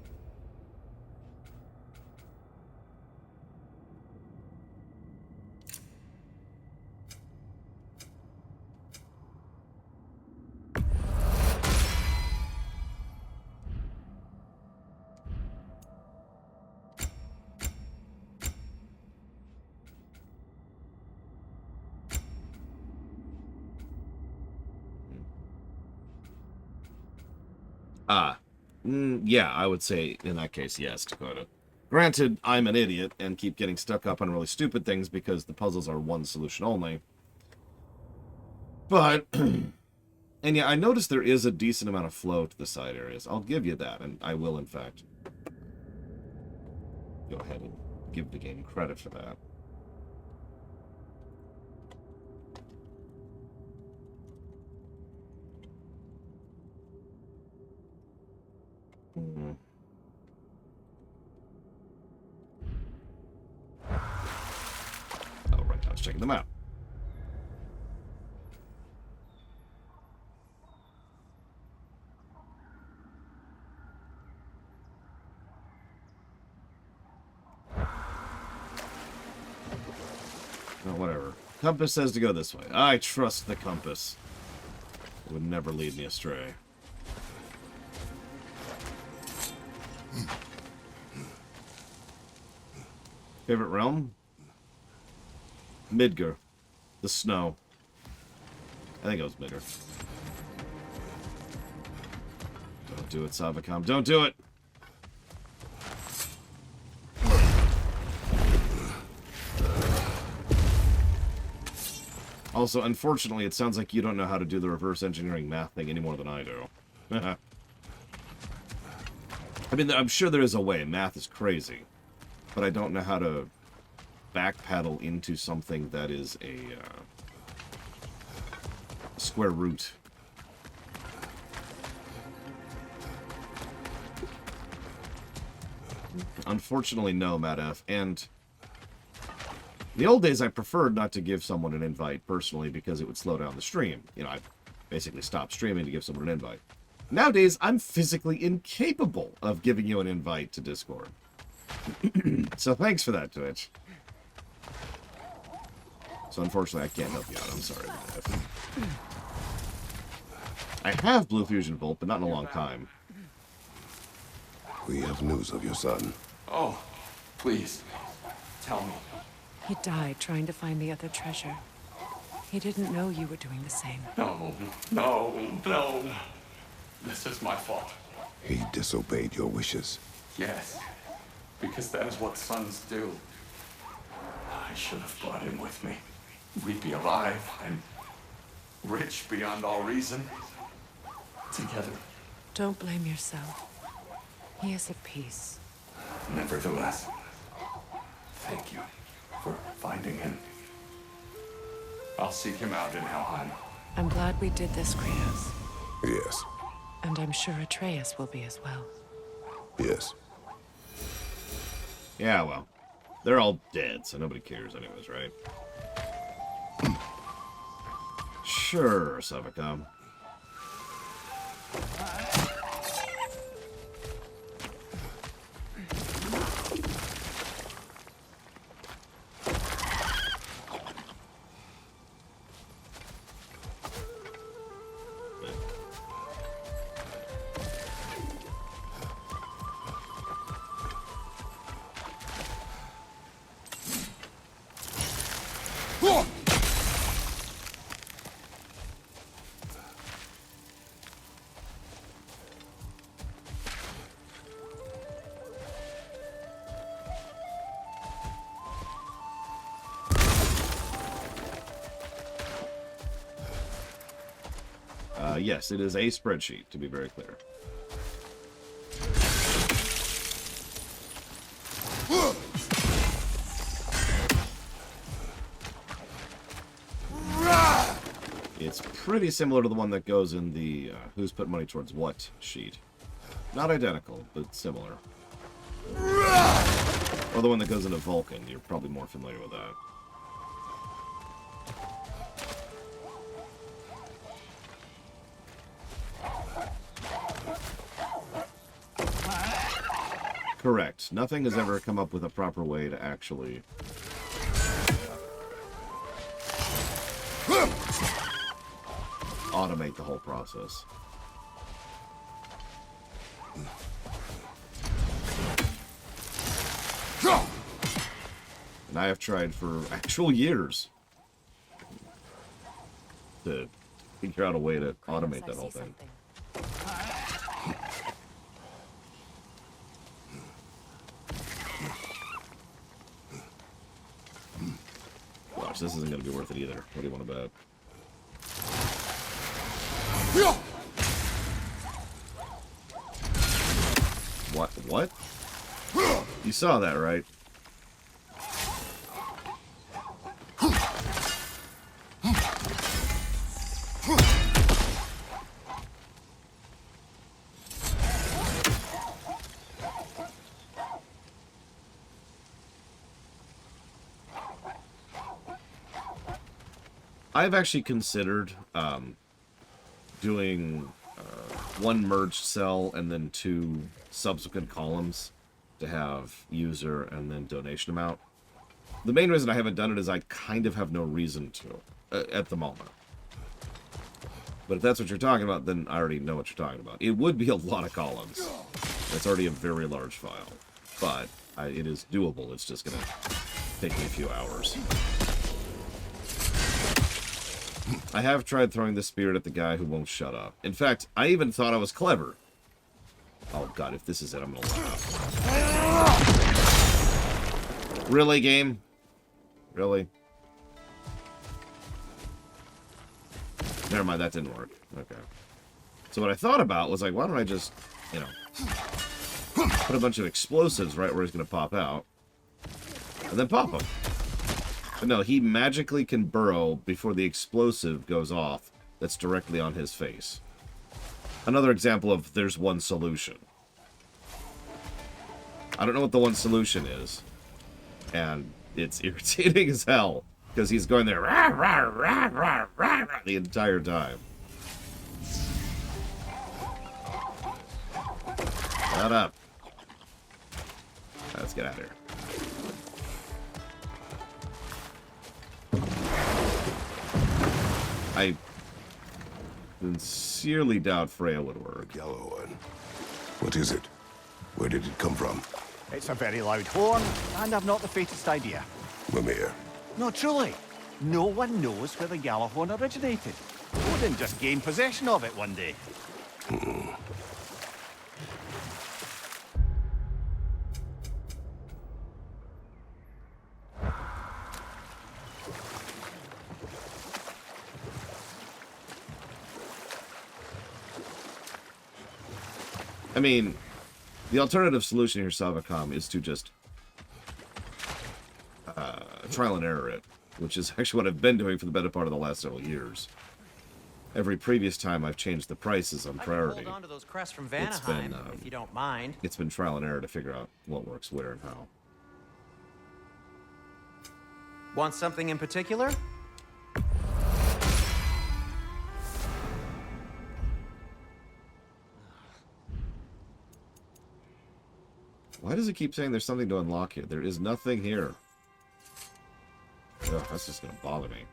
Yeah, I would say, in that case, yes, Dakota. Granted, I'm an idiot and keep getting stuck up on really stupid things because the puzzles are one solution only. But, and yeah, I noticed there is a decent amount of flow to the side areas. I'll give you that, and I will, in fact, go ahead and give the game credit for that. Oh, right, I was checking them out. Oh, whatever. Compass says to go this way. I trust the compass. It would never lead me astray. Favorite realm? Midgar. The snow. I think it was Midgar. Don't do it, Savacom. Don't do it! Also, unfortunately, it sounds like you don't know how to do the reverse engineering math thing any more than I do. I mean, I'm sure there is a way. Math is crazy. But I don't know how to backpedal into something that is a square root. Unfortunately, no, Matt F. And in the old days, I preferred not to give someone an invite personally because it would slow down the stream. You know, I basically stopped streaming to give someone an invite. Nowadays, I'm physically incapable of giving you an invite to Discord. So thanks for that, Twitch. So unfortunately, I can't help you out. I'm sorry about that. I have Blue Fusion Volt, but not in a long time. We have news of your son. Oh, please, tell me. He died trying to find the other treasure. He didn't know you were doing the same. No, no, no. This is my fault. He disobeyed your wishes. Yes, because that is what sons do. I should have brought him with me. We'd be alive and rich beyond all reason. Together. Don't blame yourself. He is at peace. Nevertheless, thank you for finding him. I'll seek him out in Helheim. I'm glad we did this, Kratos. Yes. And I'm sure Atreus will be as well. Yes. Yeah, well, they're all dead, so nobody cares anyways, right? Sure, Savacom. Yes, it is a spreadsheet, to be very clear. It's pretty similar to the one that goes in the Who's Put Money Towards What sheet. Not identical, but similar. Or the one that goes into Vulcan. You're probably more familiar with that. Correct. Nothing has ever come up with a proper way to actually automate the whole process. And I have tried for actual years to figure out a way to automate that whole thing. Gosh, this isn't going to be worth it either. What do you want to bet? What? What? You saw that, right? I've actually considered doing one merged cell and then 2 subsequent columns to have user and then donation amount. The main reason I haven't done it is I kind of have no reason to at the moment. But if that's what you're talking about, then I already know what you're talking about. It would be a lot of columns. It's already a very large file. But it is doable. It's just going to take me a few hours. I have tried throwing the spirit at the guy who won't shut up. In fact, I even thought I was clever. Oh god, if this is it, I'm gonna laugh. Really, game? Really? Never mind, that didn't work. Okay. So what I thought about was like, why don't I just, you know, put a bunch of explosives right where he's gonna pop out, and then pop him. But no, he magically can burrow before the explosive goes off that's directly on his face. Another example of there's one solution. I don't know what the one solution is. And it's irritating as hell. Because he's going there rah, rah, rah, rah, rah, rah, the entire time. Shut up. Let's get out of here. I sincerely doubt Freya would work. Yellow one. What is it? Where did it come from? It's a very loud horn, and I've not the faintest idea. Mimir. No, truly. No one knows where the Gjallarhorn originated. Odin just gained possession of it one day. I mean, the alternative solution here, Savacom, is to just trial and error it, which is actually what I've been doing for the better part of the last several years. Every previous time I've changed the prices on priority, Hold on to those crests from Vanaheim, if you don't mind. it's been trial and error to figure out what works where and how. Want something in particular? Why does it keep saying there's something to unlock here? There is nothing here. Ugh, that's just gonna bother me.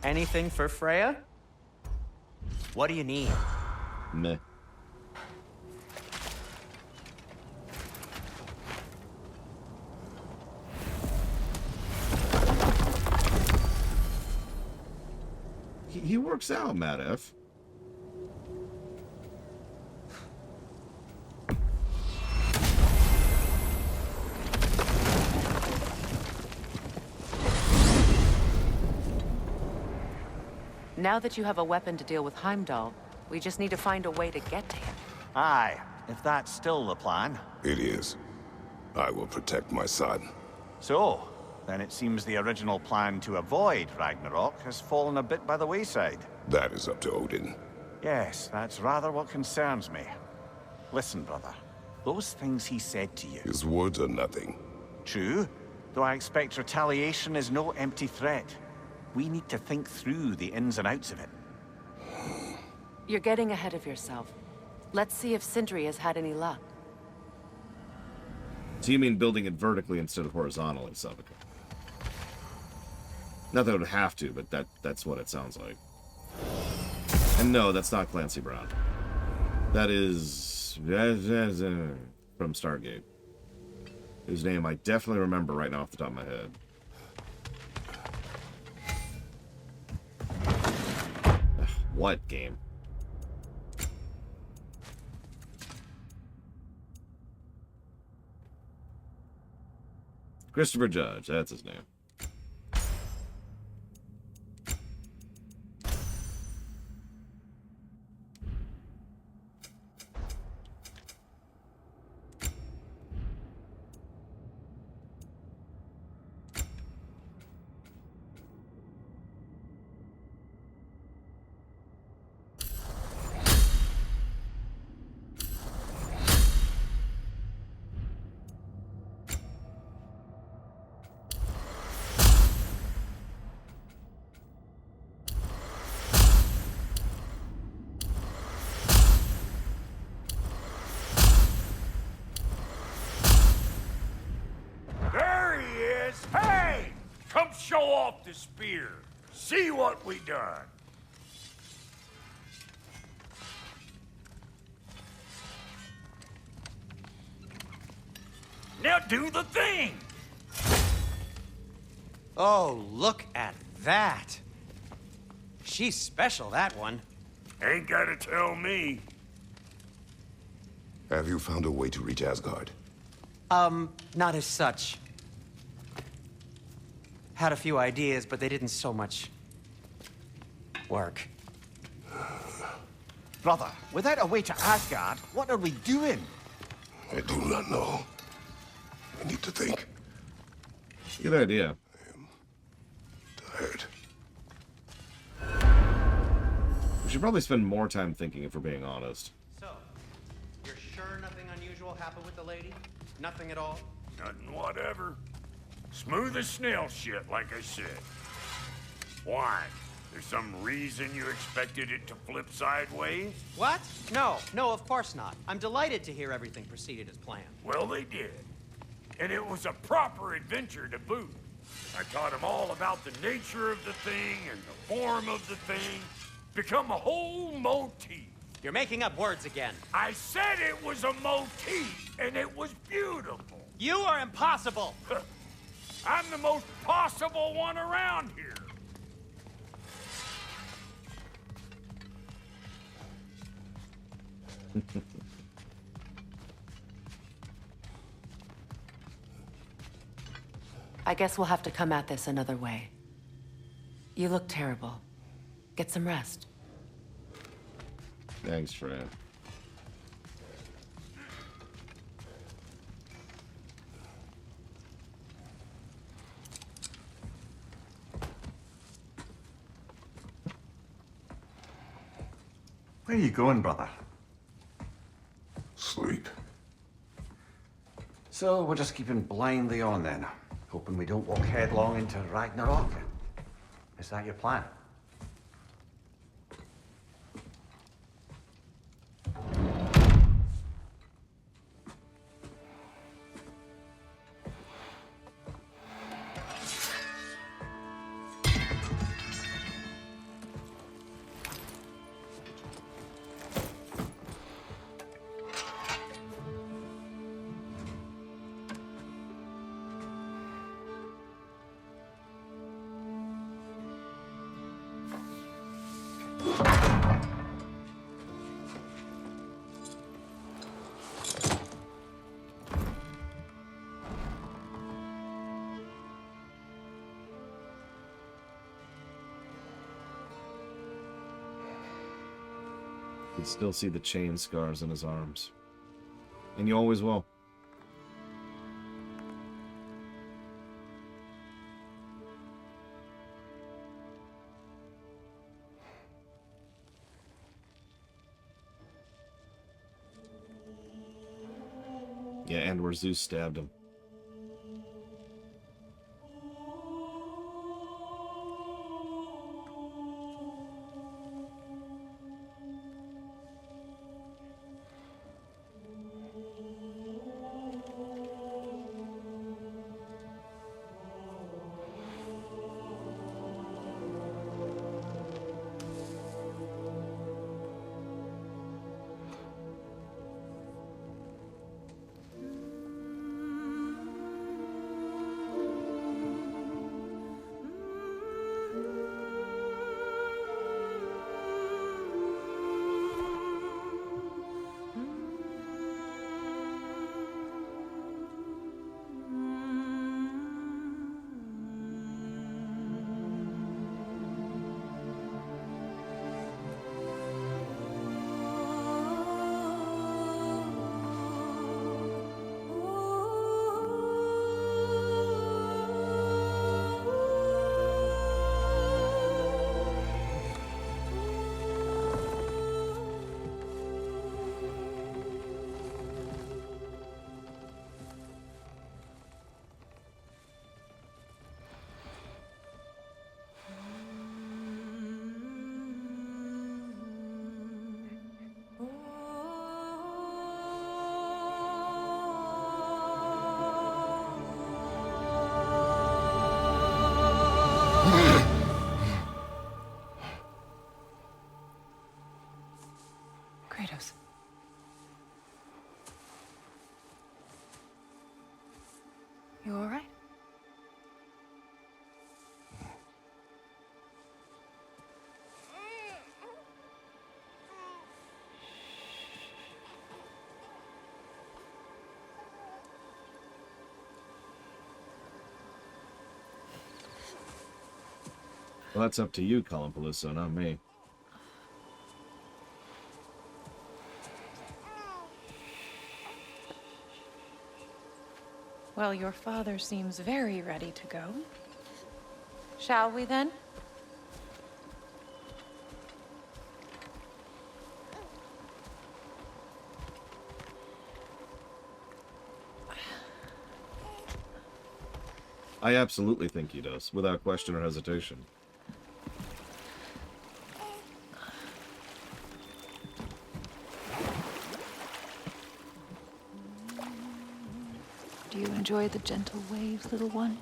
Anything for Freya? What do you need? Meh. He works out, Matt F. Now that you have a weapon to deal with Heimdall, we just need to find a way to get to him. Aye, if that's still the plan. It is. I will protect my son. So, then it seems the original plan to avoid Ragnarok has fallen a bit by the wayside. That is up to Odin. Yes, that's rather what concerns me. Listen, brother. Those things he said to you. His words are nothing. True, though I expect retaliation is no empty threat. We need to think through the ins and outs of it. You're getting ahead of yourself. Let's see if Sindri has had any luck. So you mean building it vertically instead of horizontally, Savika? Not that it would have to, but that's what it sounds like. And no, that's not Clancy Brown. That is from Stargate, whose name I definitely remember right now off the top of my head. Ugh, what game? Christopher Judge, that's his name. There he is! Hey! Come show off the spear. See what we done. Now do the thing! Oh, look at that. She's special, that one. Ain't gotta tell me. Have you found a way to reach Asgard? Not as such. Had a few ideas, but they didn't so much work. Brother, without a way to Asgard, what are we doing? I do not know. I need to think. Good idea. Tired. We should probably spend more time thinking, if we're being honest. So, you're sure nothing unusual happened with the lady? Nothing at all? Nothing whatever. Smooth as snail shit, like I said. Why? There's some reason you expected it to flip sideways? What? No, of course not. I'm delighted to hear everything proceeded as planned. Well, they did. And it was a proper adventure to boot. I taught them all about the nature of the thing and the form of the thing. Become a whole motif. You're making up words again. I said it was a motif, and it was beautiful. You are impossible. I'm the most possible one around here. I guess we'll have to come at this another way. You look terrible. Get some rest. Thanks, Fran. Where are you going, brother? Sleep. So we're just keeping blindly on then, hoping we don't walk headlong into Ragnarok. Is that your plan? You can still see the chain scars in his arms. And you always will. Yeah, and where Zeus stabbed him. Kratos. You all right? Well, that's up to you, Colin Peluso, not me. Well, your father seems very ready to go. Shall we then? I absolutely think he does, without question or hesitation. Do you enjoy the gentle waves, little one?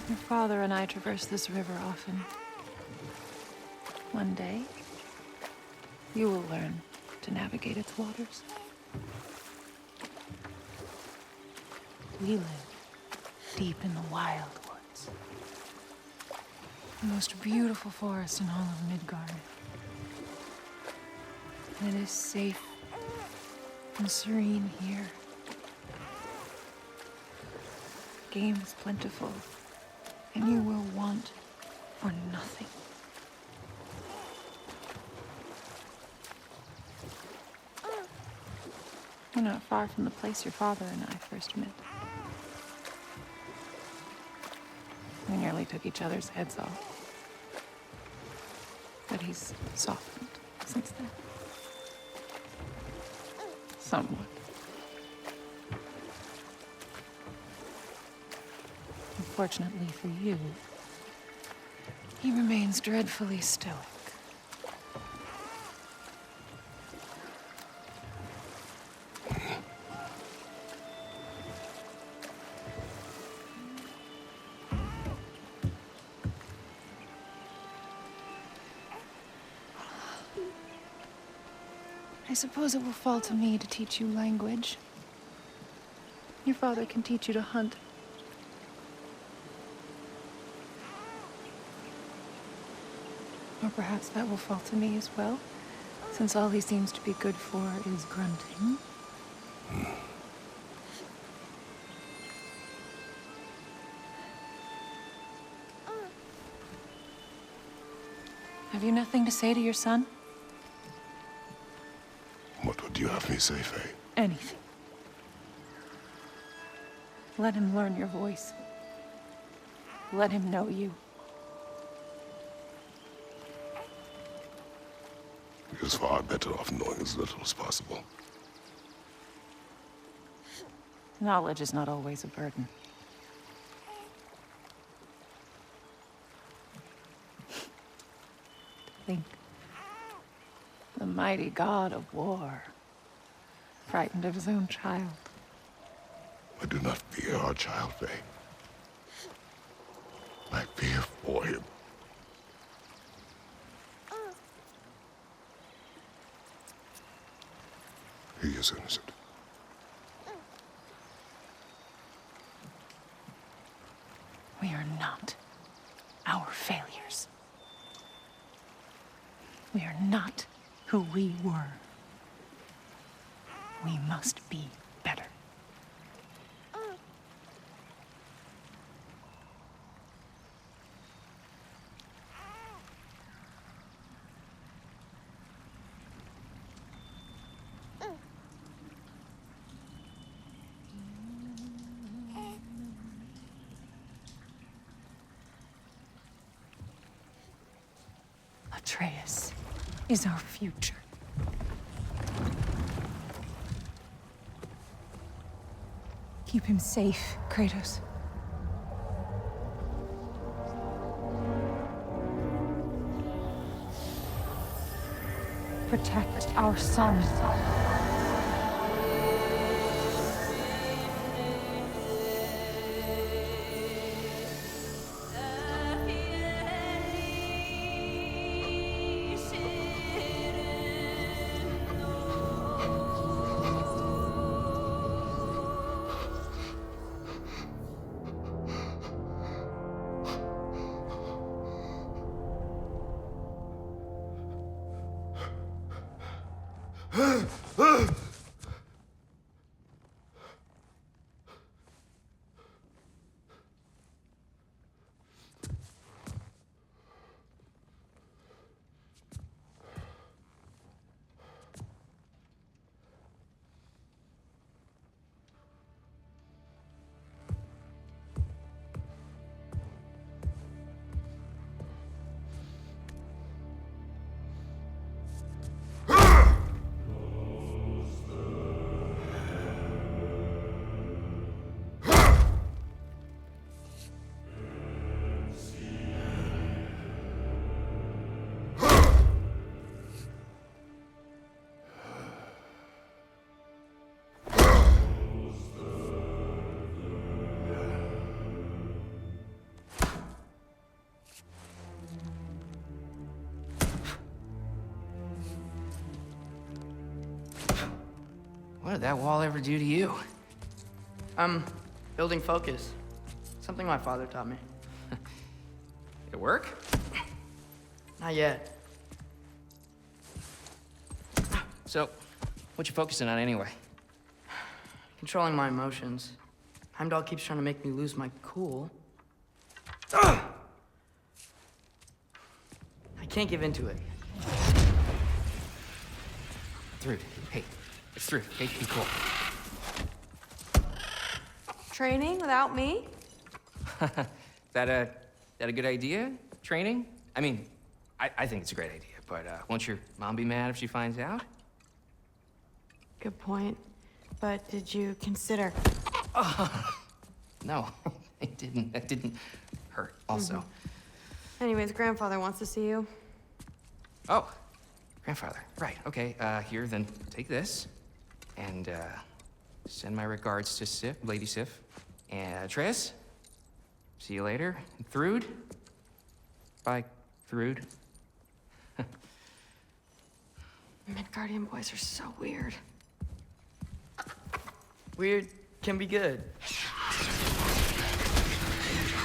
Your father and I traverse this river often. One day, you will learn to navigate its waters. We live deep in the wild woods. The most beautiful forest in all of Midgard. And it is safe and serene here. Game is plentiful, and you will want for nothing. We're not far from the place your father and I first met. We nearly took each other's heads off. But he's softened since then. Somewhat. Unfortunately for you, he remains dreadfully stoic. I suppose it will fall to me to teach you language. Your father can teach you to hunt. Or perhaps that will fall to me as well, since all he seems to be good for is grunting. Have you nothing to say to your son? What would you have me say, Faye? Anything. Let him learn your voice. Let him know you. He is far better off knowing as little as possible. Knowledge is not always a burden. Think. The mighty god of war, frightened of his own child. I do not fear our child, Faye. I fear for him. He is innocent. We are not our failures. We are not who we were. We must be better. Atreus is our future. Keep him safe, Kratos. Protect our son. What did that wall ever do to you? Building focus. Something my father taught me. It work? Not yet. So, what you focusing on anyway? Controlling my emotions. Heimdall keeps trying to make me lose my cool. I can't give into it. Thrud, hey, it's Thrud. Hey, be cool. Training without me? That a good idea? Training? I mean, I think it's a great idea, but won't your mom be mad if she finds out? Good point. But did you consider... No, it didn't. That didn't hurt, also. Anyways, grandfather wants to see you. Oh, grandfather. Right, okay. Here, then take this. And, send my regards to Sif, Lady Sif. And Atreus, see you later. And Thrud. Bye, Thrud. Midgardian boys are so weird. Weird can be good.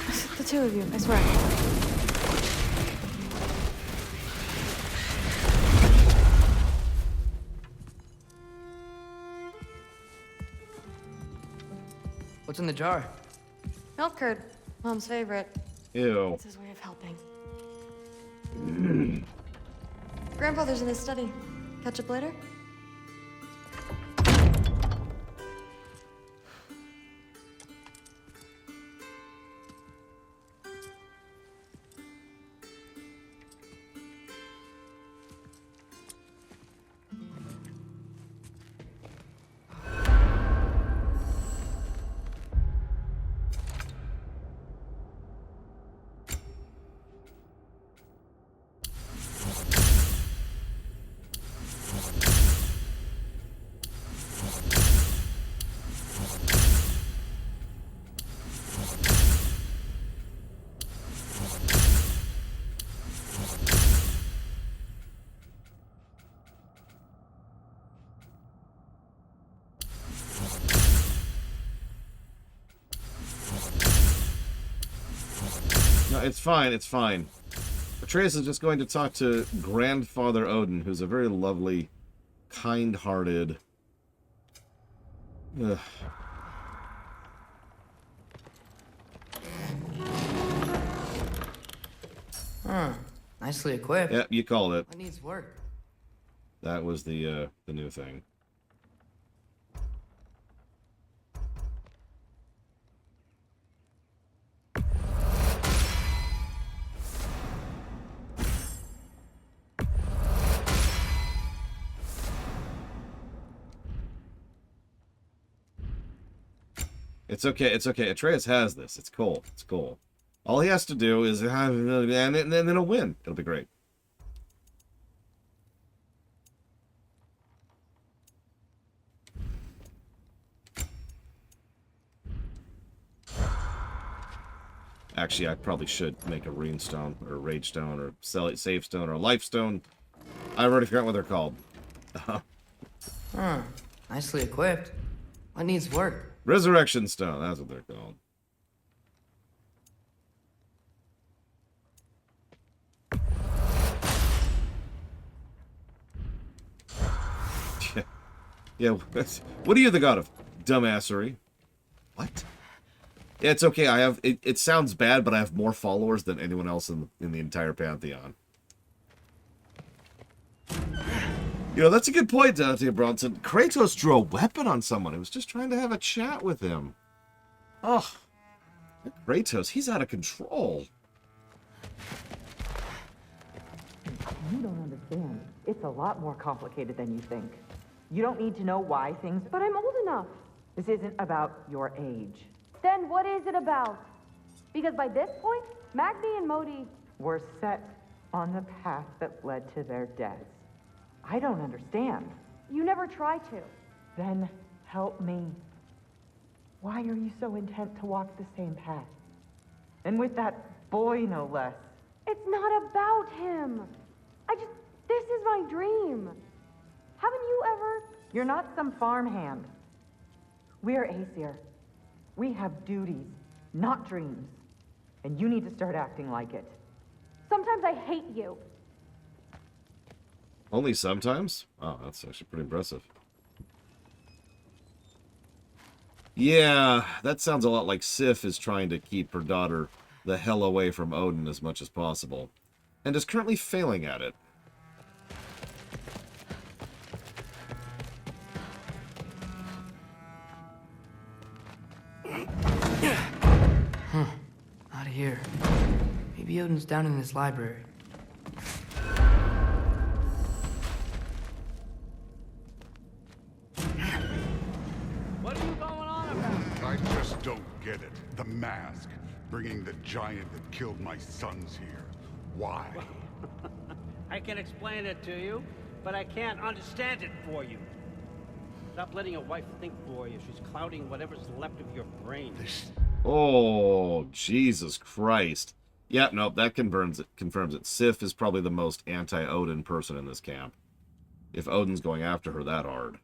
It's the two of you, I swear. What's in the jar? Milk curd, Mom's favorite. Ew. It's his way of helping. Grandfather's in his study. Catch up later? No, it's fine, it's fine. Atreus is just going to talk to Grandfather Odin, who's a very lovely, kind-hearted... Huh. Nicely equipped. Yep, you called it. What needs work? That was the new thing. It's okay, it's okay. Atreus has this. It's cool. It's cool. All he has to do is have, and then he'll win. It'll be great. Actually, I probably should make a rune stone, or a rage stone, or save stone, or a life stone. I've already forgotten what they're called. Huh. Nicely equipped. What needs work? Resurrection stone, that's what they're called. Yeah, what are you the god of? Dumbassery. What? Yeah, it's okay. I have. It sounds bad, but I have more followers than anyone else in the entire pantheon. You know, that's a good point, Dante Bronson. Kratos drew a weapon on someone. He was just trying to have a chat with him. Oh, Kratos, he's out of control. You don't understand. It's a lot more complicated than you think. You don't need to know why things... But I'm old enough. This isn't about your age. Then what is it about? Because by this point, Magni and Modi... We're set on the path that led to their deaths. I don't understand. You never try to. Then help me. Why are you so intent to walk the same path? And with that boy, no less. It's not about him. This is my dream. Haven't you ever... You're not some farmhand. We're Aesir. We have duties, not dreams. And you need to start acting like it. Sometimes I hate you. Only sometimes? Oh, that's actually pretty impressive. Yeah, that sounds a lot like Sif is trying to keep her daughter the hell away from Odin as much as possible, and is currently failing at it. Huh. Not here. Maybe Odin's down in his library. What are you going on about? I just don't get it. The mask. Bringing the giant that killed my sons here. Why? I can explain it to you, but I can't understand it for you. Stop letting your wife think for you. She's clouding whatever's left of your brain. Oh, Jesus Christ. Yep, nope, that confirms it. Sif is probably the most anti-Odin person in this camp. If Odin's going after her that hard.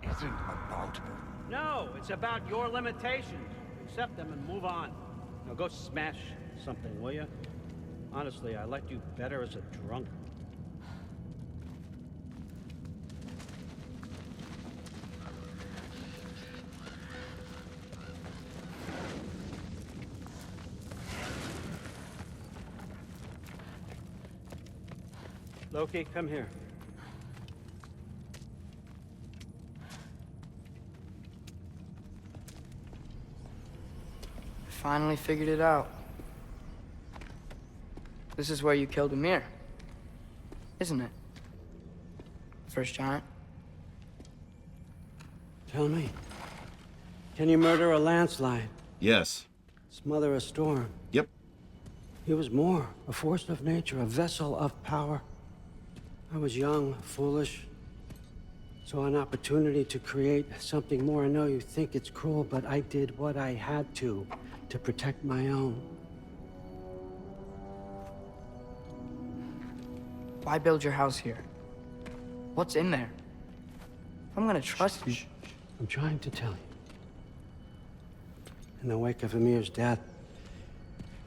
Isn't about her. No, it's about your limitations. Accept them and move on. Now go smash something, will you? Honestly, I liked you better as a drunk. Loki, come here. Finally figured it out. This is where you killed Ymir, isn't it? First giant. Tell me, can you murder a landslide? Yes. Smother a storm? Yep. He was more, a force of nature, a vessel of power. I was young, foolish, saw an opportunity to create something more. I know you think it's cruel, but I did what I had to protect my own. Why build your house here? What's in there? I'm gonna trust you. I'm trying to tell you. In the wake of Ymir's death,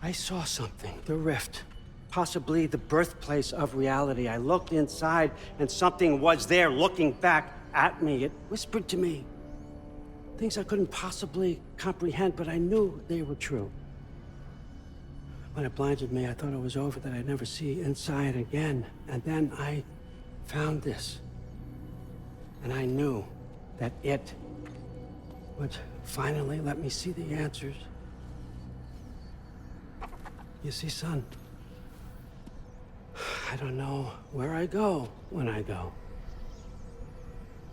I saw something, the rift, possibly the birthplace of reality. I looked inside, and something was there looking back at me. It whispered to me things I couldn't possibly comprehend, but I knew they were true. When it blinded me, I thought it was over, that I'd never see inside again. And then I found this. And I knew that it would finally let me see the answers. You see, son, I don't know where I go when I go.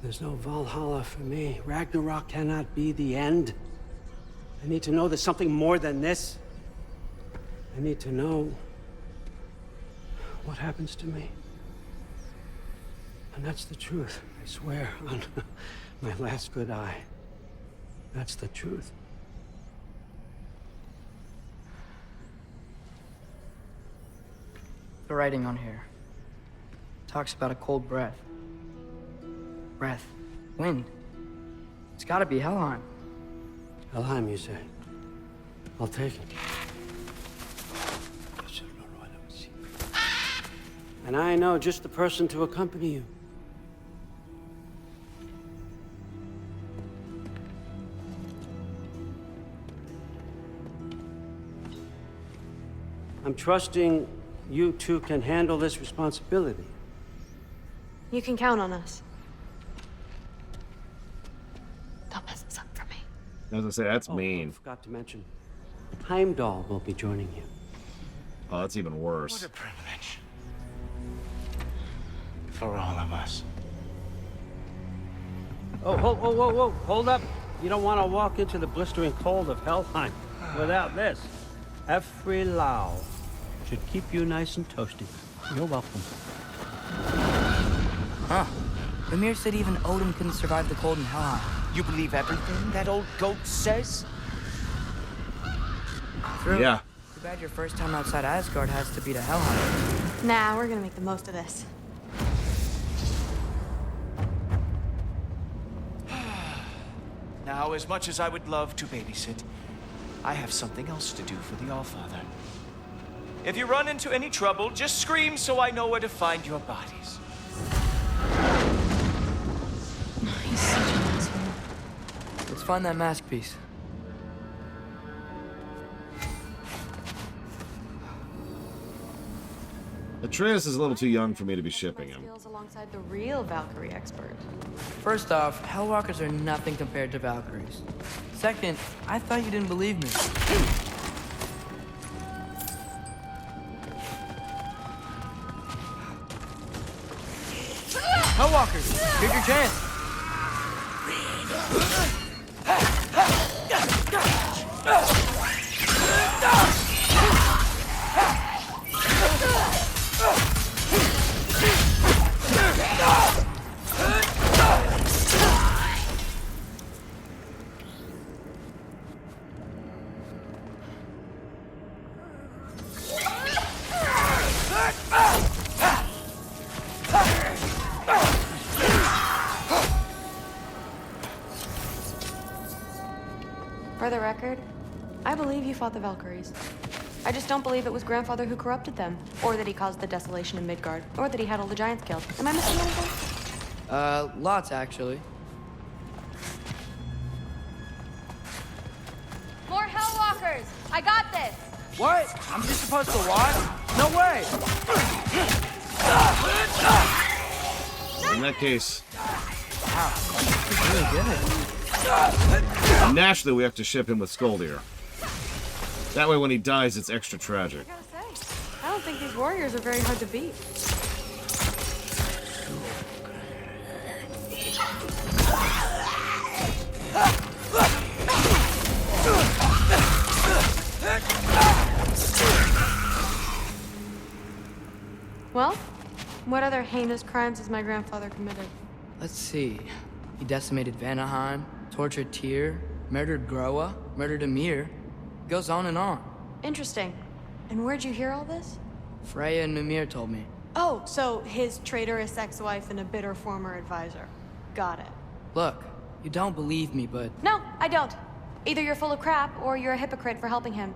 There's no Valhalla for me. Ragnarok cannot be the end. I need to know there's something more than this. I need to know what happens to me. And that's the truth, I swear, on my last good eye. That's the truth. The writing on here talks about a cold breath. Breath. Wind. It's gotta be Helheim. Helheim, you say? I'll take it. And I know just the person to accompany you. I'm trusting you two can handle this responsibility. You can count on us. Don't mess this up for me. As I say, that's mean. I forgot to mention, Heimdall will be joining you. Oh, that's even worse. What a privilege. For all of us. Oh, whoa, hold up. You don't want to walk into the blistering cold of Helheim without this. Every Lao should keep you nice and toasty. You're welcome. Huh. Ymir said even Odin couldn't survive the cold in Helheim. You believe everything that old goat says? True. Yeah. Too bad your first time outside Asgard has to be to Helheim. Nah, we're gonna make the most of this. Now, as much as I would love to babysit, I have something else to do for the Allfather. If you run into any trouble, just scream so I know where to find your bodies. He's such an asshole. Let's find that mask piece. Atreus is a little too young for me to be shipping him. Skills alongside the real Valkyrie expert. First off, Hellwalkers are nothing compared to Valkyries. Second, I thought you didn't believe me. Hellwalkers, here's your chance. For the record, I believe you fought the Valkyries. I just don't believe it was Grandfather who corrupted them, or that he caused the desolation in Midgard, or that he had all the giants killed. Am I missing anything? Lots actually. More Hellwalkers! I got this! What? I'm just supposed to watch? No way! In that case, Wow, he's really good. naturally we have to ship him with Skoldir. That way when he dies, it's extra tragic. I gotta say, I don't think these warriors are very hard to beat. Well, what other heinous crimes has my grandfather committed? Let's see. He decimated Vanaheim, tortured Tyr, murdered Groa, murdered Ymir. Goes on and on. Interesting. And where'd you hear all this? Freya and Mimir told me. Oh, so his traitorous ex-wife and a bitter former advisor. Got it. Look, you don't believe me, but No, I don't. Either you're full of crap or you're a hypocrite for helping him.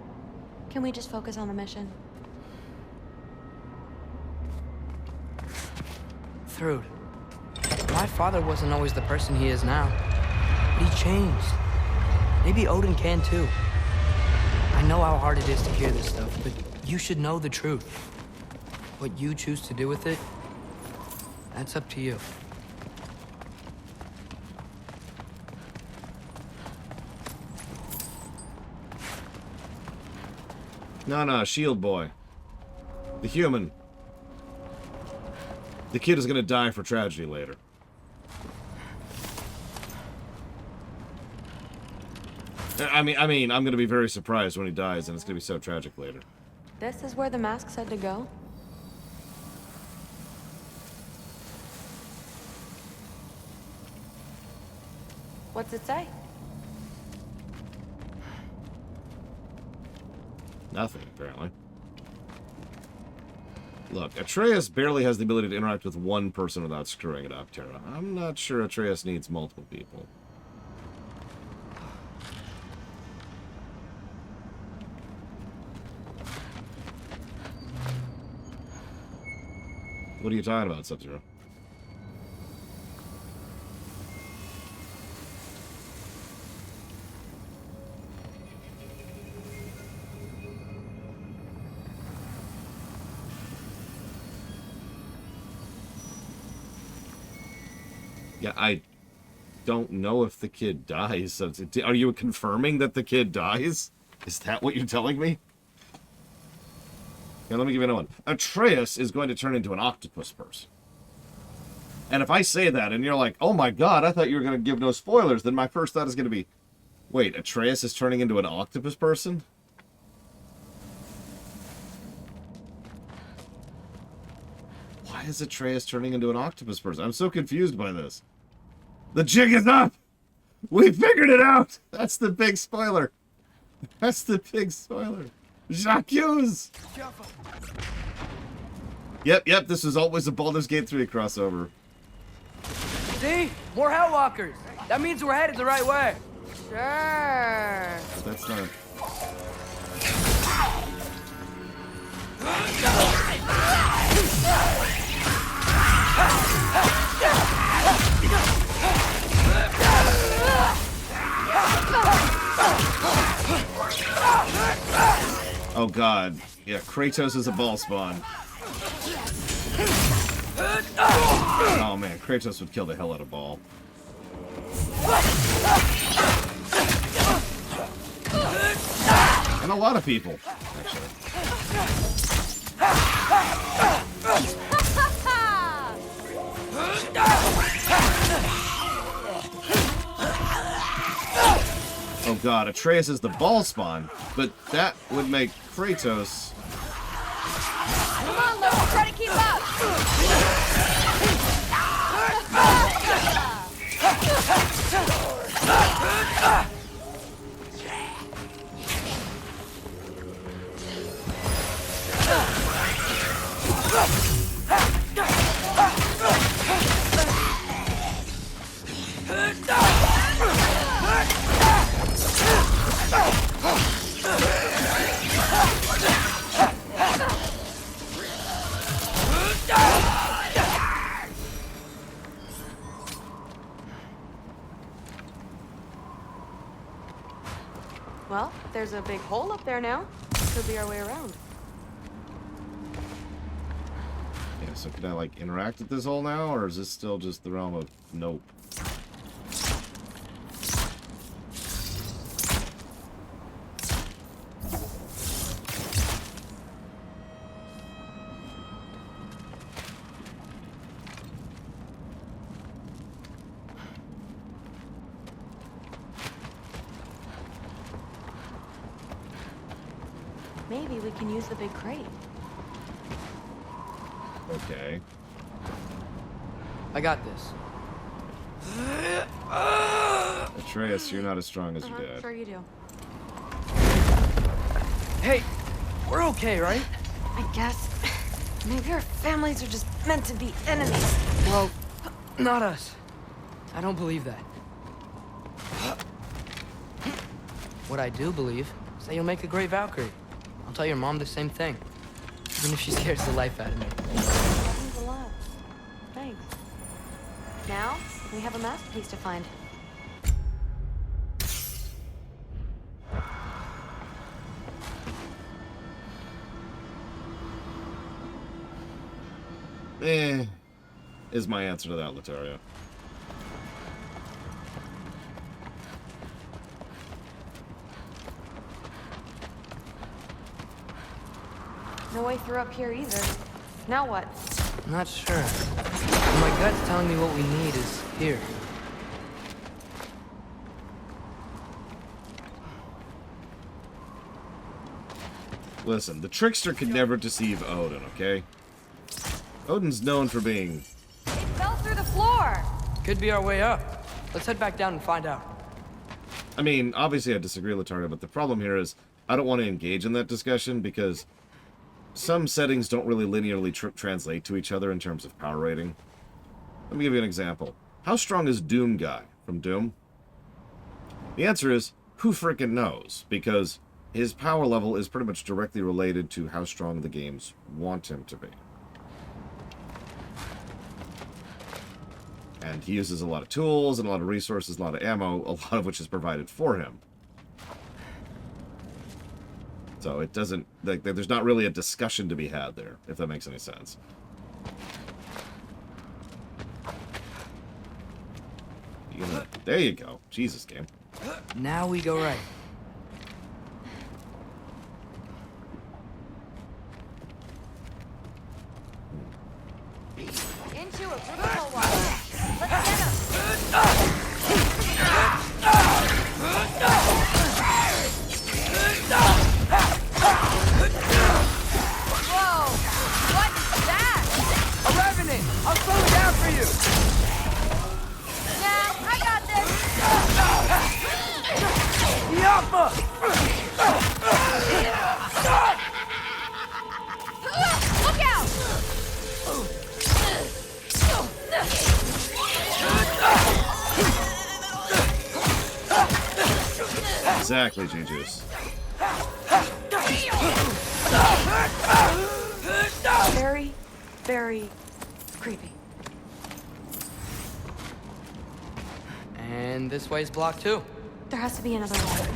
Can we just focus on the mission? Thrud, my father wasn't always the person he is now. But he changed. Maybe Odin can too. I know how hard it is to hear this stuff, but you should know the truth. What you choose to do with it, that's up to you. No, Shield Boy. The human. The kid is gonna die for tragedy later. I mean, I'm gonna be very surprised when he dies, and it's gonna be so tragic later. This is where the mask said to go? What's it say? Nothing, apparently. Look, Atreus barely has the ability to interact with one person without screwing it up, Terra. I'm not sure Atreus needs multiple people. What are you talking about, Sub-Zero? Yeah, I don't know if the kid dies. So are you confirming that the kid dies? Is that what you're telling me? Here, let me give you another one. Atreus is going to turn into an octopus person. And if I say that and you're like, oh my god, I thought you were going to give no spoilers, then my first thought is going to be, wait, Atreus is turning into an octopus person? Why is Atreus turning into an octopus person? I'm so confused by this. The jig is up! We figured it out! That's the big spoiler. That's the big spoiler. Jacques! Yep, this was always a Baldur's Gate 3 crossover. See? More Hellwalkers. That means we're headed the right way. Sure. But that's not... Oh god. Yeah, Kratos is a ball spawn. Oh man, Kratos would kill the hell out of Ball. And a lot of people, actually. Oh god, Atreus is the ball spawn, but that would make Kratos... Come on, let's try to keep up! Well, there's a big hole up there now. Could be our way around. Yes, So can I, like, interact with this hole now, or is this still just the realm of nope? Maybe we can use the big crate. Okay. I got this. Atreus, you're not as strong as your dad. Sure you do. Hey, we're okay, right? I guess. Maybe our families are just meant to be enemies. Well, not us. I don't believe that. What I do believe is that you'll make a great Valkyrie. I'll tell your mom the same thing, even if she scares the life out of me. That means a lot. Thanks. Now, we have a masterpiece to find. Is my answer to that, Lataria. No way through up here either. Now what? I'm not sure. My gut's telling me what we need is here. Listen, the trickster could never deceive Odin, okay? Odin's known for being... It fell through the floor! Could be our way up. Let's head back down and find out. I mean, obviously I disagree, Lataria, but the problem here is I don't want to engage in that discussion because some settings don't really linearly translate to each other in terms of power rating. Let me give you an example. How strong is Doom guy from Doom? The answer is, who frickin' knows? Because his power level is pretty much directly related to how strong the games want him to be. And he uses a lot of tools and a lot of resources, a lot of ammo, a lot of which is provided for him. So it doesn't, like, there's not really a discussion to be had there, if that makes any sense. There you go. Jesus, game. Now we go right. Into a criminal one. Let's get him. Whoa! What is that? A revenant! I'll slow it down for you! Nah, I got this! Yappa! Look out! Exactly, Juju's. Very, very creepy. And this way's blocked too. There has to be another way.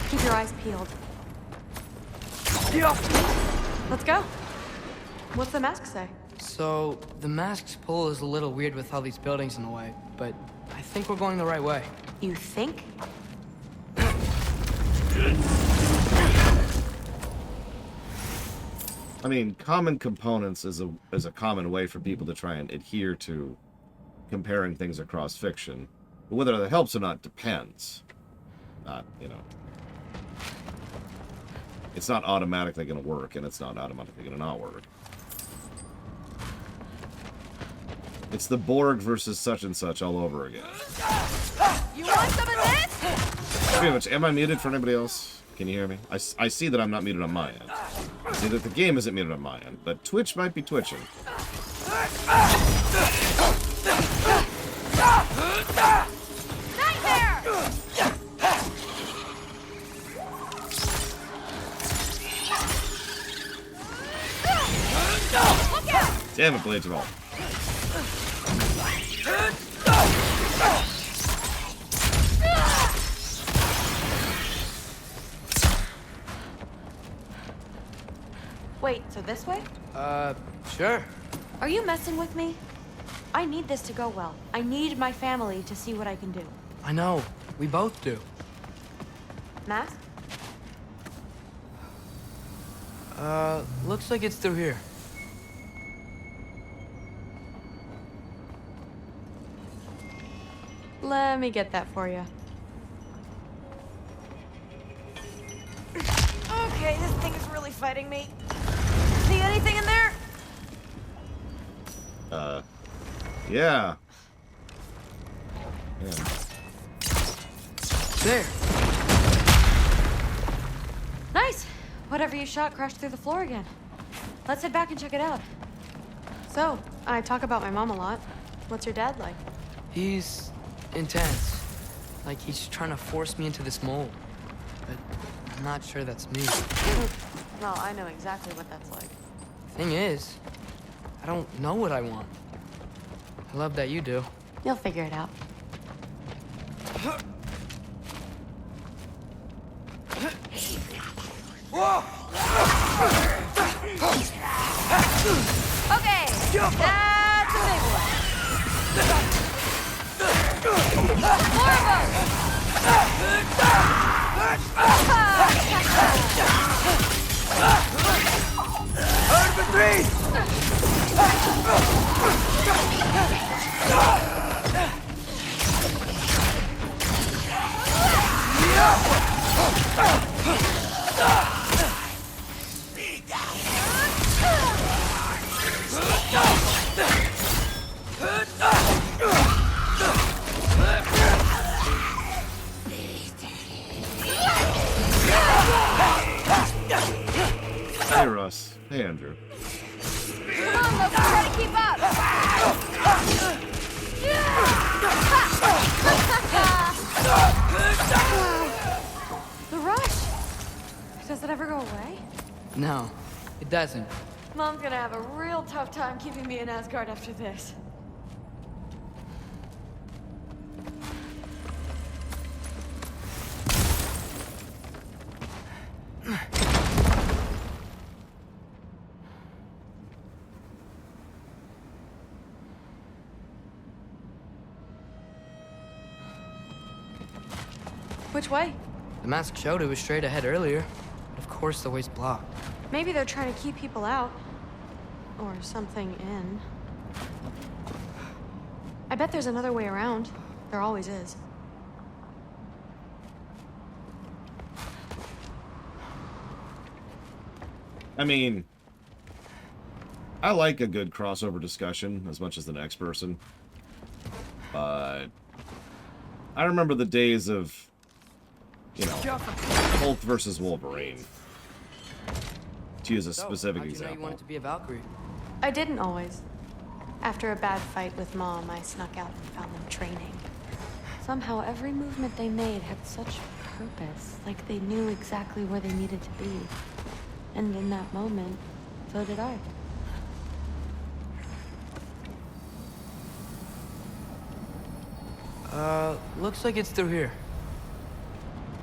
Keep your eyes peeled. Let's go. What's the mask say? So, the mask's pull is a little weird with all these buildings in the way, but I think we're going the right way. You think? I mean, common components is a common way for people to try and adhere to comparing things across fiction. But whether that helps or not depends. Not, you know. It's not automatically going to work, and it's not automatically going to not work. It's the Borg versus such and such all over again. You want some of this? Pretty much. Am I muted for anybody else? Can you hear me? I see that I'm not muted on my end. I see that the game isn't muted on my end, but Twitch might be twitching. Nightmare! Look out! Damn it, Blades of All. Wait, so this way? Sure. Are you messing with me? I need this to go well. I need my family to see what I can do. I know. We both do. Mask? Looks like it's through here. Let me get that for you. Okay, this thing is really fighting me. See anything in there? Yeah. There. Nice. Whatever you shot crashed through the floor again. Let's head back and check it out. So, I talk about my mom a lot. What's your dad like? He's intense. Like he's trying to force me into this mold. But I'm not sure that's me. Well, I know exactly what that's like. Thing is, I don't know what I want. I love that you do. You'll figure it out. Okay, that's a big one. More of them! Hard for three! Hey, Russ. Hey, Andrew. Come on, let's try to keep up! The rush! Does it ever go away? No, it doesn't. Mom's gonna have a real tough time keeping me in Asgard after this. Which way? The mask showed it was straight ahead earlier. But of course the way's blocked. Maybe they're trying to keep people out. Or something in. I bet there's another way around. There always is. I mean, I like a good crossover discussion as much as the next person. But I remember the days of, you know, Hulk versus Wolverine. To use a specific how'd you know example. you wanted to be a Valkyrie? I didn't always. After a bad fight with Mom, I snuck out and found them training. Somehow every movement they made had such purpose, like they knew exactly where they needed to be. And in that moment, so did I. Looks like it's through here.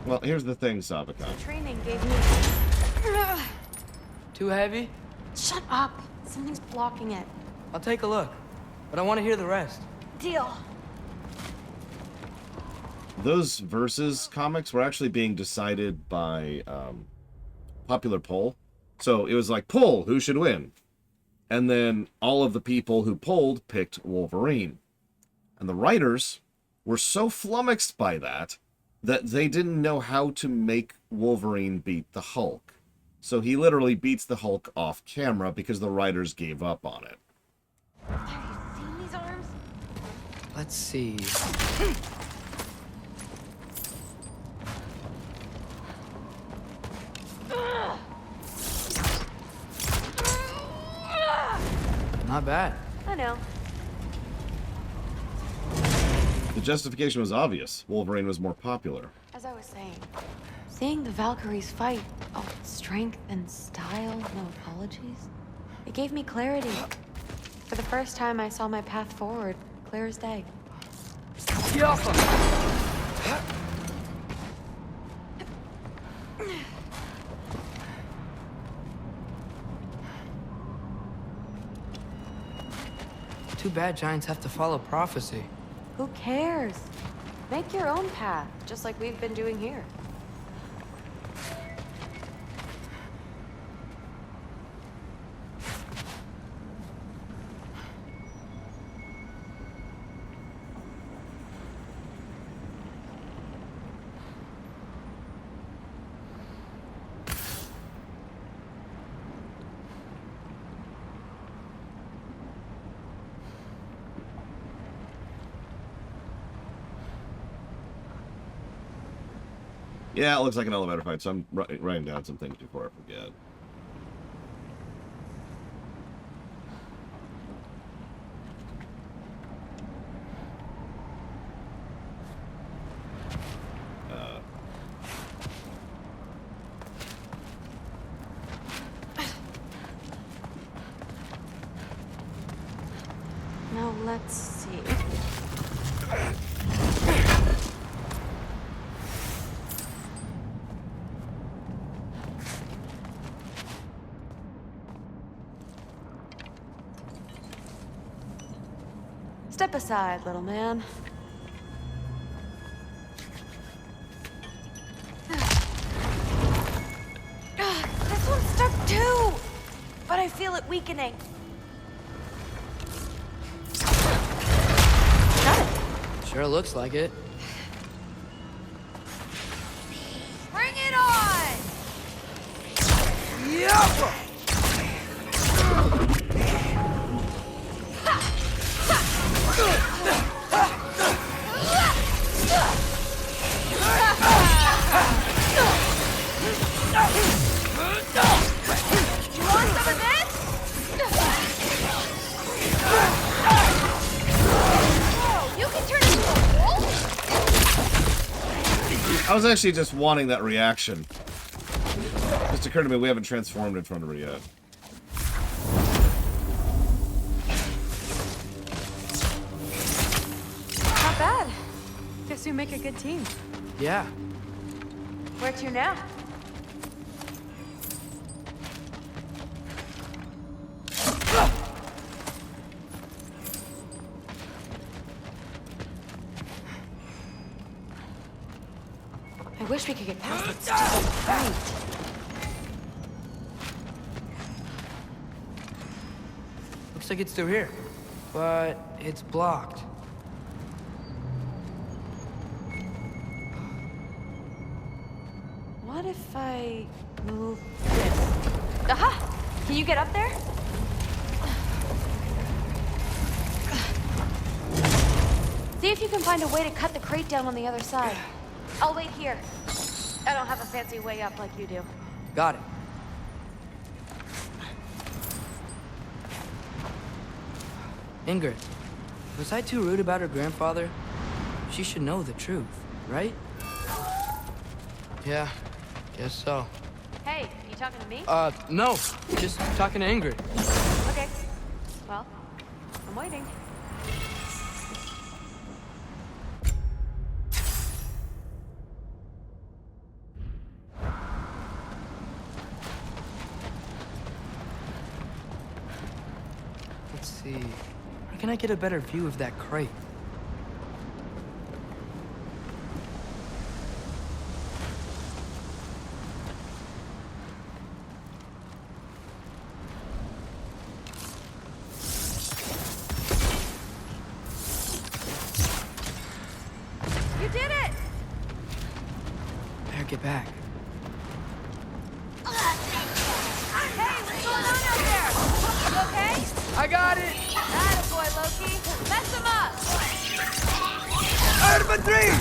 Well, here's the thing, Sabakan. Training gave me... Too heavy? Shut up! Something's blocking it. I'll take a look, but I want to hear the rest. Deal. Those Versus comics were actually being decided by popular poll. So it was like, poll, who should win? And then all of the people who polled picked Wolverine. And the writers were so flummoxed by that they didn't know how to make Wolverine beat the Hulk. So he literally beats the Hulk off camera because the writers gave up on it. Have you seen these arms? Let's see. Not bad. I know. The justification was obvious. Wolverine was more popular. As I was saying, seeing the Valkyries fight, oh, strength and style, no apologies. It gave me clarity. For the first time, I saw my path forward, clear as day. Too bad giants have to follow prophecy. Who cares? Make your own path, just like we've been doing here. Yeah, it looks like an elevator fight, so I'm writing down some things before I forget. Now let's see. Step aside, little man. This one's stuck too! But I feel it weakening. Sure looks like it. Bring it on! Yep! You want some of this? Whoa, you can turn into a wolf? I was actually just wanting that reaction. It just occurred to me we haven't transformed in front of her yet. Not bad. Guess we make a good team. Yeah. Where to now? I wish we could get past this stupid fight. Looks like it's through here, but it's blocked. What if I move this? Aha! Can you get up there? See if you can find a way to cut the crate down on the other side. I'll wait here. I don't have a fancy way up like you do. Got it. Ingrid, was I too rude about her grandfather? She should know the truth, right? Yeah, guess so. Hey, you talking to me? No. Just talking to Ingrid. Okay. Well, I'm waiting. Let's see. Where can I get a better view of that crate? You did it! Better get back. Hey, what's going on out there? You okay? I got it! Attaboy, Loki. Mess him up! Out of a dream!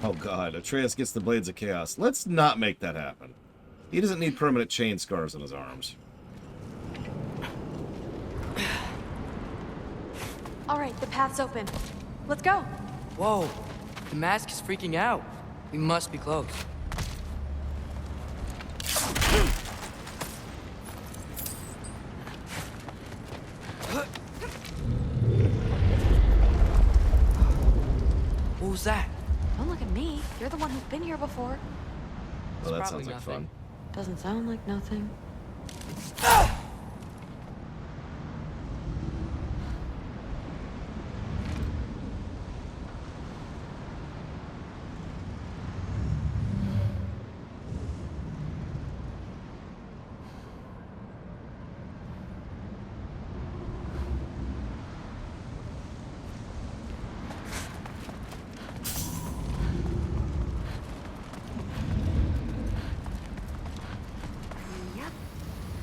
Oh god, Atreus gets the Blades of Chaos. Let's not make that happen. He doesn't need permanent chain scars on his arms. All right, the path's open. Let's go. Whoa, the mask is freaking out. We must be close. What was that? Don't look at me. You're the one who's been here before. Well, that probably sounds like nothing. fun. Doesn't sound like nothing.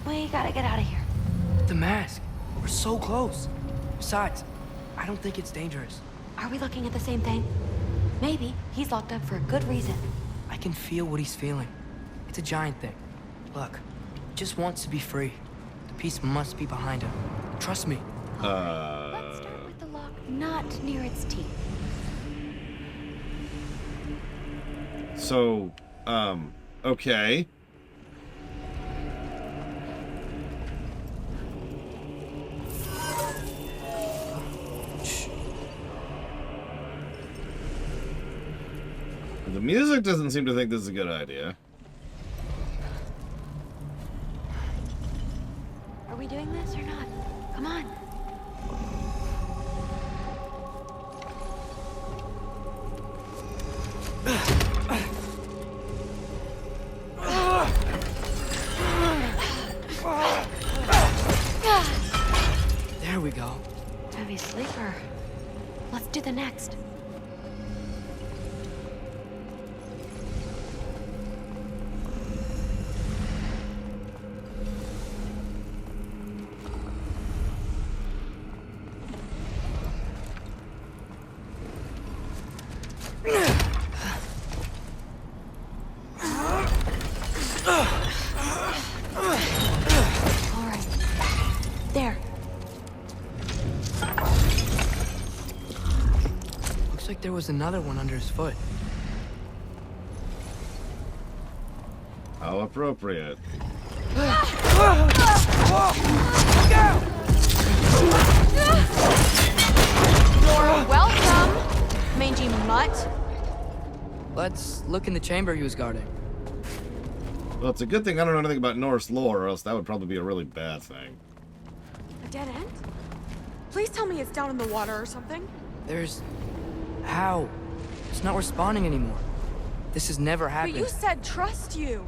We gotta get out of here. The mask. We're so close. Besides, I don't think it's dangerous. Are we looking at the same thing? Maybe. He's locked up for a good reason. I can feel what he's feeling. It's a giant thing. Look, he just wants to be free. The peace must be behind him. Trust me. Let's start with the lock not near its teeth. So, okay. The music doesn't seem to think this is a good idea. Are we doing this or not? Come on. There we go. Heavy sleeper. Let's do the next. There was another one under his foot. How appropriate. You're welcome, mangy mutt. Let's look in the chamber he was guarding. Well, it's a good thing I don't know anything about Norse lore, or else that would probably be a really bad thing. A dead end? Please tell me it's down in the water or something. There's... How? It's not responding anymore. This has never happened. But you said trust you.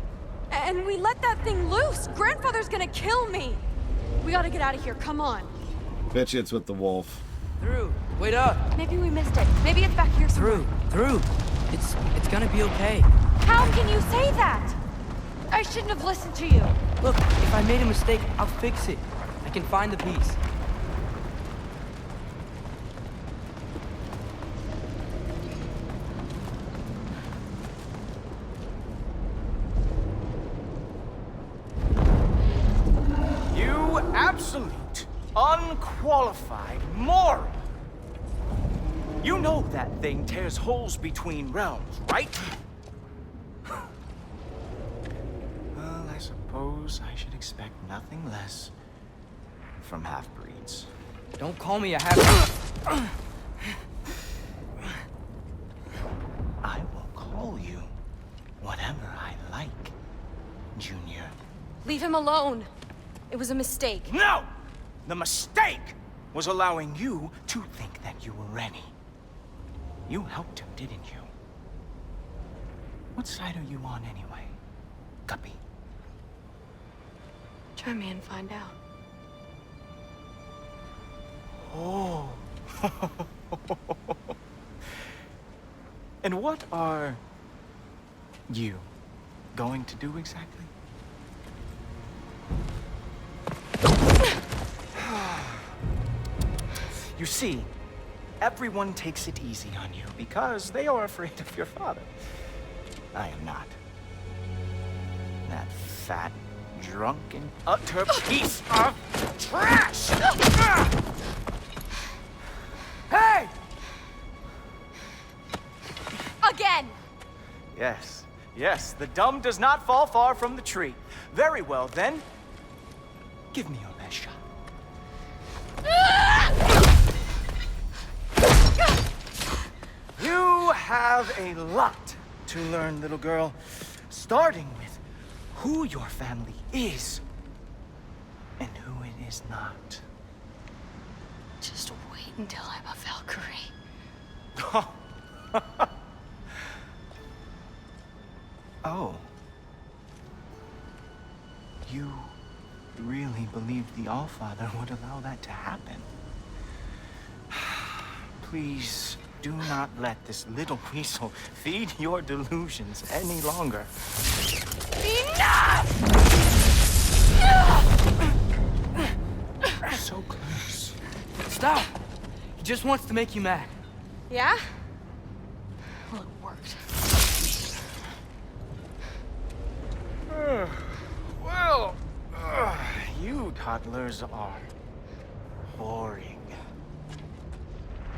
And we let that thing loose. Grandfather's gonna kill me. We gotta get out of here. Come on. Bet you it's with the wolf. Through. Wait up. Maybe we missed it. Maybe it's back here somewhere. Through. It's gonna be okay. How can you say that? I shouldn't have listened to you. Look, if I made a mistake, I'll fix it. I can find the piece. You absolute, unqualified moron! You know that thing tears holes between realms, right? Well, I suppose I should expect nothing less from half-breeds. Don't call me a half-breed. I will call you whatever I like, Junior. Leave him alone. It was a mistake. No! The mistake was allowing you to think that you were ready. You helped him, didn't you? What side are you on anyway, Guppy? Try me and find out. Oh. And what are you going to do exactly? You see, everyone takes it easy on you because they are afraid of your father. I am not. That fat, drunken, utter piece of trash! Hey! Again! Yes, yes, the dumb does not fall far from the tree. Very well, then. Give me your best shot. You have a lot to learn, little girl. Starting with who your family is and who it is not. Just wait until I'm a Valkyrie. Oh. You really believed the Allfather would allow that to happen? Please do not let this little weasel feed your delusions any longer. Enough! So close. Stop! He just wants to make you mad. Yeah? Well, it worked. Well, you toddlers are boring.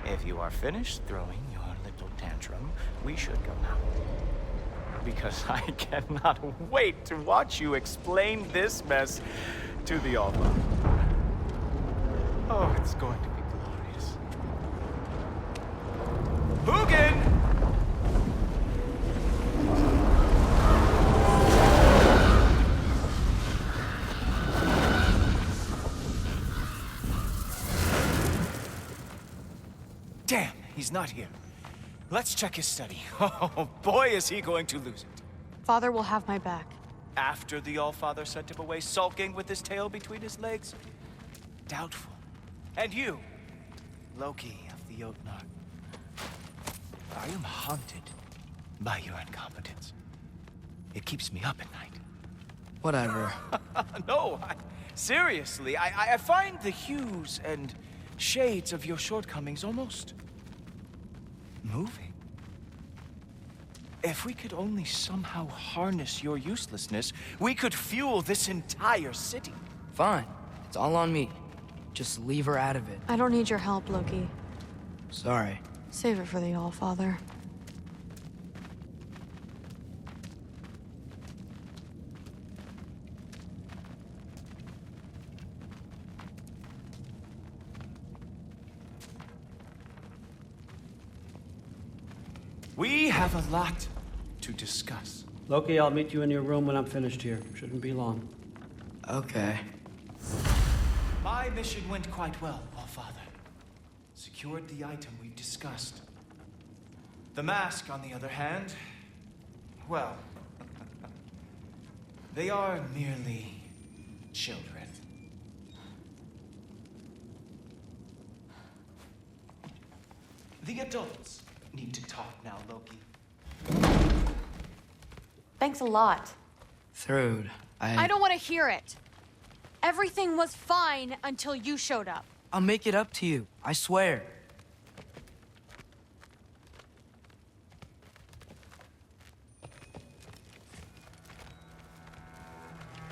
If you are finished throwing your little tantrum, we should go now. Because I cannot wait to watch you explain this mess to the Alpha. Oh, it's going to be glorious. Hugin! Damn, he's not here. Let's check his study. Oh, boy, is he going to lose it. Father will have my back. After the Allfather sent him away sulking with his tail between his legs? Doubtful. And you, Loki of the Jotnar. I am haunted by your incompetence. It keeps me up at night. Whatever. No, seriously, I find the hues and shades of your shortcomings almost moving. If we could only somehow harness your uselessness, we could fuel this entire city. Fine. It's all on me. Just leave her out of it. I don't need your help, Loki. Sorry. Save it for the Allfather. We have a lot to discuss. Loki, I'll meet you in your room when I'm finished here. Shouldn't be long. Okay. My mission went quite well, Allfather. Secured the item we've discussed. The mask, on the other hand, well, they are merely children. The adults need to talk now, Loki. Thanks a lot. Thrud, I don't want to hear it. Everything was fine until you showed up. I'll make it up to you. I swear.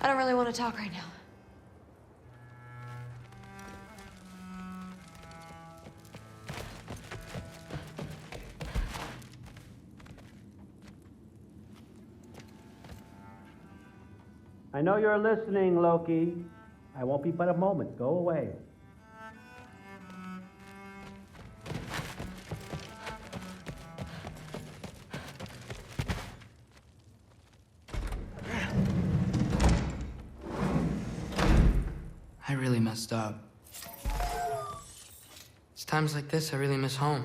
I don't really want to talk right now. I know you're listening, Loki. I won't be but a moment. Go away. I really messed up. It's times like this I really miss home.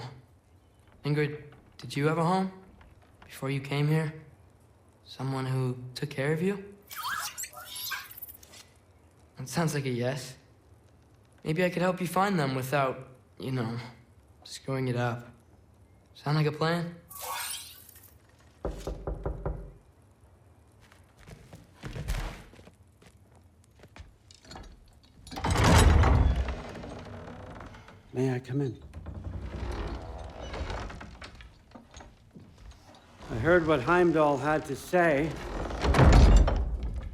Ingrid, did you have a home? Before you came here? Someone who took care of you? That sounds like a yes. Maybe I could help you find them without, you know, screwing it up. Sound like a plan? May I come in? I heard what Heimdall had to say.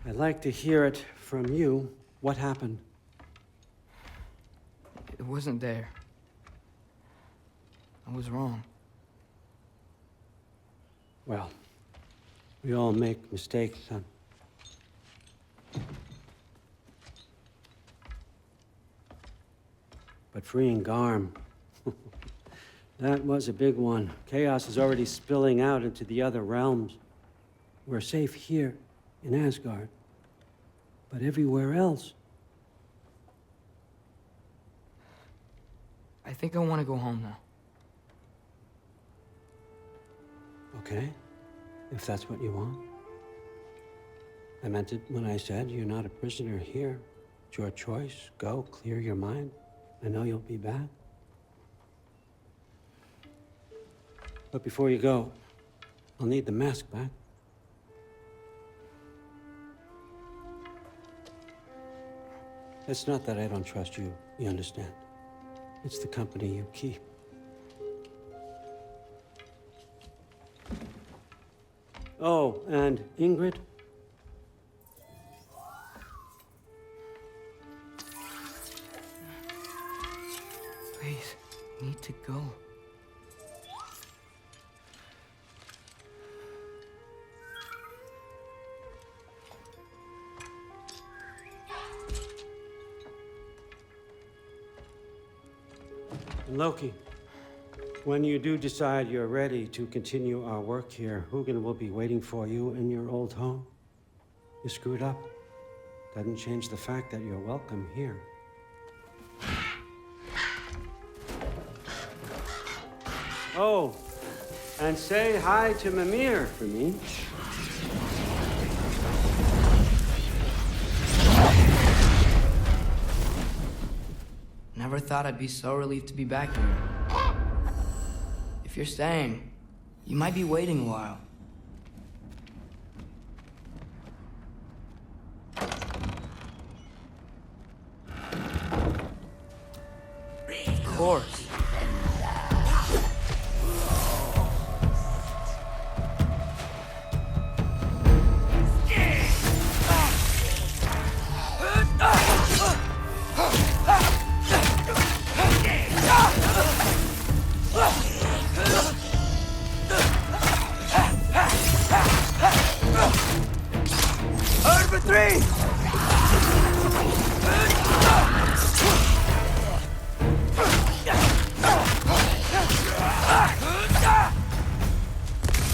I'd like to hear it from you. What happened? It wasn't there. I was wrong. Well, we all make mistakes, son. But freeing Garm, that was a big one. Chaos is already spilling out into the other realms. We're safe here in Asgard, but everywhere else. I think I want to go home now. Okay, if that's what you want. I meant it when I said you're not a prisoner here. It's your choice. Go, clear your mind. I know you'll be back. But before you go, I'll need the mask back. It's not that I don't trust you, you understand? It's the company you keep. Oh, and Ingrid? Please, I need to go. Loki, when you do decide you're ready to continue our work here, Hugin will be waiting for you in your old home. You screwed up. Doesn't change the fact that you're welcome here. Oh, and say hi to Mimir for me. Never thought I'd be so relieved to be back here. If you're staying, you might be waiting a while. Of course.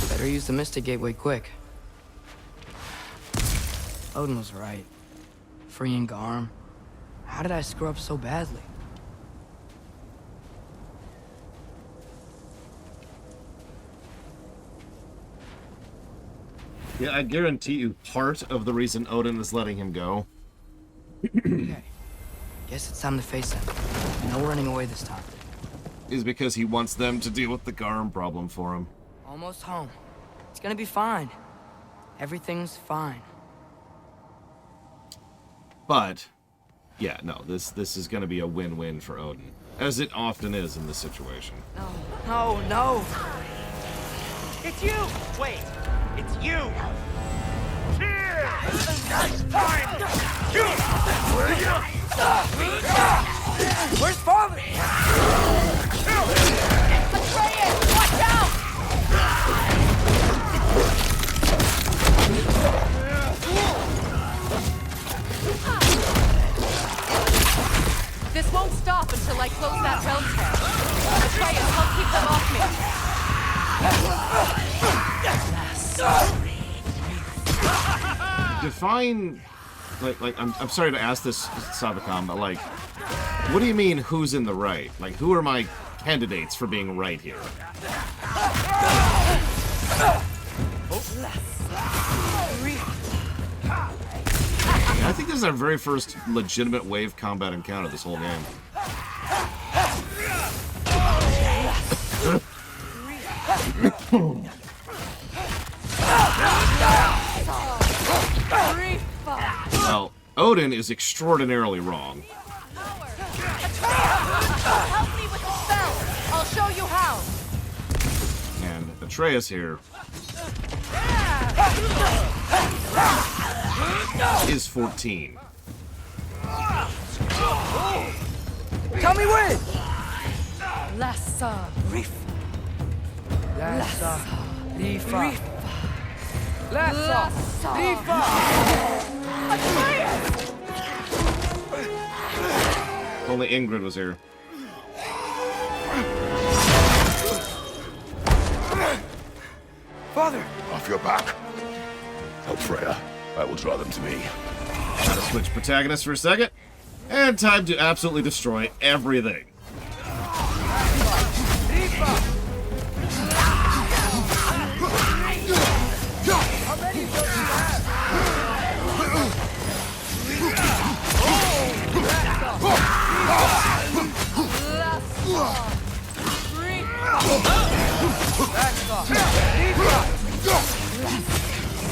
Better use the Mystic Gateway quick. Odin was right. Freeing Garm. How did I screw up so badly? Yeah, I guarantee you part of the reason Odin is letting him go. Okay. Guess it's time to face him. No running away this time. Is because he wants them to deal with the Garm problem for him. Almost home. It's gonna be fine. Everything's fine. But, yeah, no, this is going to be a win-win for Odin, as it often is in this situation. No, no! It's you! Wait, it's you! Where's father? Atreus, watch out! This won't stop until I close that realm tab. Atreus, help keep them off me. Define, like I'm sorry to ask this, Savakam, but like, what do you mean who's in the right? Like, who are my candidates for being right here? I think this is our very first legitimate wave combat encounter this whole game. Well, Odin is extraordinarily wrong. Help me with the spell! I'll show you how! And Atreus here is 14. Tell me when! Lassa Riff. Lassa Rifa. Rifa. Lassa Rifa. If only Ingrid was here. Father! Off your back. Help Freya. I will draw them to me. Gotta switch protagonists for a second. And time to absolutely destroy everything.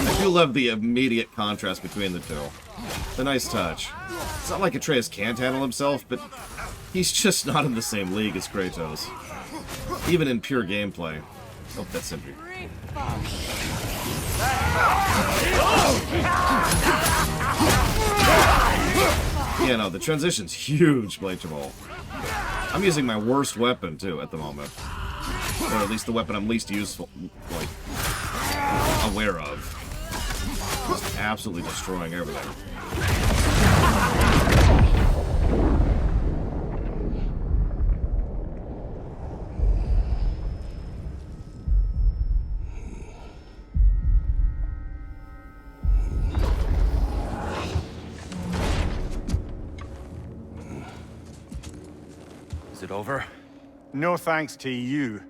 I do love the immediate contrast between the two. It's a nice touch. It's not like Atreus can't handle himself, but he's just not in the same league as Kratos. Even in pure gameplay. Oh, that's Sindri. Yeah, no, the transition's huge, Blade Jamal. I'm using my worst weapon, too, at the moment. Or at least the weapon I'm least useful, like, aware of. Just absolutely destroying everything. Is it over? No thanks to you.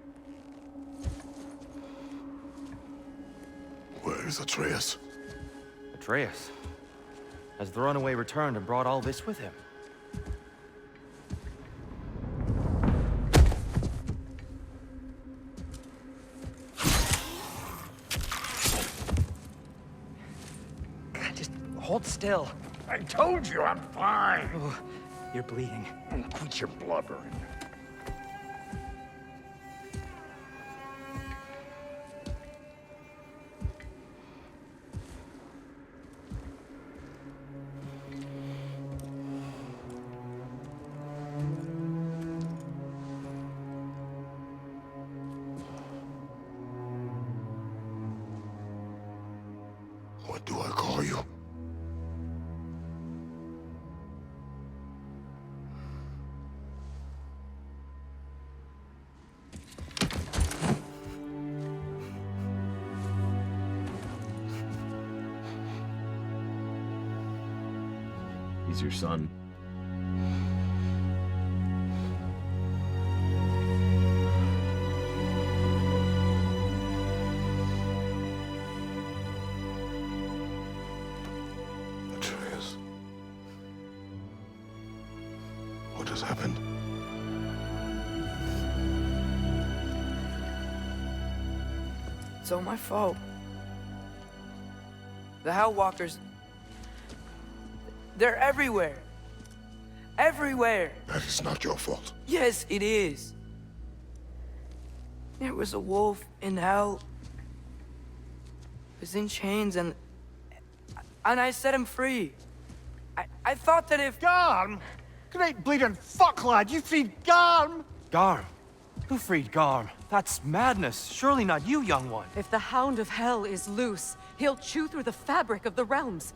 Where is Atreus? Atreus? Has the runaway returned and brought all this with him? God, just hold still. I told you I'm fine. Oh, you're bleeding. Quit your blubbering. What do I call you? He's your son. Atreus. What has happened? It's all my fault. The Hellwalkers... They're everywhere. Everywhere. That is not your fault. Yes, it is. There was a wolf in hell. He was in chains and I set him free. I thought that if... Garm? Great bleeding fuck, lad. You freed Garm? Garm? Who freed Garm? That's madness. Surely not you, young one. If the Hound of Hell is loose, he'll chew through the fabric of the realms.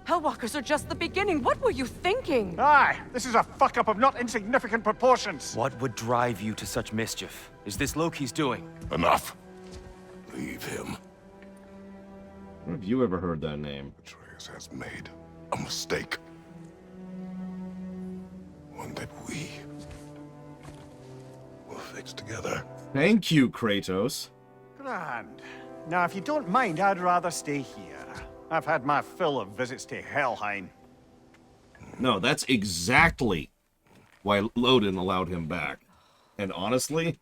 Hellwalkers are just the beginning. What were you thinking? Aye, this is a fuck-up of not insignificant proportions. What would drive you to such mischief? Is this Loki's doing? Enough. Leave him. When have you ever heard that name? Atreus has made a mistake. One that we will fix together. Thank you, Kratos. Grand. Now, if you don't mind, I'd rather stay here. I've had my fill of visits to Helheim. No, that's exactly why Odin allowed him back. And honestly,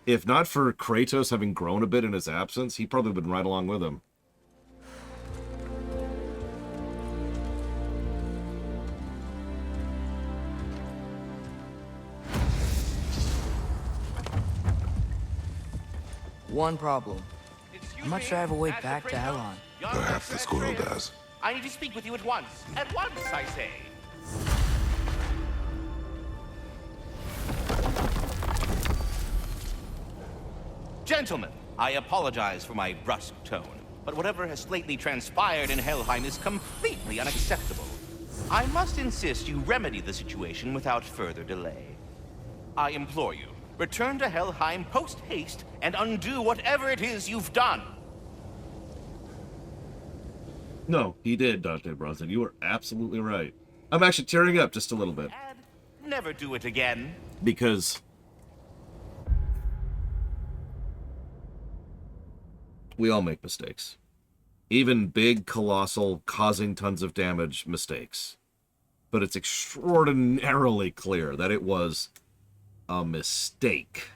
if not for Kratos having grown a bit in his absence, he probably would have been right along with him. One problem. It's I'm not sure I have a way back to Helheim. Perhaps the squirrel does. I need to speak with you at once. At once, I say. Gentlemen, I apologize for my brusque tone, but whatever has lately transpired in Helheim is completely unacceptable. I must insist you remedy the situation without further delay. I implore you, return to Helheim post-haste and undo whatever it is you've done. No, he did, Dante Bronson. You were absolutely right. I'm actually tearing up just a little bit. Never do it again. Because we all make mistakes. Even big, colossal, causing tons of damage mistakes. But it's extraordinarily clear that it was a mistake.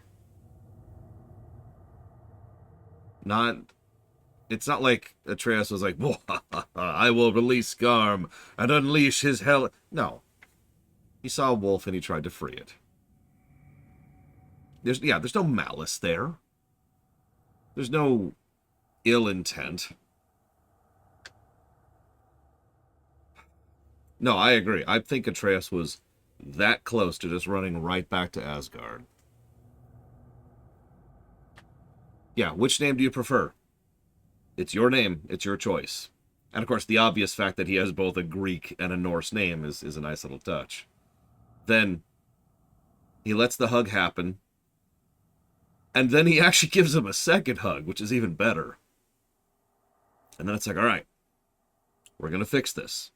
It's not like Atreus was like, I will release Garm and unleash his hell. No. He saw a wolf and he tried to free it. There's no malice there. There's no ill intent. No, I agree. I think Atreus was that close to just running right back to Asgard. Yeah, which name do you prefer? It's your name. It's your choice. And, of course, the obvious fact that he has both a Greek and a Norse name is a nice little touch. Then he lets the hug happen. And then he actually gives him a second hug, which is even better. And then it's like, all right, we're going to fix this.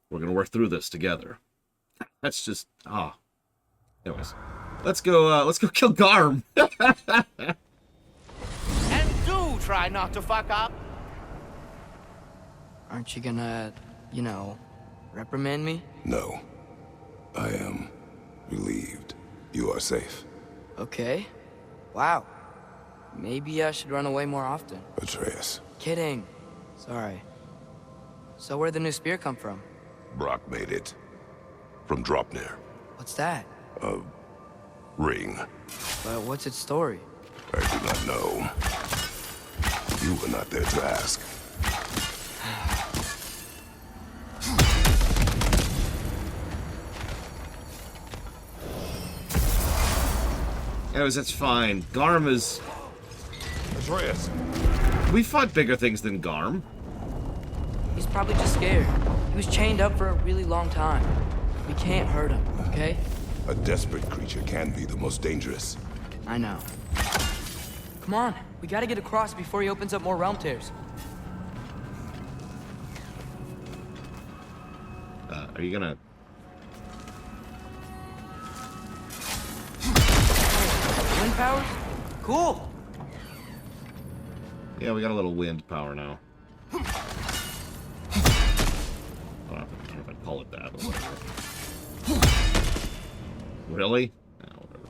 We're going to work through this together. That's just, Anyways, let's go kill Garm. And do try not to fuck up. Aren't you gonna, reprimand me? No. I am relieved. You are safe. Okay. Wow. Maybe I should run away more often. Atreus. Kidding. Sorry. So where'd the new spear come from? Brock made it. From Dropnir. What's that? A ring. But what's its story? I do not know. You were not there to ask. Anyways, that's fine. Garm is... Atreus. We fought bigger things than Garm. He's probably just scared. He was chained up for a really long time. We can't hurt him, okay? A desperate creature can be the most dangerous. I know. Come on, we gotta get across before he opens up more realm tears. Are you gonna... Wind powers? Cool! Yeah, we got a little wind power now. I don't know if I'd call it that, but whatever. Really? No, whatever.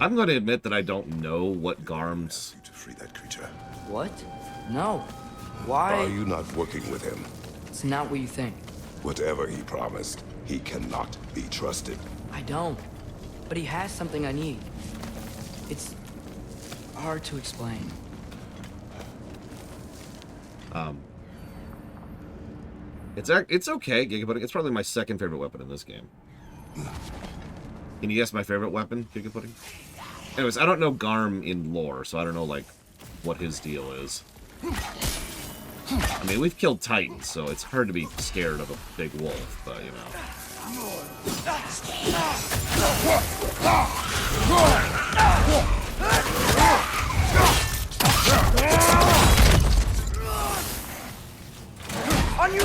I'm going to admit that I don't know what Garm's... To free that creature. What? No. Why? Are you not working with him? It's not what you think. Whatever he promised, he cannot be trusted. I don't. But he has something I need. It's hard to explain. It's okay, Gigapudding. It's probably my second favorite weapon in this game. Can you guess my favorite weapon, Gigapudding? Anyways, I don't know Garm in lore, so I don't know, like, what his deal is. I mean, we've killed Titans, so it's hard to be scared of a big wolf, but, you know.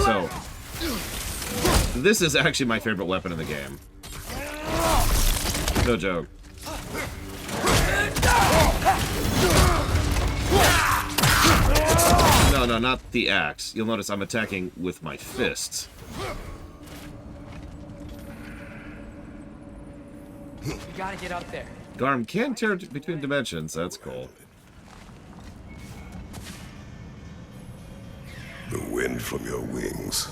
So, this is actually my favorite weapon in the game. No joke. No, not the axe. You'll notice I'm attacking with my fists. You gotta get up there. Garm can tear between dimensions. That's cool. The wind from your wings.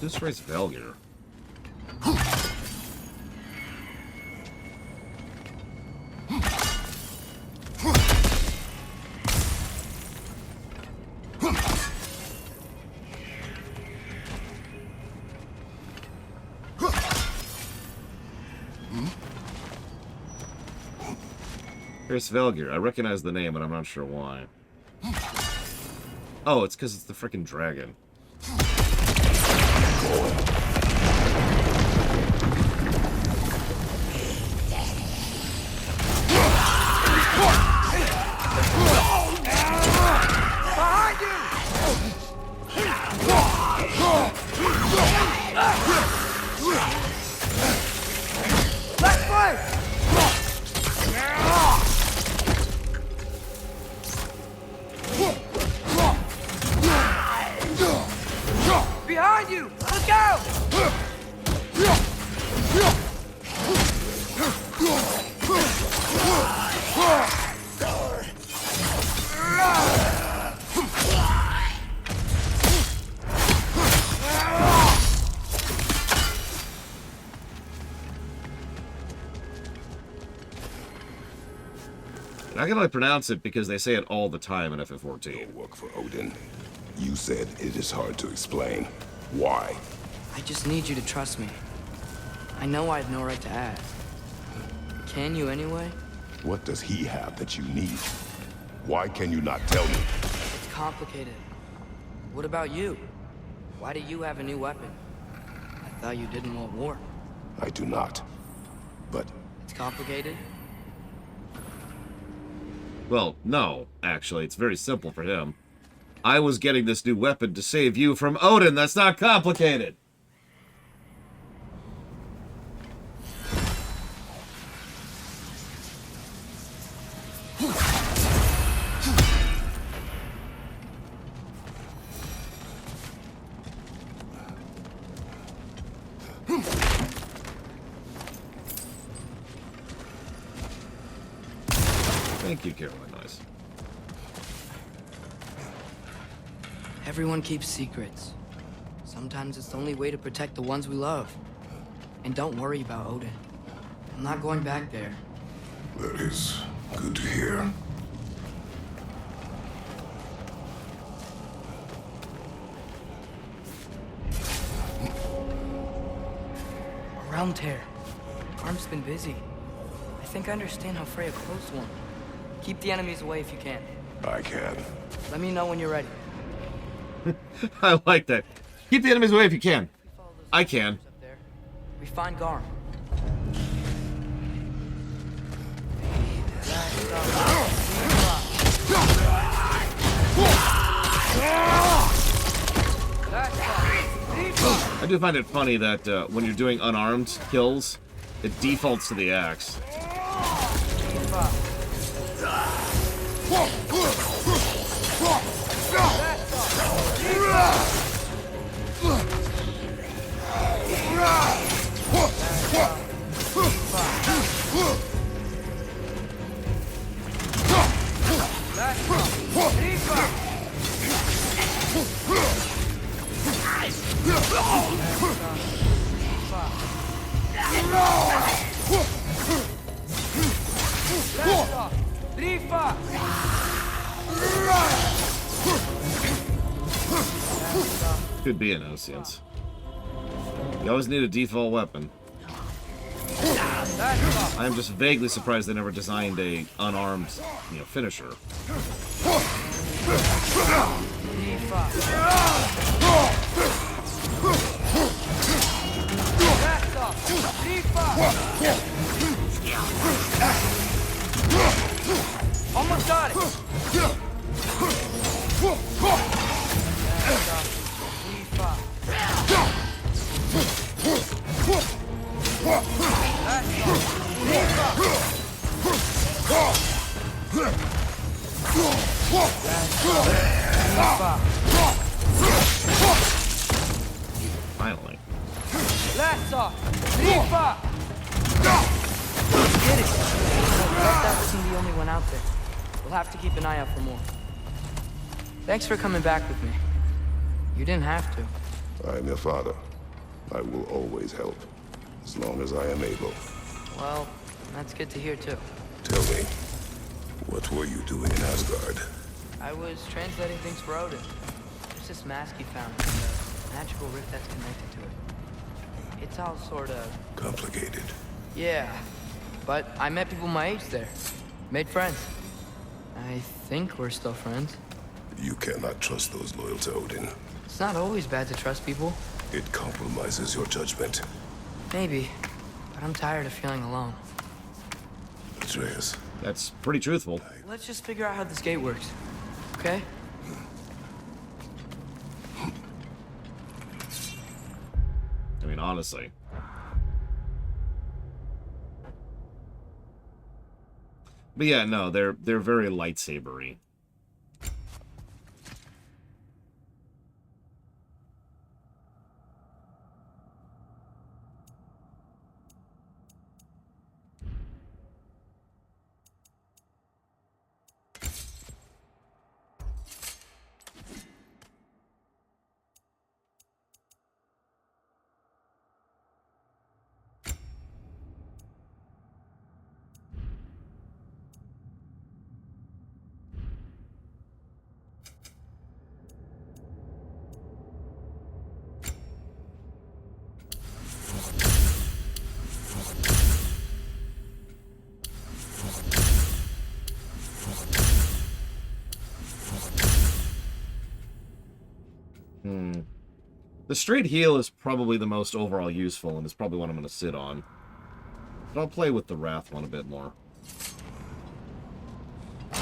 Who's raised Velgir? Here's Svelgir. I recognize the name, but I'm not sure why. Oh, it's because it's the freaking dragon. Behind you! Left way! Behind you! Look out! I can only pronounce it because they say it all the time in FF14. Work for Odin. You said it is hard to explain. Why? I just need you to trust me. I know I have no right to ask. Can you anyway? What does he have that you need? Why can you not tell me? It's complicated. What about you? Why do you have a new weapon? I thought you didn't want war. I do not. But It's complicated? Well, no, actually. It's very simple for him. I was getting this new weapon to save you from Odin. That's not complicated. Thank you, Caroline. Nice. Everyone keeps secrets. Sometimes it's the only way to protect the ones we love. And don't worry about Odin. I'm not going back there. that is good to hear. A realm tear. Garm's been busy. I think I understand how Freya closed one. Keep the enemies away if you can. I can. Let me know when you're ready. I like that. Keep the enemies away if you can. I can. We find Garm. I do find it funny that when you're doing unarmed kills, it defaults to the axe. Could be an Oceans. You always need a default weapon. I am just vaguely surprised they never designed a unarmed, finisher. Almost got it. Finally. Last off. Rifa. Get it. That wasn't the only one out there. We'll have to keep an eye out for more. Thanks for coming back with me. You didn't have to. I am your father. I will always help, as long as I am able. Well, that's good to hear too. Tell me, what were you doing in Asgard? I was translating things for Odin. There's this mask he found, and the magical rift that's connected to it. It's all sort of... complicated. Yeah, but I met people my age there. Made friends. I think we're still friends. You cannot trust those loyal to Odin. It's not always bad to trust people. It compromises your judgment. Maybe. But I'm tired of feeling alone. Atreus. That's pretty truthful. Let's just figure out how this gate works. Okay? I mean, honestly. But yeah, no, they're very lightsabery. The straight heel is probably the most overall useful, and is probably what I'm going to sit on. But I'll play with the Wrath one a bit more. The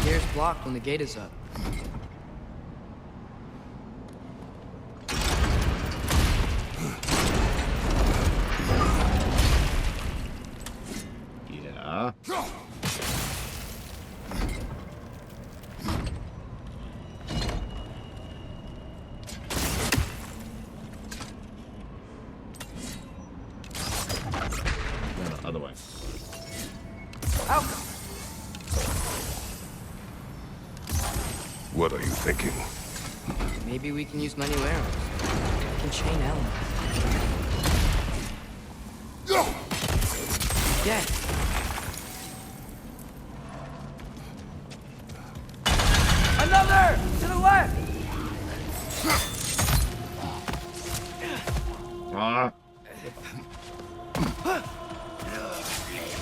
gear's blocked when the gate is up. Yeah. Other way. What are you thinking? Maybe we can use my new arrows. I can chain elements. Yeah. Another! To the left! Ah.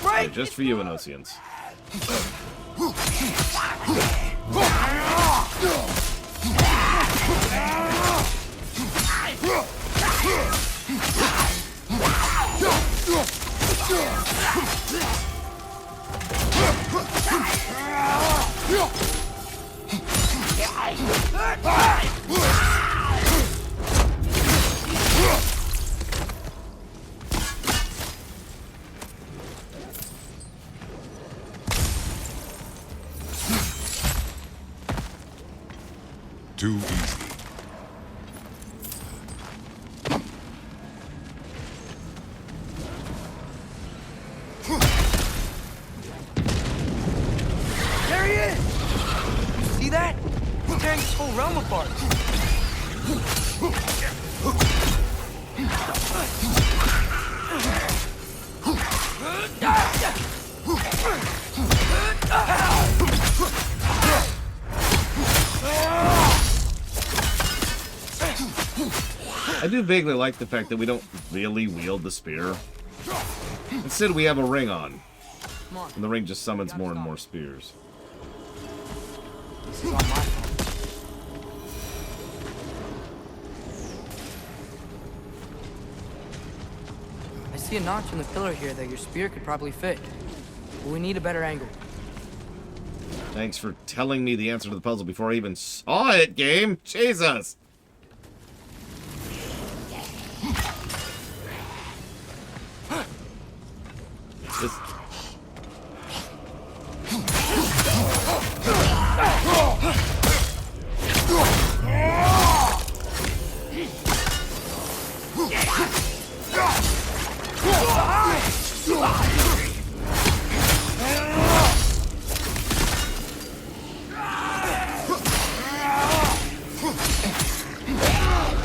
Right! Just for you, Enosians. Too easy. There he is! See that? He's tearing this whole realm apart. I do vaguely like the fact that we don't really wield the spear. Instead, we have a ring on. And the ring just summons more and more spears. This is all my fault. I see a notch in the pillar here that your spear could probably fit. But we need a better angle. Thanks for telling me the answer to the puzzle before I even saw it, game! Jesus! This...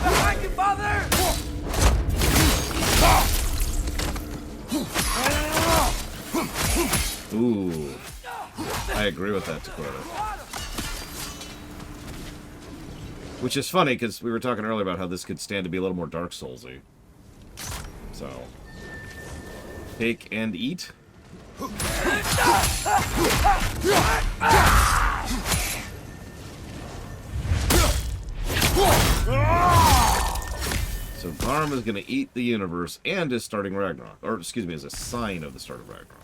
Behind you, father! Ooh. I agree with that, Dakota. Which is funny, because we were talking earlier about how this could stand to be a little more Dark Souls-y. So... Take and eat. So Garm is going to eat the universe and is starting Ragnarok. Or, excuse me, is a sign of the start of Ragnarok.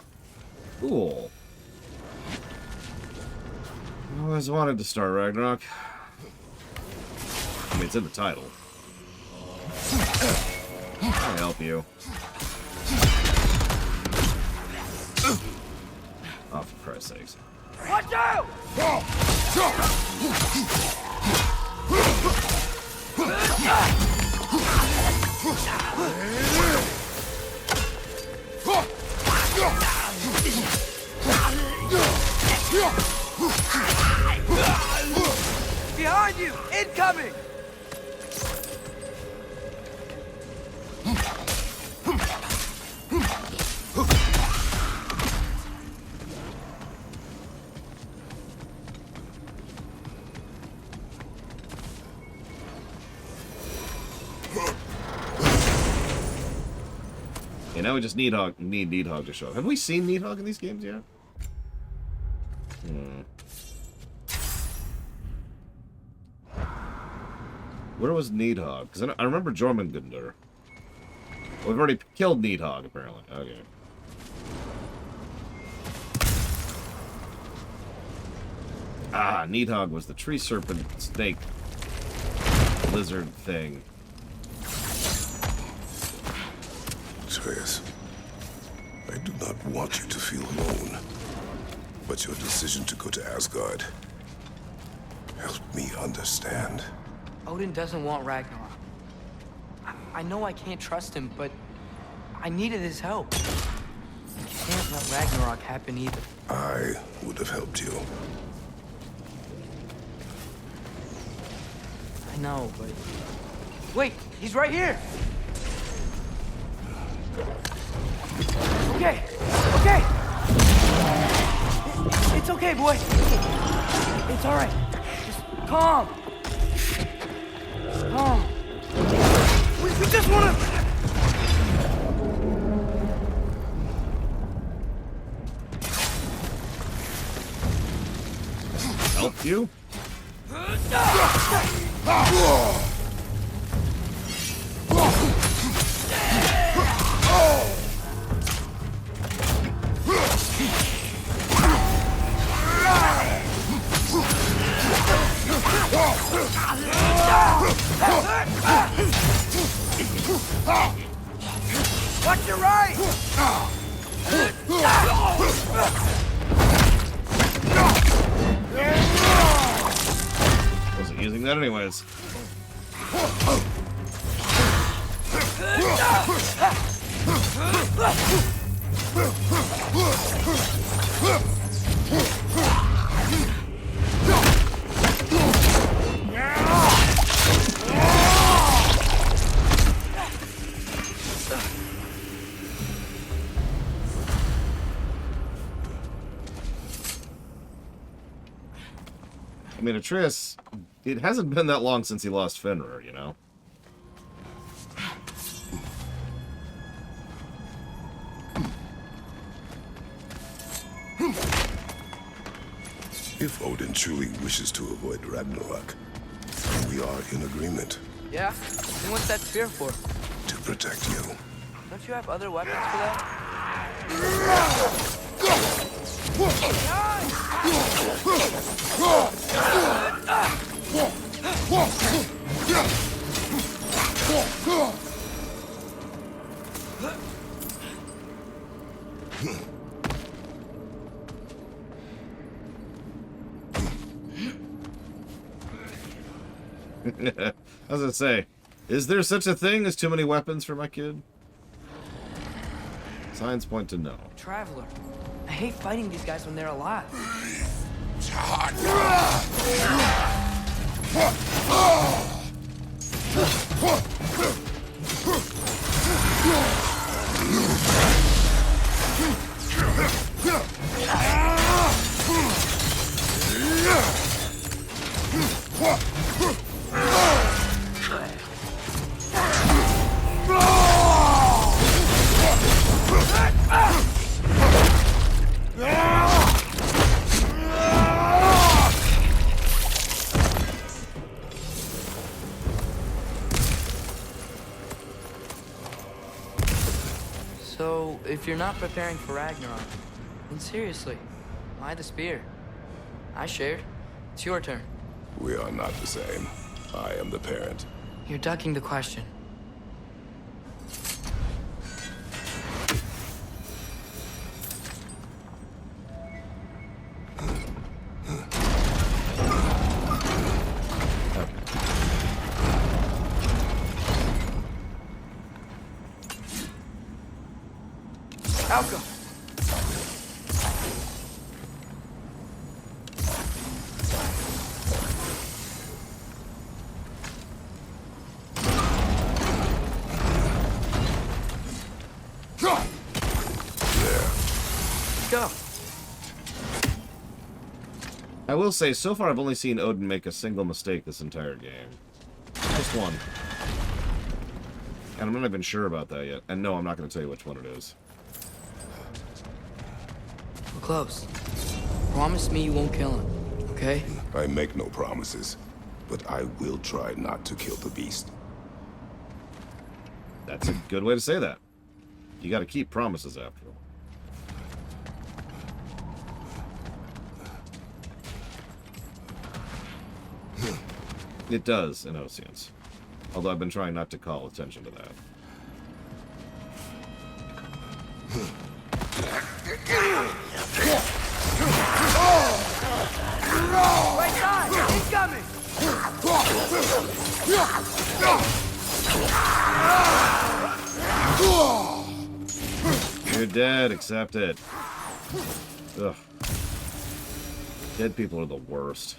Cool. I always wanted to start Ragnarok. I mean, it's in the title. I'll help you. Oh, for Christ's sakes. Watch out! Behind you! Incoming! Okay, now we just need Needhog to show up. Have we seen Needhog in these games yet? Where was Needhog? Because I remember Jormungandr. Well, we've already killed Needhog, apparently. Okay. Ah, Needhog was the tree serpent snake lizard thing. Atreus, I do not want you to feel alone, but your decision to go to Asgard helped me understand. Odin doesn't want Ragnarok. I know I can't trust him, but I needed his help. I can't let Ragnarok happen either. I would have helped you. I know, but... Wait, he's right here! Okay, okay! It's okay, boy. It's all right. Just calm. Calm. We just want to... Help you? Watch your right! Wasn't using that anyways. I mean, Atreus, it hasn't been that long since he lost Fenrir, you know? If Odin truly wishes to avoid Ragnarok, we are in agreement Yeah? And what's that spear for? to protect you. Don't you have other weapons for that? I was gonna say, is there such a thing as too many weapons for my kid? Signs point to no. Traveler. I hate fighting these guys when they're alive. So, if you're not preparing for Ragnarok, then seriously, why the spear? I shared. It's your turn. We are not the same. I am the parent. You're ducking the question. Outcome. Go. I will say, so far I've only seen Odin make a single mistake this entire game. Just one. And I'm not even sure about that yet. And no, I'm not going to tell you which one it is. We're close. Promise me you won't kill him, okay? I make no promises, but I will try not to kill the beast. That's a good way to say that. You got to keep promises after all. It does, in Oceans. Although I've been trying not to call attention to that. Right side! Incoming! You're dead, accept it. Ugh. Dead people are the worst.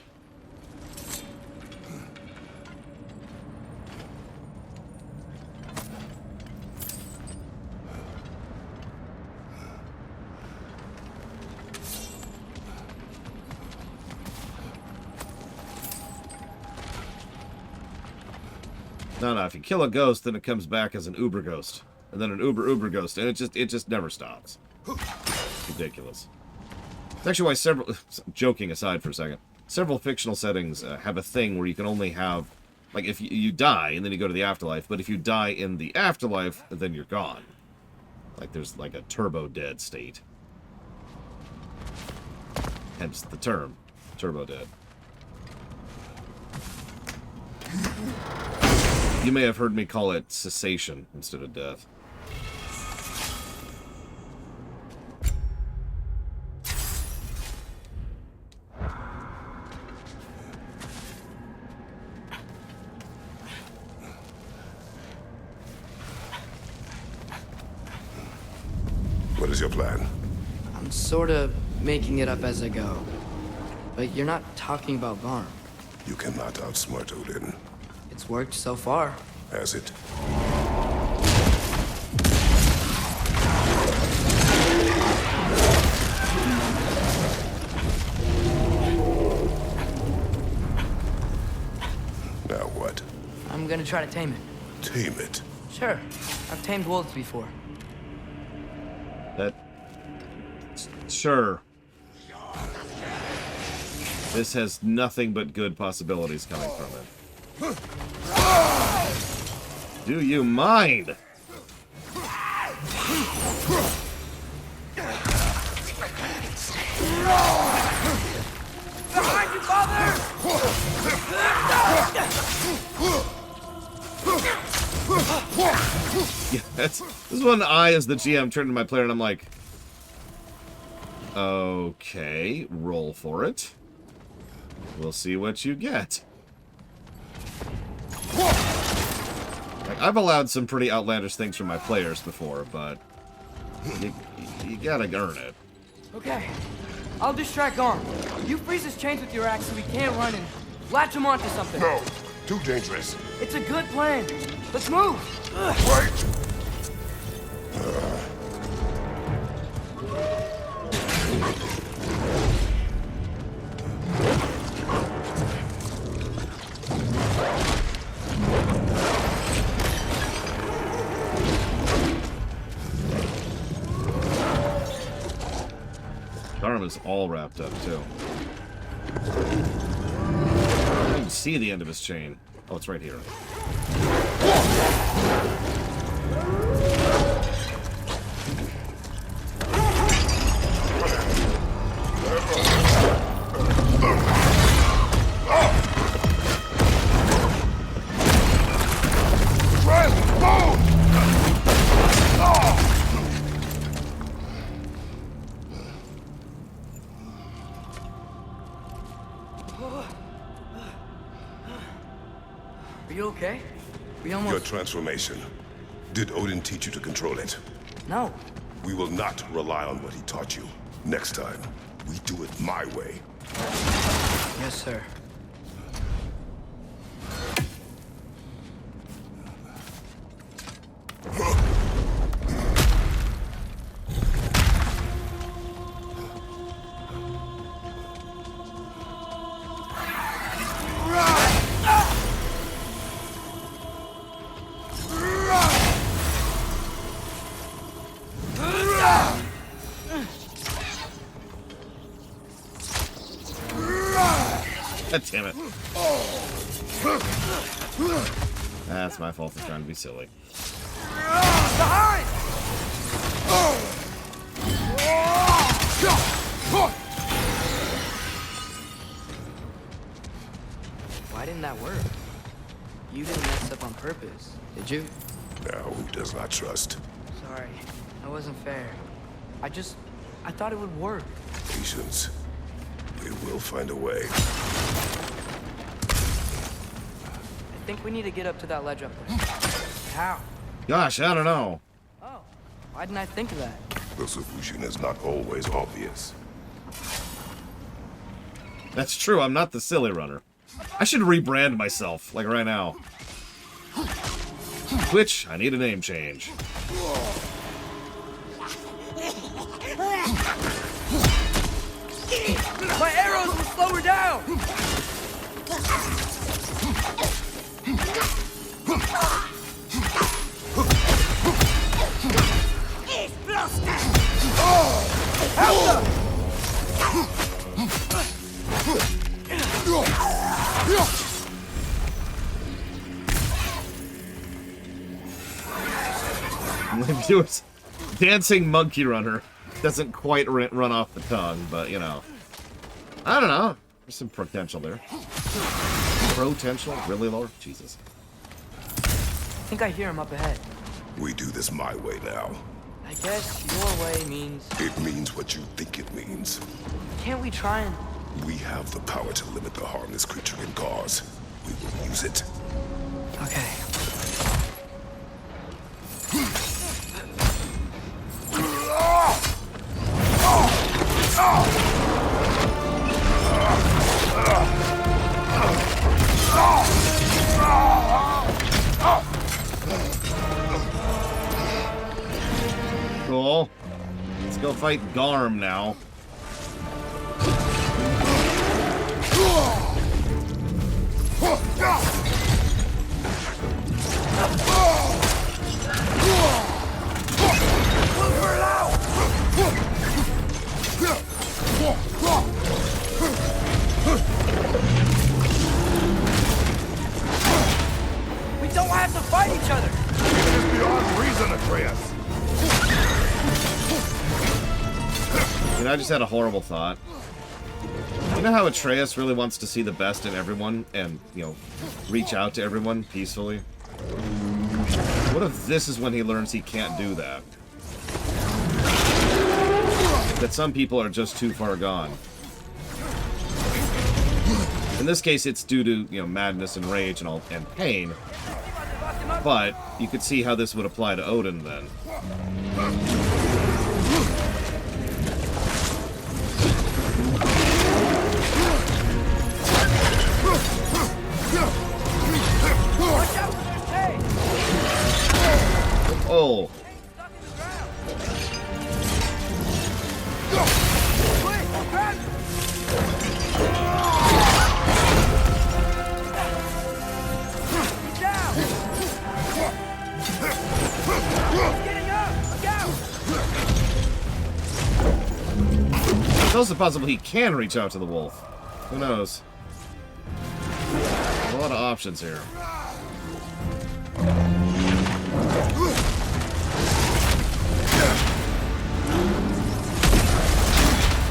No, if you kill a ghost, then it comes back as an uber ghost. And then an uber ghost, and it just never stops. Ridiculous. It's actually why several, joking aside for a second, several fictional settings have a thing where you can only have, like, if you die, and then you go to the afterlife, but if you die in the afterlife, then you're gone. Like, there's, like, a turbo dead state. Hence the term, turbo dead. You may have heard me call it cessation instead of death. What is your plan? I'm sort of making it up as I go. But you're not talking about Garm. You cannot outsmart Odin. It's worked so far. Has it? Now what? I'm gonna try to tame it. Tame it? Sure. I've tamed wolves before. Sure. This has nothing but good possibilities coming from it. Do you mind? Behind you, father! Yeah, this is when I, as the GM, turn to my player and I'm like, okay, roll for it. We'll see what you get. Like, I've allowed some pretty outlandish things from my players before, but you gotta earn it. Okay. I'll distract Garm. You freeze his chains with your axe so he can't run and latch him onto something. No, too dangerous. It's a good plan. Let's move. Wait. Garm is all wrapped up, too. I don't even see the end of his chain. Oh, it's right here. transformation. Did Odin teach you to control it? No. We will not rely on what he taught you. Next time, we do it my way. Yes, sir. God damn it. That's my fault for trying to be silly. Why didn't that work? You didn't mess up on purpose, did you? Now, who does not trust? Sorry, that wasn't fair. I thought it would work. Patience. We will find a way. I think we need to get up to that ledge up there. How? Gosh, I don't know. Oh, why didn't I think of that? The solution is not always obvious. That's true, I'm not the silly runner. I should rebrand myself, like right now. Twitch, I need a name change. My arrows will slow her down! Viewers, dancing monkey runner doesn't quite run off the tongue, but you know. I don't know. There's some potential there. Potential? Really, Lord? Jesus. I think I hear him up ahead. We do this my way now. I guess your way means... It means what you think it means. Can't we try and... We have the power to limit the harm this creature can cause. We will use it. Okay. Cool. Let's go fight Garm now. We don't have to fight each other! It is beyond reason, Atreus! You know, I just had a horrible thought. You know how Atreus really wants to see the best in everyone and, you know, reach out to everyone peacefully? What if this is when he learns he can't do that? That some people are just too far gone. In this case, it's due to, you know, madness and rage and pain. But you could see how this would apply to Odin then. Oh. It's also possible he can reach out to the wolf. Who knows? A lot of options here.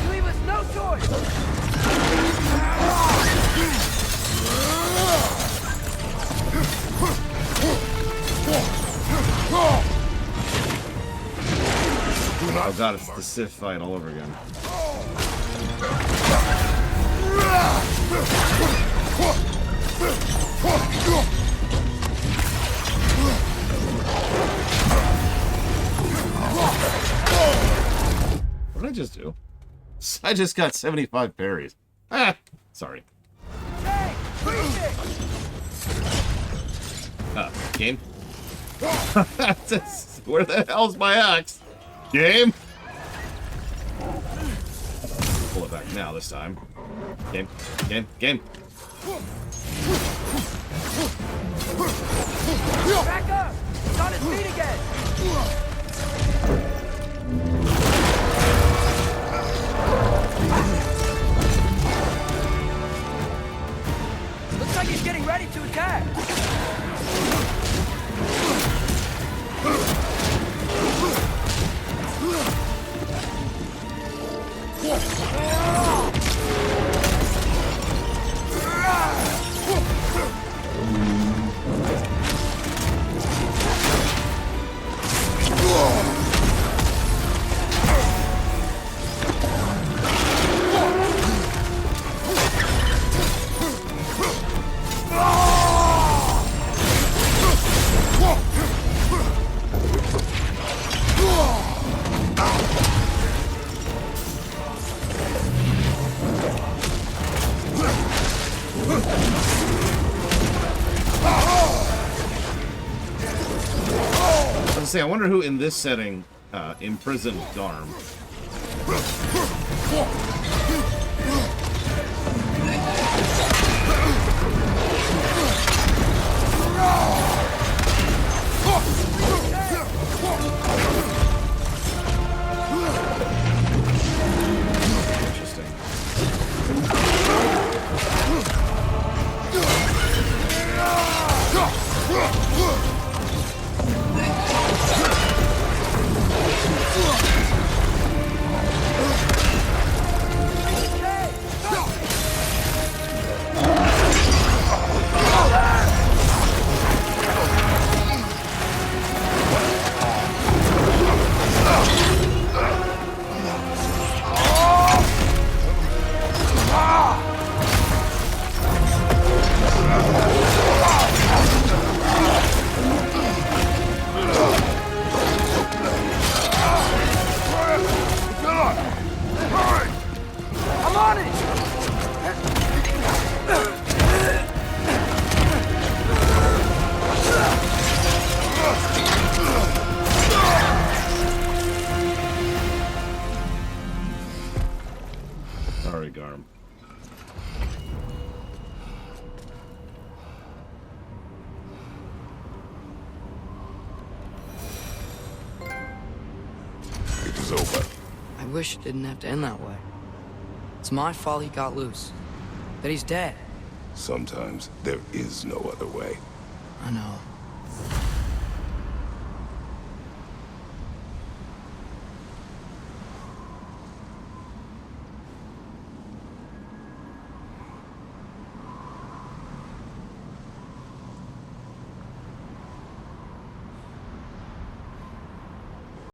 You leave us no choice! Oh god, it's the Sith fight all over again. I just do? I just got 75 parries. Ah, sorry. Game? Where the hell's my axe? Game? Pull it back now this time. Game. Back up! He's on his feet again! Looks like he's getting ready to attack! I wonder who in this setting imprisoned Garm. Garm. It is over. I wish it didn't have to end that way. It's my fault he got loose. That he's dead. Sometimes there is no other way. I know.